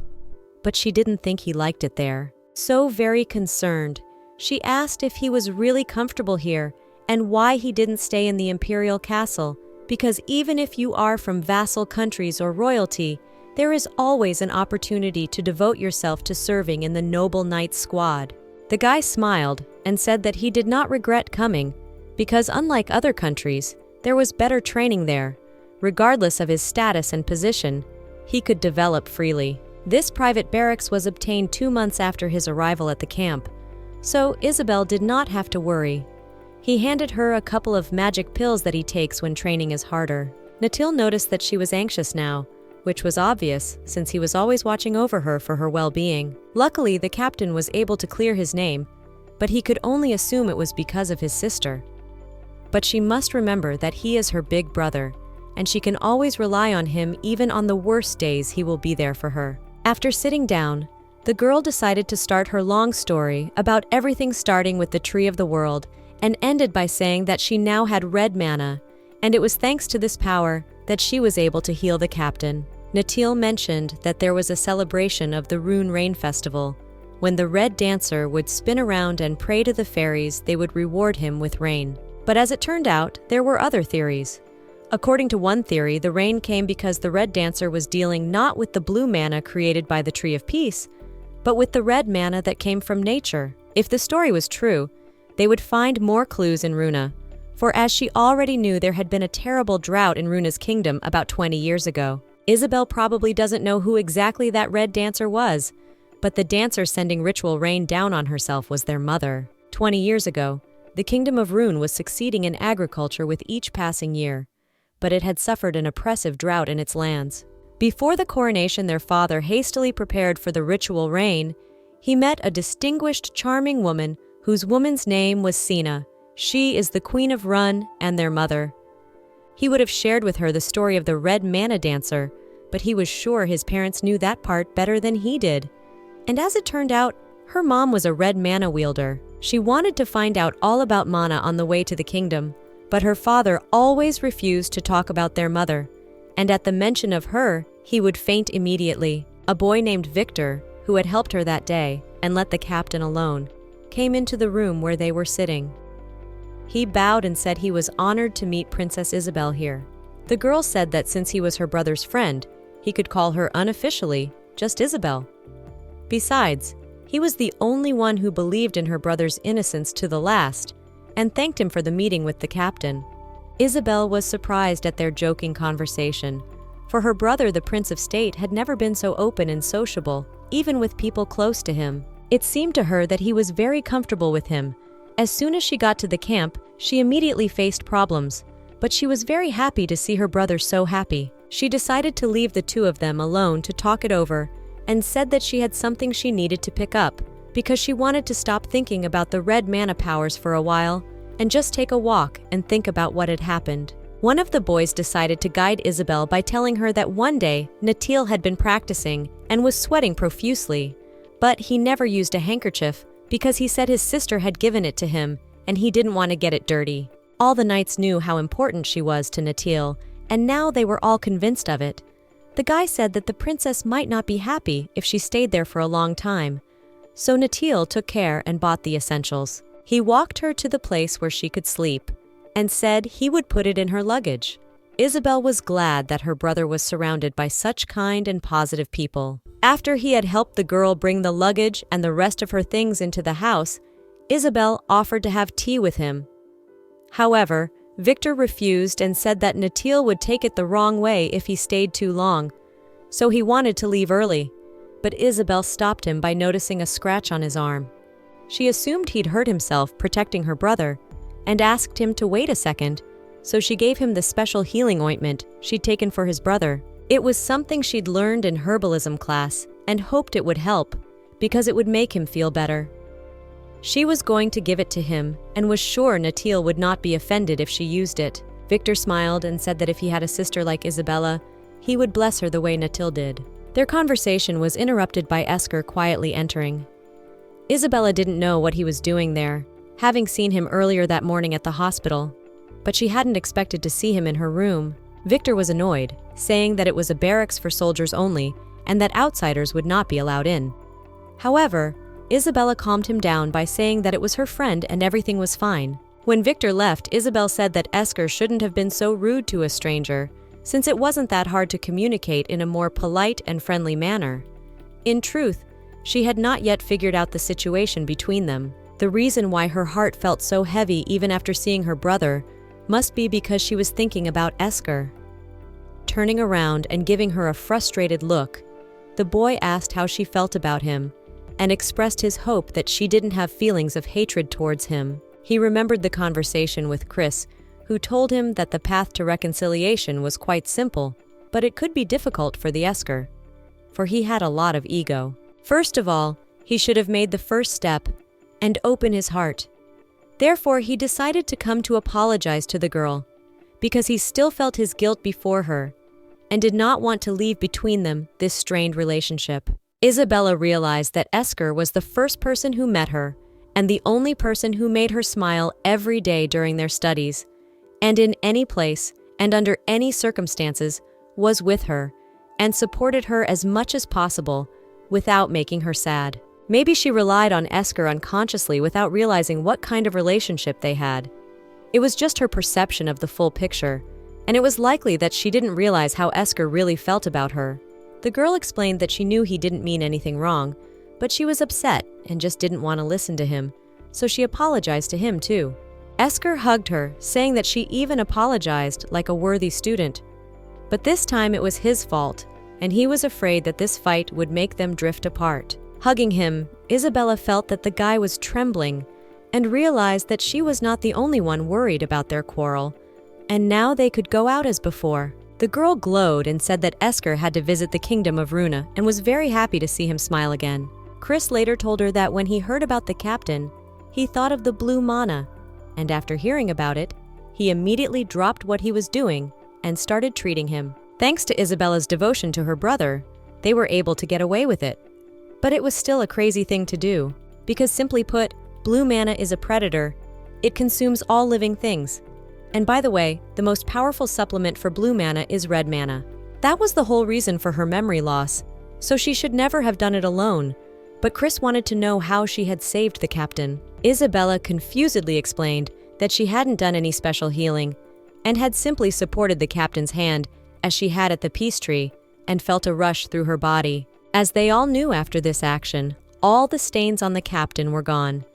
but she didn't think he liked it there. So very concerned, she asked if he was really comfortable here and why he didn't stay in the imperial castle, because even if you are from vassal countries or royalty, there is always an opportunity to devote yourself to serving in the noble knight squad. The guy smiled and said that he did not regret coming, because unlike other countries, there was better training there. Regardless of his status and position, he could develop freely. This private barracks was obtained 2 months after his arrival at the camp, so Isabel did not have to worry. He handed her a couple of magic pills that he takes when training is harder. Natil noticed that she was anxious now, which was obvious since he was always watching over her for her well-being. Luckily, the captain was able to clear his name, but he could only assume it was because of his sister. But she must remember that he is her big brother, and she can always rely on him even on the worst days. He will be there for her. After sitting down, the girl decided to start her long story about everything, starting with the Tree of the World and ended by saying that she now had red mana, and it was thanks to this power that she was able to heal the captain. Natil mentioned that there was a celebration of the Rune Rain Festival. When the red dancer would spin around and pray to the fairies, they would reward him with rain. But as it turned out, there were other theories. According to one theory, the rain came because the red dancer was dealing not with the blue mana created by the Tree of Peace, but with the red mana that came from nature. If the story was true, they would find more clues in Runa, for as she already knew, there had been a terrible drought in Runa's kingdom about 20 years ago. Isabel probably doesn't know who exactly that red dancer was, but the dancer sending ritual rain down on herself was their mother. 20 years ago, the kingdom of Rune was succeeding in agriculture with each passing year, but it had suffered an oppressive drought in its lands. Before the coronation their father hastily prepared for the ritual reign, he met a distinguished, charming woman whose woman's name was Sina. She is the Queen of Run and their mother. He would have shared with her the story of the red manna dancer, but he was sure his parents knew that part better than he did. And as it turned out, her mom was a red manna wielder. She wanted to find out all about manna on the way to the kingdom, but her father always refused to talk about their mother, and at the mention of her, he would faint immediately. A boy named Victor, who had helped her that day and let the captain alone, came into the room where they were sitting. He bowed and said he was honored to meet Princess Isabel here. The girl said that since he was her brother's friend, he could call her unofficially just Isabel. Besides, he was the only one who believed in her brother's innocence to the last and thanked him for the meeting with the captain. Isabel was surprised at their joking conversation, for her brother, the Prince of State, had never been so open and sociable, even with people close to him. It seemed to her that he was very comfortable with him. As soon as she got to the camp, she immediately faced problems, but she was very happy to see her brother so happy. She decided to leave the two of them alone to talk it over and said that she had something she needed to pick up because she wanted to stop thinking about the red manna powers for a while and just take a walk and think about what had happened. One of the boys decided to guide Isabel by telling her that one day Natil had been practicing and was sweating profusely, but he never used a handkerchief because he said his sister had given it to him and he didn't want to get it dirty. All the knights knew how important she was to Natil, and now they were all convinced of it. The guy said that the princess might not be happy if she stayed there for a long time, so Natil took care and bought the essentials. He walked her to the place where she could sleep and said he would put it in her luggage. Isabel was glad that her brother was surrounded by such kind and positive people. After he had helped the girl bring the luggage and the rest of her things into the house, Isabel offered to have tea with him. However, Victor refused and said that Natil would take it the wrong way if he stayed too long, so he wanted to leave early, but Isabel stopped him by noticing a scratch on his arm. She assumed he'd hurt himself protecting her brother and asked him to wait a second, so she gave him the special healing ointment she'd taken for his brother. It was something she'd learned in herbalism class and hoped it would help because it would make him feel better. She was going to give it to him and was sure Natil would not be offended if she used it. Victor smiled and said that if he had a sister like Isabella, he would bless her the way Natil did. Their conversation was interrupted by Esker quietly entering. Isabella didn't know what he was doing there, having seen him earlier that morning at the hospital, but she hadn't expected to see him in her room. Victor was annoyed, saying that it was a barracks for soldiers only and that outsiders would not be allowed in. However, Isabella calmed him down by saying that it was her friend and everything was fine. When Victor left, Isabel said that Esker shouldn't have been so rude to a stranger, since it wasn't that hard to communicate in a more polite and friendly manner. In truth, she had not yet figured out the situation between them. The reason why her heart felt so heavy even after seeing her brother must be because she was thinking about Esker. Turning around and giving her a frustrated look, the boy asked how she felt about him and expressed his hope that she didn't have feelings of hatred towards him. He remembered the conversation with Chris, who told him that the path to reconciliation was quite simple, but it could be difficult for the Esker, for he had a lot of ego. First of all, he should have made the first step and open his heart. Therefore, he decided to come to apologize to the girl, because he still felt his guilt before her and did not want to leave between them this strained relationship. Isabella realized that Esker was the first person who met her and the only person who made her smile every day during their studies, and in any place and under any circumstances was with her and supported her as much as possible without making her sad. Maybe she relied on Esker unconsciously without realizing what kind of relationship they had. It was just her perception of the full picture, and it was likely that she didn't realize how Esker really felt about her. The girl explained that she knew he didn't mean anything wrong, but she was upset and just didn't want to listen to him, so she apologized to him too. Esker hugged her, saying that she even apologized like a worthy student. But this time it was his fault, and he was afraid that this fight would make them drift apart. Hugging him, Isabella felt that the guy was trembling and realized that she was not the only one worried about their quarrel, and now they could go out as before. The girl glowed and said that Esker had to visit the kingdom of Runa and was very happy to see him smile again. Chris later told her that when he heard about the captain, he thought of the blue mana, and after hearing about it, he immediately dropped what he was doing and started treating him. Thanks to Isabella's devotion to her brother, they were able to get away with it. But it was still a crazy thing to do, because simply put, blue mana is a predator. It consumes all living things. And by the way, the most powerful supplement for blue mana is red mana. That was the whole reason for her memory loss, so she should never have done it alone. But Chris wanted to know how she had saved the captain. Isabella confusedly explained that she hadn't done any special healing and had simply supported the captain's hand as she had at the peace tree and felt a rush through her body. As they all knew after this action, all the stains on the captain were gone.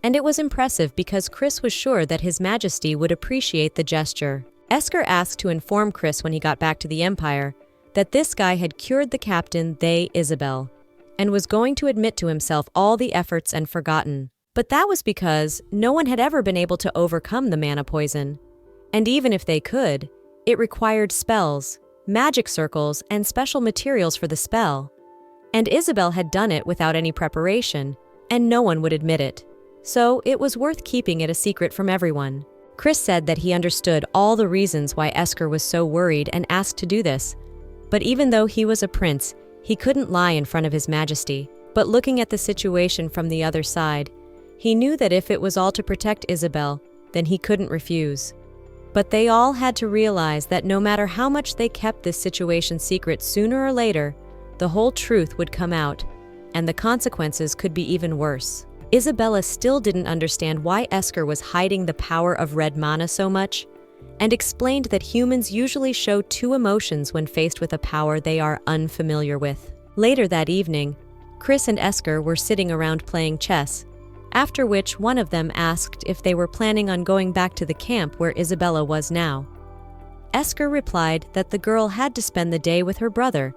And it was impressive because Chris was sure that His Majesty would appreciate the gesture. Esker asked to inform Chris when he got back to the Empire that this guy had cured the captain, Isabel, and was going to admit to himself all the efforts and forgotten. But that was because no one had ever been able to overcome the mana poison. And even if they could, it required spells, magic circles, and special materials for the spell. And Isabel had done it without any preparation, and no one would admit it. So it was worth keeping it a secret from everyone. Chris said that he understood all the reasons why Esker was so worried and asked to do this. But even though he was a prince, he couldn't lie in front of His Majesty. But looking at the situation from the other side, he knew that if it was all to protect Isabel, then he couldn't refuse. But they all had to realize that no matter how much they kept this situation secret, sooner or later, the whole truth would come out, and the consequences could be even worse. Isabella still didn't understand why Esker was hiding the power of red mana so much, and explained that humans usually show two emotions when faced with a power they are unfamiliar with. Later that evening, Chris and Esker were sitting around playing chess, after which one of them asked if they were planning on going back to the camp where Isabella was now. Esker replied that the girl had to spend the day with her brother,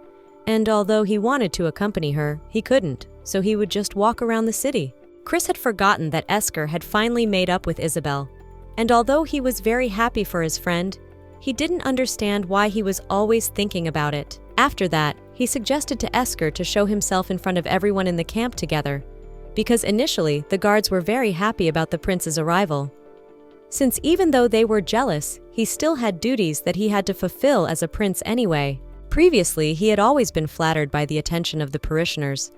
and although he wanted to accompany her, he couldn't, so he would just walk around the city. Chris had forgotten that Esker had finally made up with Isabel, and although he was very happy for his friend, he didn't understand why he was always thinking about it. After that, he suggested to Esker to show himself in front of everyone in the camp together, because initially the guards were very happy about the prince's arrival. Since even though they were jealous, he still had duties that he had to fulfill as a prince anyway. Previously, he had always been flattered by the attention of the parishioners,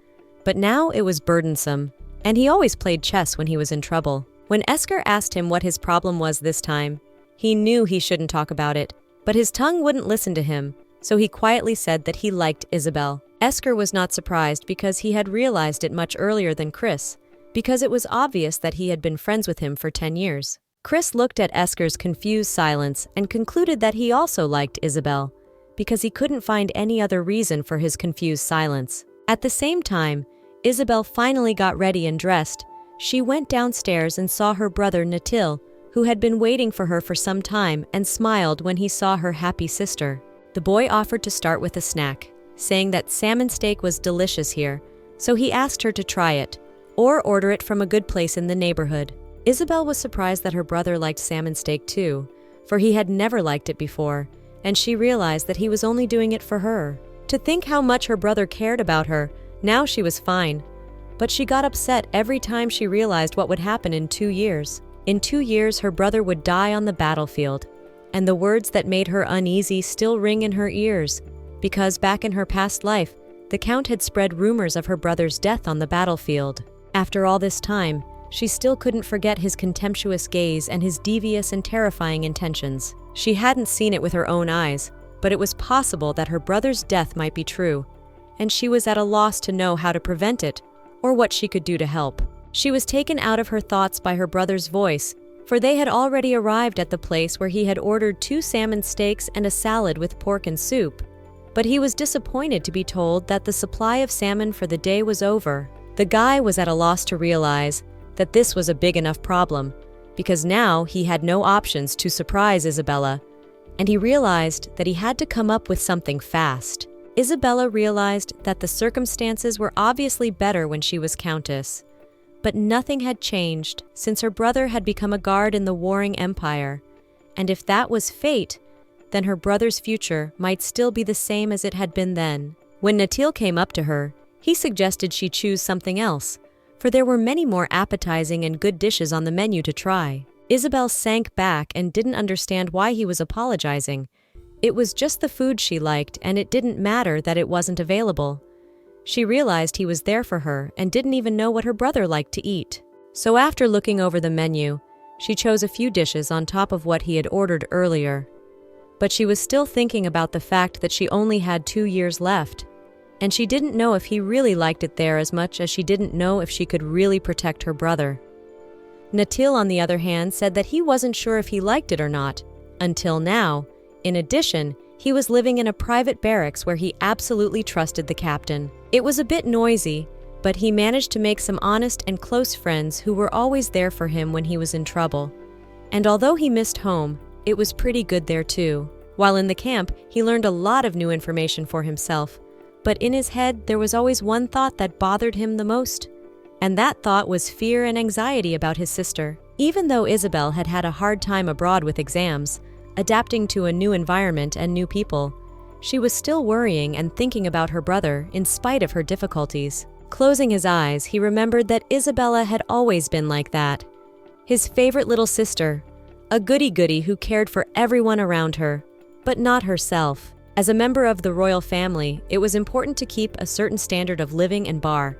but now it was burdensome, and he always played chess when he was in trouble. When Esker asked him what his problem was this time, he knew he shouldn't talk about it, but his tongue wouldn't listen to him, so he quietly said that he liked Isabel. Esker was not surprised because he had realized it much earlier than Chris, because it was obvious that he had been friends with him for 10 years. Chris looked at Esker's confused silence and concluded that he also liked Isabel, because he couldn't find any other reason for his confused silence. At the same time, Isabel finally got ready and dressed. She went downstairs and saw her brother Natil, who had been waiting for her for some time, and smiled when he saw her happy sister. The boy offered to start with a snack, saying that salmon steak was delicious here, so he asked her to try it, or order it from a good place in the neighborhood. Isabel was surprised that her brother liked salmon steak too, for he had never liked it before, and she realized that he was only doing it for her. To think how much her brother cared about her, now she was fine. But she got upset every time she realized what would happen in 2 years. In 2 years, her brother would die on the battlefield, and the words that made her uneasy still ring in her ears, because back in her past life, the Count had spread rumors of her brother's death on the battlefield. After all this time, she still couldn't forget his contemptuous gaze and his devious and terrifying intentions. She hadn't seen it with her own eyes, but it was possible that her brother's death might be true, and she was at a loss to know how to prevent it or what she could do to help. She was taken out of her thoughts by her brother's voice, for they had already arrived at the place where he had ordered 2 salmon steaks and a salad with pork and soup. But he was disappointed to be told that the supply of salmon for the day was over. The guy was at a loss to realize that this was a big enough problem, because now he had no options to surprise Isabella, and he realized that he had to come up with something fast. Isabella realized that the circumstances were obviously better when she was countess, but nothing had changed since her brother had become a guard in the warring empire, and if that was fate, then her brother's future might still be the same as it had been then. When Natil came up to her, he suggested she choose something else, for there were many more appetizing and good dishes on the menu to try. Isabel sank back and didn't understand why he was apologizing. It was just the food she liked, and it didn't matter that it wasn't available. She realized he was there for her and didn't even know what her brother liked to eat. So after looking over the menu, she chose a few dishes on top of what he had ordered earlier. But she was still thinking about the fact that she only had 2 years left, and she didn't know if he really liked it there as much as she didn't know if she could really protect her brother. Natil, on the other hand, said that he wasn't sure if he liked it or not, until now. In addition, he was living in a private barracks where he absolutely trusted the captain. It was a bit noisy, but he managed to make some honest and close friends who were always there for him when he was in trouble. And although he missed home, it was pretty good there too. While in the camp, he learned a lot of new information for himself, but in his head there was always one thought that bothered him the most. And that thought was fear and anxiety about his sister. Even though Isabel had had a hard time abroad with exams, adapting to a new environment and new people, she was still worrying and thinking about her brother in spite of her difficulties. Closing his eyes, he remembered that Isabella had always been like that. His favorite little sister, a goody-goody who cared for everyone around her, but not herself. As a member of the royal family, it was important to keep a certain standard of living and bar.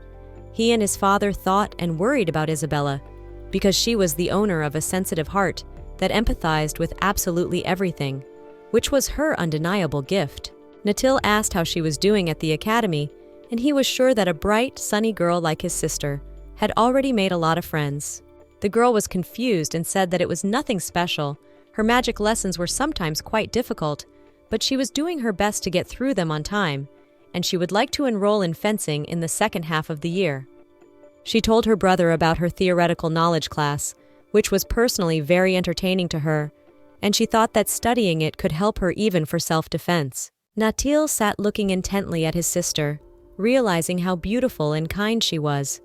He and his father thought and worried about Isabella, because she was the owner of a sensitive heart that empathized with absolutely everything, which was her undeniable gift. Natil asked how she was doing at the academy, and he was sure that a bright, sunny girl like his sister had already made a lot of friends. The girl was confused and said that it was nothing special. Her magic lessons were sometimes quite difficult, but she was doing her best to get through them on time, and she would like to enroll in fencing in the second half of the year. She told her brother about her theoretical knowledge class, which was personally very entertaining to her, and she thought that studying it could help her even for self-defense. Natil sat looking intently at his sister, realizing how beautiful and kind she was,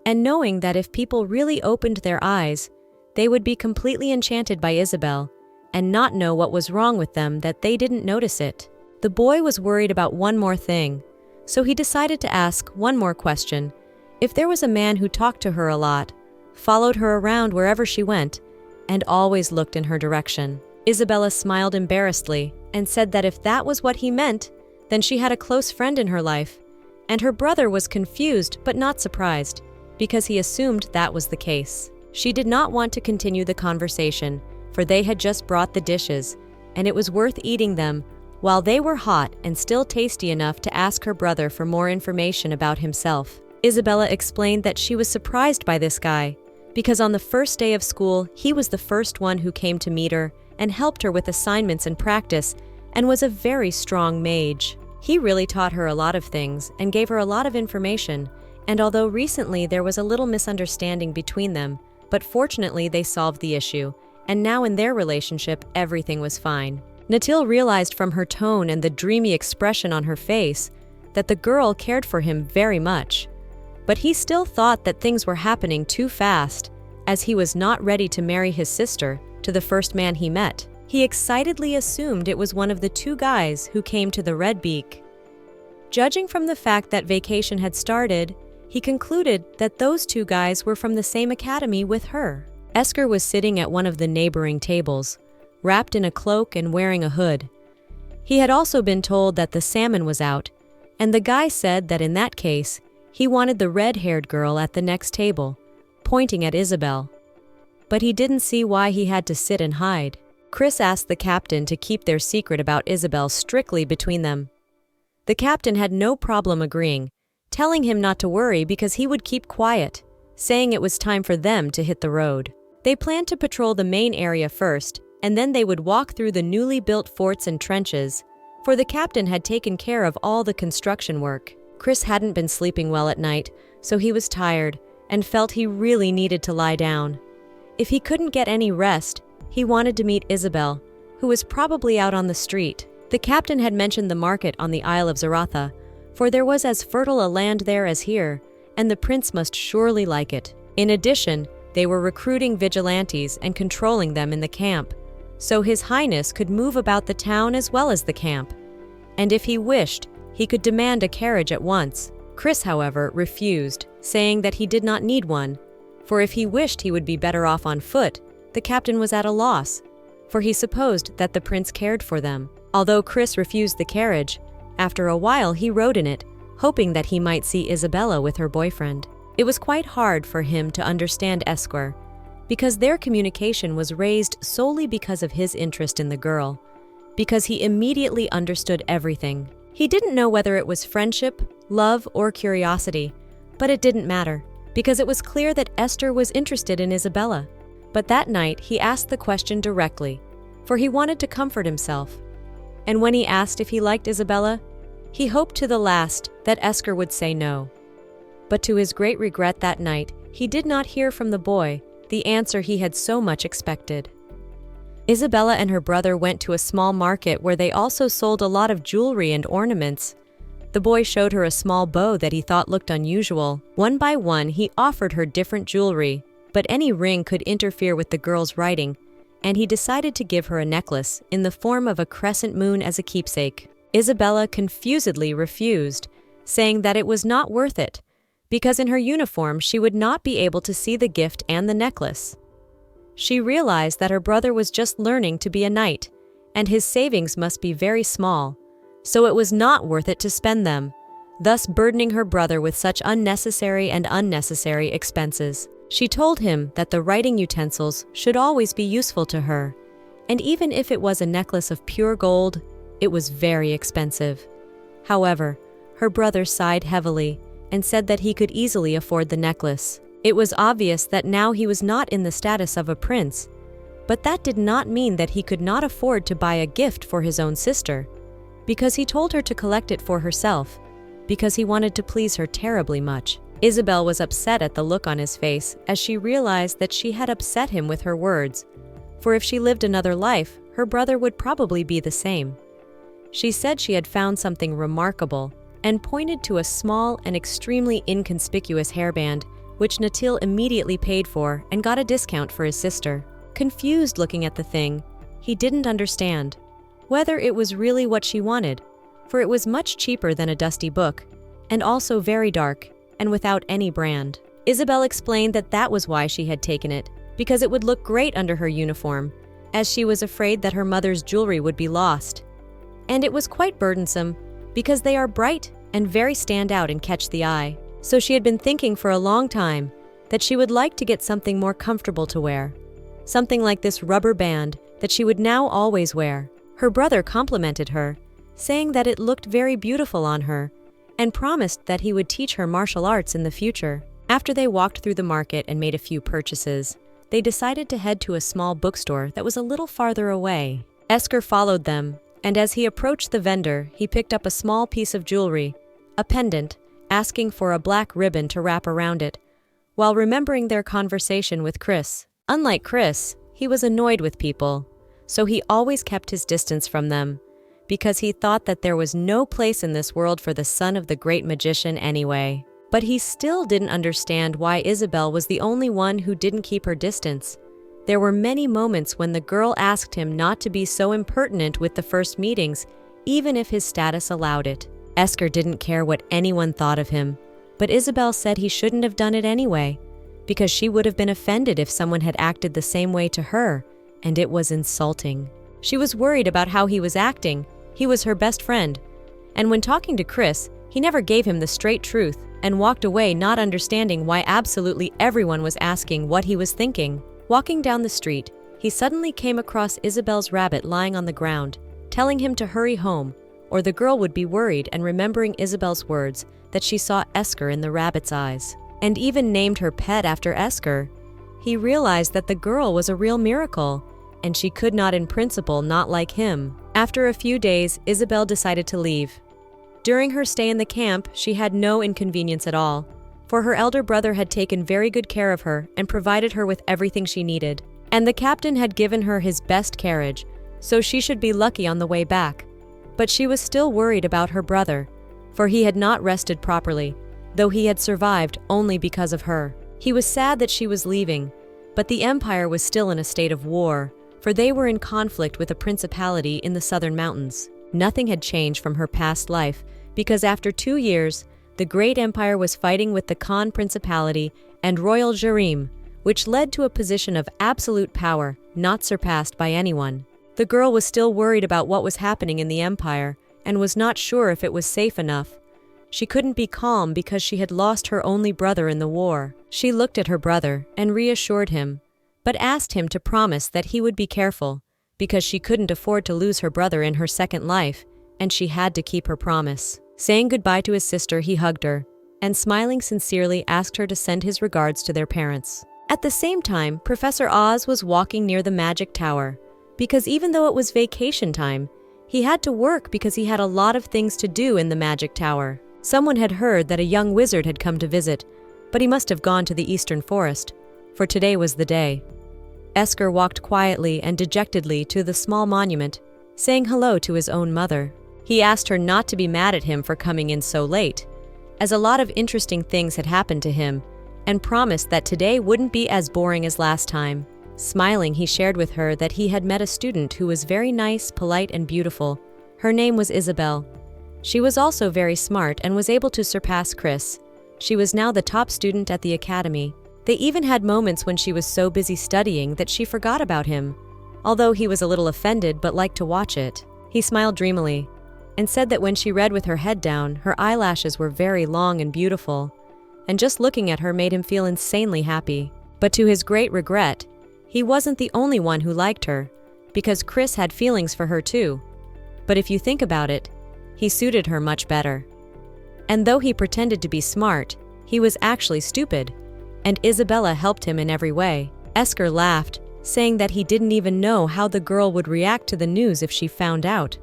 and knowing that if people really opened their eyes, they would be completely enchanted by Isabel and not know what was wrong with them that they didn't notice it. The boy was worried about one more thing, so he decided to ask one more question. If there was a man who talked to her a lot, followed her around wherever she went, and always looked in her direction. Isabella smiled embarrassedly and said that if that was what he meant, then she had a close friend in her life, and her brother was confused but not surprised, because he assumed that was the case. She did not want to continue the conversation, for they had just brought the dishes, and it was worth eating them while they were hot and still tasty enough to ask her brother for more information about himself. Isabella explained that she was surprised by this guy, because on the first day of school, he was the first one who came to meet her and helped her with assignments and practice, and was a very strong mage. He really taught her a lot of things and gave her a lot of information, and although recently there was a little misunderstanding between them, but fortunately they solved the issue, and now in their relationship everything was fine. Natil realized from her tone and the dreamy expression on her face that the girl cared for him very much. But he still thought that things were happening too fast, as he was not ready to marry his sister to the first man he met. He excitedly assumed it was one of the 2 guys who came to the Red Beak. Judging from the fact that vacation had started, he concluded that those 2 guys were from the same academy with her. Esker was sitting at one of the neighboring tables, wrapped in a cloak and wearing a hood. He had also been told that the salmon was out, and the guy said that in that case, he wanted the red-haired girl at the next table, pointing at Isabel. But he didn't see why he had to sit and hide. Chris asked the captain to keep their secret about Isabel strictly between them. The captain had no problem agreeing, telling him not to worry because he would keep quiet, saying it was time for them to hit the road. They planned to patrol the main area first, and then they would walk through the newly built forts and trenches, for the captain had taken care of all the construction work. Chris hadn't been sleeping well at night, so he was tired and felt he really needed to lie down. If he couldn't get any rest, he wanted to meet Isabel, who was probably out on the street. The captain had mentioned the market on the Isle of Zaratha, for there was as fertile a land there as here, and the prince must surely like it. In addition, they were recruiting vigilantes and controlling them in the camp, so His Highness could move about the town as well as the camp. And if he wished, he could demand a carriage at once. Chris, however, refused, saying that he did not need one, for if he wished he would be better off on foot. The captain was at a loss, for he supposed that the prince cared for them. Although Chris refused the carriage, after a while he rode in it, hoping that he might see Isabella with her boyfriend. It was quite hard for him to understand Esquire, because their communication was raised solely because of his interest in the girl, because he immediately understood everything. He didn't know whether it was friendship, love, or curiosity, but it didn't matter, because it was clear that Esther was interested in Isabella. But that night he asked the question directly, for he wanted to comfort himself. And when he asked if he liked Isabella, he hoped to the last that Esquire would say no. But to his great regret that night, he did not hear from the boy the answer he had so much expected. Isabella and her brother went to a small market where they also sold a lot of jewelry and ornaments. The boy showed her a small bow that he thought looked unusual. One by one, he offered her different jewelry, but any ring could interfere with the girl's writing, and he decided to give her a necklace in the form of a crescent moon as a keepsake. Isabella confusedly refused, saying that it was not worth it, because in her uniform she would not be able to see the gift and the necklace. She realized that her brother was just learning to be a knight, and his savings must be very small, so it was not worth it to spend them, thus burdening her brother with such unnecessary expenses. She told him that the writing utensils should always be useful to her, and even if it was a necklace of pure gold, it was very expensive. However, her brother sighed heavily and said that he could easily afford the necklace. It was obvious that now he was not in the status of a prince, but that did not mean that he could not afford to buy a gift for his own sister, because he told her to collect it for herself, because he wanted to please her terribly much. Isabel was upset at the look on his face as she realized that she had upset him with her words, for if she lived another life, her brother would probably be the same. She said she had found something remarkable and pointed to a small and extremely inconspicuous hairband, which Natil immediately paid for and got a discount for his sister. Confused looking at the thing, he didn't understand whether it was really what she wanted, for it was much cheaper than a dusty book, and also very dark and without any brand. Isabel explained that that was why she had taken it, because it would look great under her uniform, as she was afraid that her mother's jewelry would be lost. And it was quite burdensome, because they are bright and very stand out and catch the eye. So she had been thinking for a long time that she would like to get something more comfortable to wear, something like this rubber band that she would now always wear. Her brother complimented her, saying that it looked very beautiful on her, and promised that he would teach her martial arts in the future. After they walked through the market and made a few purchases, they decided to head to a small bookstore that was a little farther away. Esquire followed them, and as he approached the vendor, he picked up a small piece of jewelry, a pendant, asking for a black ribbon to wrap around it, while remembering their conversation with Chris. Unlike Chris, he was annoyed with people, so he always kept his distance from them, because he thought that there was no place in this world for the son of the great magician anyway. But he still didn't understand why Isabel was the only one who didn't keep her distance. There were many moments when the girl asked him not to be so impertinent with the first meetings, even if his status allowed it. Esquire didn't care what anyone thought of him, but Isabel said he shouldn't have done it anyway, because she would have been offended if someone had acted the same way to her, and it was insulting. She was worried about how he was acting. He was her best friend, and when talking to Chris, he never gave him the straight truth and walked away not understanding why absolutely everyone was asking what he was thinking. Walking down the street, he suddenly came across Isabel's rabbit lying on the ground, telling him to hurry home, or the girl would be worried, and remembering Isabel's words that she saw Esquire in the rabbit's eyes, and even named her pet after Esquire. He realized that the girl was a real miracle, and she could not in principle not like him. After a few days, Isabel decided to leave. During her stay in the camp, she had no inconvenience at all, for her elder brother had taken very good care of her and provided her with everything she needed. And the captain had given her his best carriage, so she should be lucky on the way back. But she was still worried about her brother, for he had not rested properly, though he had survived only because of her. He was sad that she was leaving, but the empire was still in a state of war, for they were in conflict with a principality in the southern mountains. Nothing had changed from her past life, because after 2 years, the great empire was fighting with the Khan Principality and Royal Jerim, which led to a position of absolute power not surpassed by anyone. The girl was still worried about what was happening in the empire and was not sure if it was safe enough. She couldn't be calm because she had lost her only brother in the war. She looked at her brother and reassured him, but asked him to promise that he would be careful, because she couldn't afford to lose her brother in her second life, and she had to keep her promise. Saying goodbye to his sister, he hugged her, and smiling sincerely asked her to send his regards to their parents. At the same time, Professor Oz was walking near the magic tower, because even though it was vacation time, he had to work because he had a lot of things to do in the magic tower. Someone had heard that a young wizard had come to visit, but he must have gone to the eastern forest, for today was the day. Esker walked quietly and dejectedly to the small monument, saying hello to his own mother. He asked her not to be mad at him for coming in so late, as a lot of interesting things had happened to him, and promised that today wouldn't be as boring as last time. Smiling, he shared with her that he had met a student who was very nice, polite, and beautiful. Her name was Isabel. She was also very smart and was able to surpass Chris. She was now the top student at the academy. They even had moments when she was so busy studying that she forgot about him, although he was a little offended but liked to watch it. He smiled dreamily and said that when she read with her head down, her eyelashes were very long and beautiful, and just looking at her made him feel insanely happy. But to his great regret, he wasn't the only one who liked her, because Chris had feelings for her too. But if you think about it, he suited her much better. And though he pretended to be smart, he was actually stupid, and Isabella helped him in every way. Esker laughed, saying that he didn't even know how the girl would react to the news if she found out.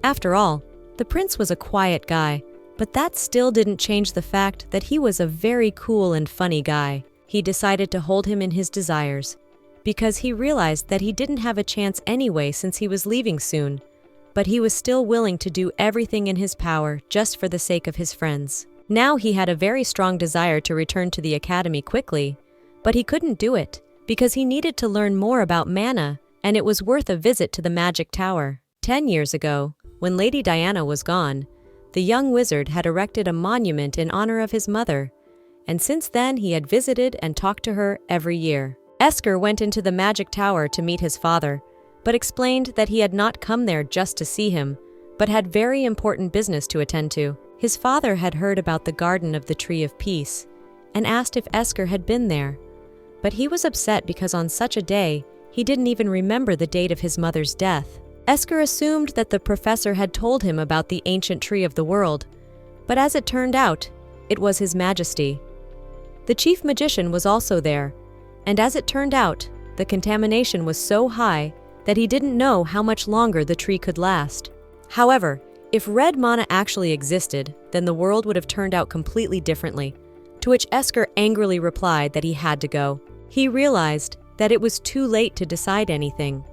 After all, the prince was a quiet guy, but that still didn't change the fact that he was a very cool and funny guy. He decided to hold him in his desires, because he realized that he didn't have a chance anyway since he was leaving soon, but he was still willing to do everything in his power just for the sake of his friends. Now he had a very strong desire to return to the academy quickly, but he couldn't do it because he needed to learn more about mana, and it was worth a visit to the magic tower. 10 years ago, when Lady Diana was gone, the young wizard had erected a monument in honor of his mother, and since then he had visited and talked to her every year. Esker went into the magic tower to meet his father, but explained that he had not come there just to see him, but had very important business to attend to. His father had heard about the Garden of the Tree of Peace and asked if Esker had been there, but he was upset because on such a day, he didn't even remember the date of his mother's death. Esker assumed that the professor had told him about the ancient tree of the world, but as it turned out, it was His Majesty. The chief magician was also there, and as it turned out, the contamination was so high that he didn't know how much longer the tree could last. However, if red mana actually existed, then the world would have turned out completely differently, to which Esker angrily replied that he had to go. He realized that it was too late to decide anything,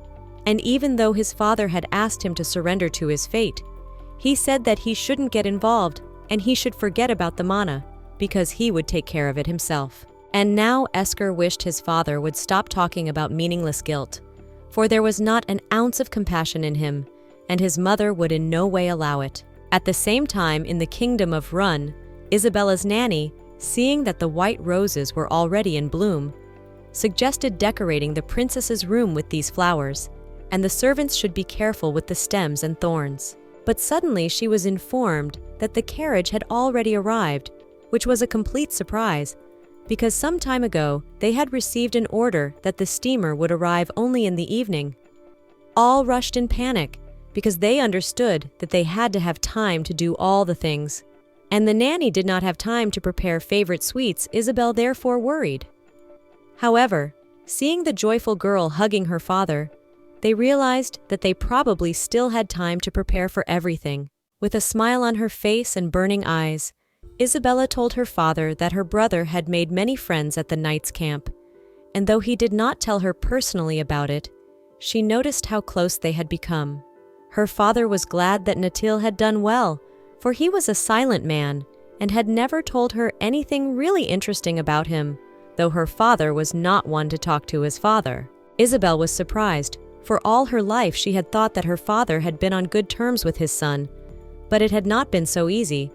and even though his father had asked him to surrender to his fate, he said that he shouldn't get involved and he should forget about the mana, because he would take care of it himself. And now Esker wished his father would stop talking about meaningless guilt, for there was not an ounce of compassion in him, and his mother would in no way allow it. At the same time, in the kingdom of Run, Isabella's nanny, seeing that the white roses were already in bloom, suggested decorating the princess's room with these flowers, and the servants should be careful with the stems and thorns. But suddenly she was informed that the carriage had already arrived, which was a complete surprise, because some time ago they had received an order that the steamer would arrive only in the evening. All rushed in panic, because they understood that they had to have time to do all the things. And the nanny did not have time to prepare favorite sweets. Isabel therefore worried. However, seeing the joyful girl hugging her father, they realized that they probably still had time to prepare for everything. With a smile on her face and burning eyes, Isabella told her father that her brother had made many friends at the knight's camp, and though he did not tell her personally about it, she noticed how close they had become. Her father was glad that Natil had done well, for he was a silent man and had never told her anything really interesting about him, though her father was not one to talk to his father. Isabel was surprised, For all her life, she had thought that her father had been on good terms with his son, but it had not been so easy,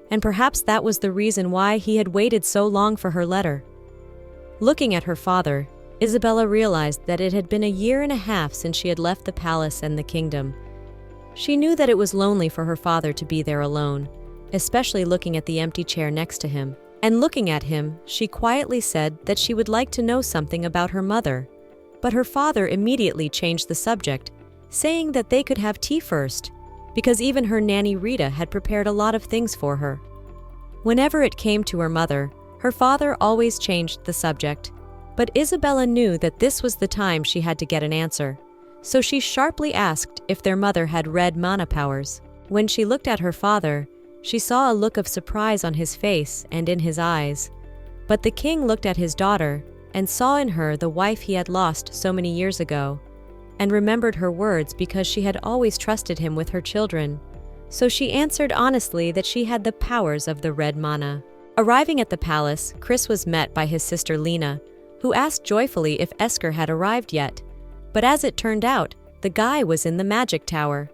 and perhaps that was the reason why he had waited so long for her letter. Looking at her father, Isabella realized that it had been a year and a half since she had left the palace and the kingdom. She knew that it was lonely for her father to be there alone, especially looking at the empty chair next to him. And looking at him, she quietly said that she would like to know something about her mother. But her father immediately changed the subject, saying that they could have tea first, because even her nanny Rita had prepared a lot of things for her. Whenever it came to her mother, her father always changed the subject, but Isabella knew that this was the time she had to get an answer, so she sharply asked if their mother had red mana powers. When she looked at her father, she saw a look of surprise on his face and in his eyes, but the king looked at his daughter and saw in her the wife he had lost so many years ago, and remembered her words because she had always trusted him with her children. So she answered honestly that she had the powers of the red mana. Arriving at the palace, Chris was met by his sister Lena, who asked joyfully if Esker had arrived yet, but as it turned out, the guy was in the magic tower.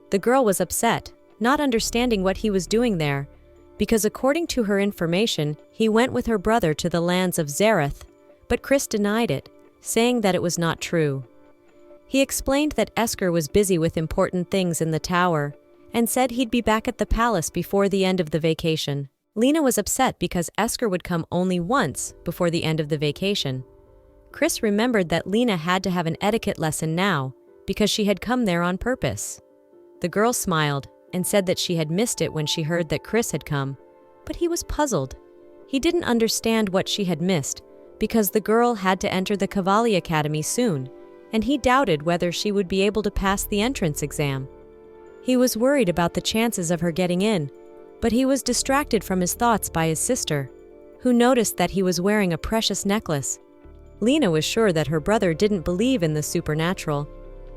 The girl was upset, not understanding what he was doing there, because according to her information, he went with her brother to the lands of Zareth, but Chris denied it, saying that it was not true. He explained that Esker was busy with important things in the tower, and said he'd be back at the palace before the end of the vacation. Lena was upset because Esker would come only once before the end of the vacation. Chris remembered that Lena had to have an etiquette lesson now, because she had come there on purpose. The girl smiled and said that she had missed it when she heard that Chris had come, but he was puzzled. He didn't understand what she had missed, because the girl had to enter the Cavalli Academy soon, and he doubted whether she would be able to pass the entrance exam. He was worried about the chances of her getting in, but he was distracted from his thoughts by his sister, who noticed that he was wearing a precious necklace. Lena was sure that her brother didn't believe in the supernatural,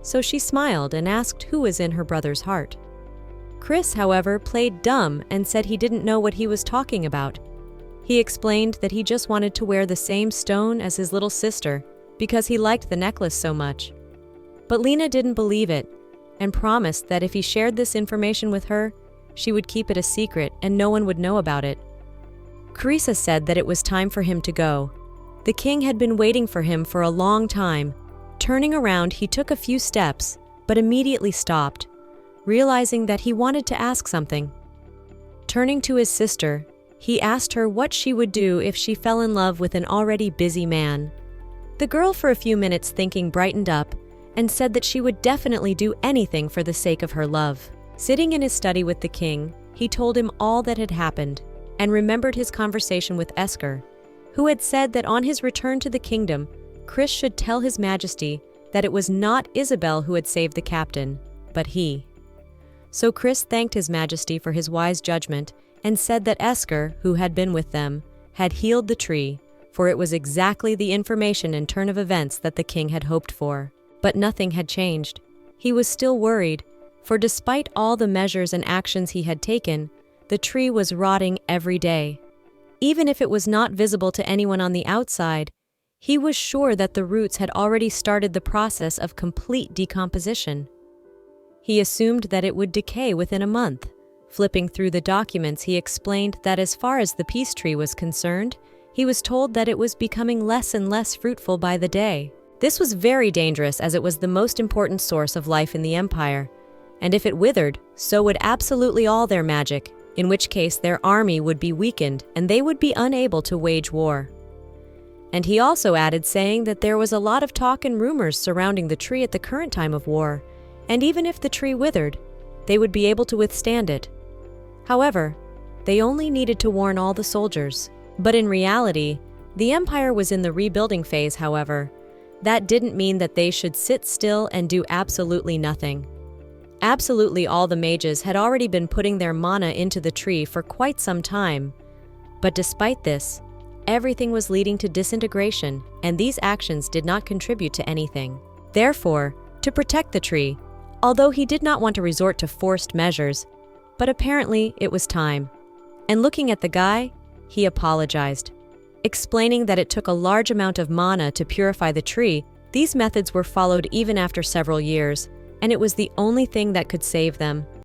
so she smiled and asked who was in her brother's heart. Chris, however, played dumb and said he didn't know what he was talking about. He explained that he just wanted to wear the same stone as his little sister because he liked the necklace so much. But Lena didn't believe it and promised that if he shared this information with her, she would keep it a secret and no one would know about it. Carissa said that it was time for him to go. The king had been waiting for him for a long time. Turning around, he took a few steps, but immediately stopped, realizing that he wanted to ask something. Turning to his sister, he asked her what she would do if she fell in love with an already busy man. The girl, for a few minutes thinking, brightened up and said that she would definitely do anything for the sake of her love. Sitting in his study with the king, he told him all that had happened and remembered his conversation with Esker, who had said that on his return to the kingdom, Chris should tell His Majesty that it was not Isabel who had saved the captain, but he. So Chris thanked His Majesty for his wise judgment and said that Esker, who had been with them, had healed the tree, for it was exactly the information and turn of events that the king had hoped for. But nothing had changed. He was still worried, for despite all the measures and actions he had taken, the tree was rotting every day. Even if it was not visible to anyone on the outside, he was sure that the roots had already started the process of complete decomposition. He assumed that it would decay within a month. Flipping through the documents, he explained that as far as the peace tree was concerned, he was told that it was becoming less and less fruitful by the day. This was very dangerous as it was the most important source of life in the empire, and if it withered, so would absolutely all their magic, in which case their army would be weakened and they would be unable to wage war. And he also added, saying that there was a lot of talk and rumors surrounding the tree at the current time of war, and even if the tree withered, they would be able to withstand it. However, they only needed to warn all the soldiers. But in reality, the empire was in the rebuilding phase, however. That didn't mean that they should sit still and do absolutely nothing. Absolutely all the mages had already been putting their mana into the tree for quite some time. But despite this, everything was leading to disintegration, and these actions did not contribute to anything. Therefore, to protect the tree, although he did not want to resort to forced measures, but apparently it was time. And looking at the guy, he apologized, explaining that it took a large amount of mana to purify the tree These methods were followed even after several years, and it was the only thing that could save them.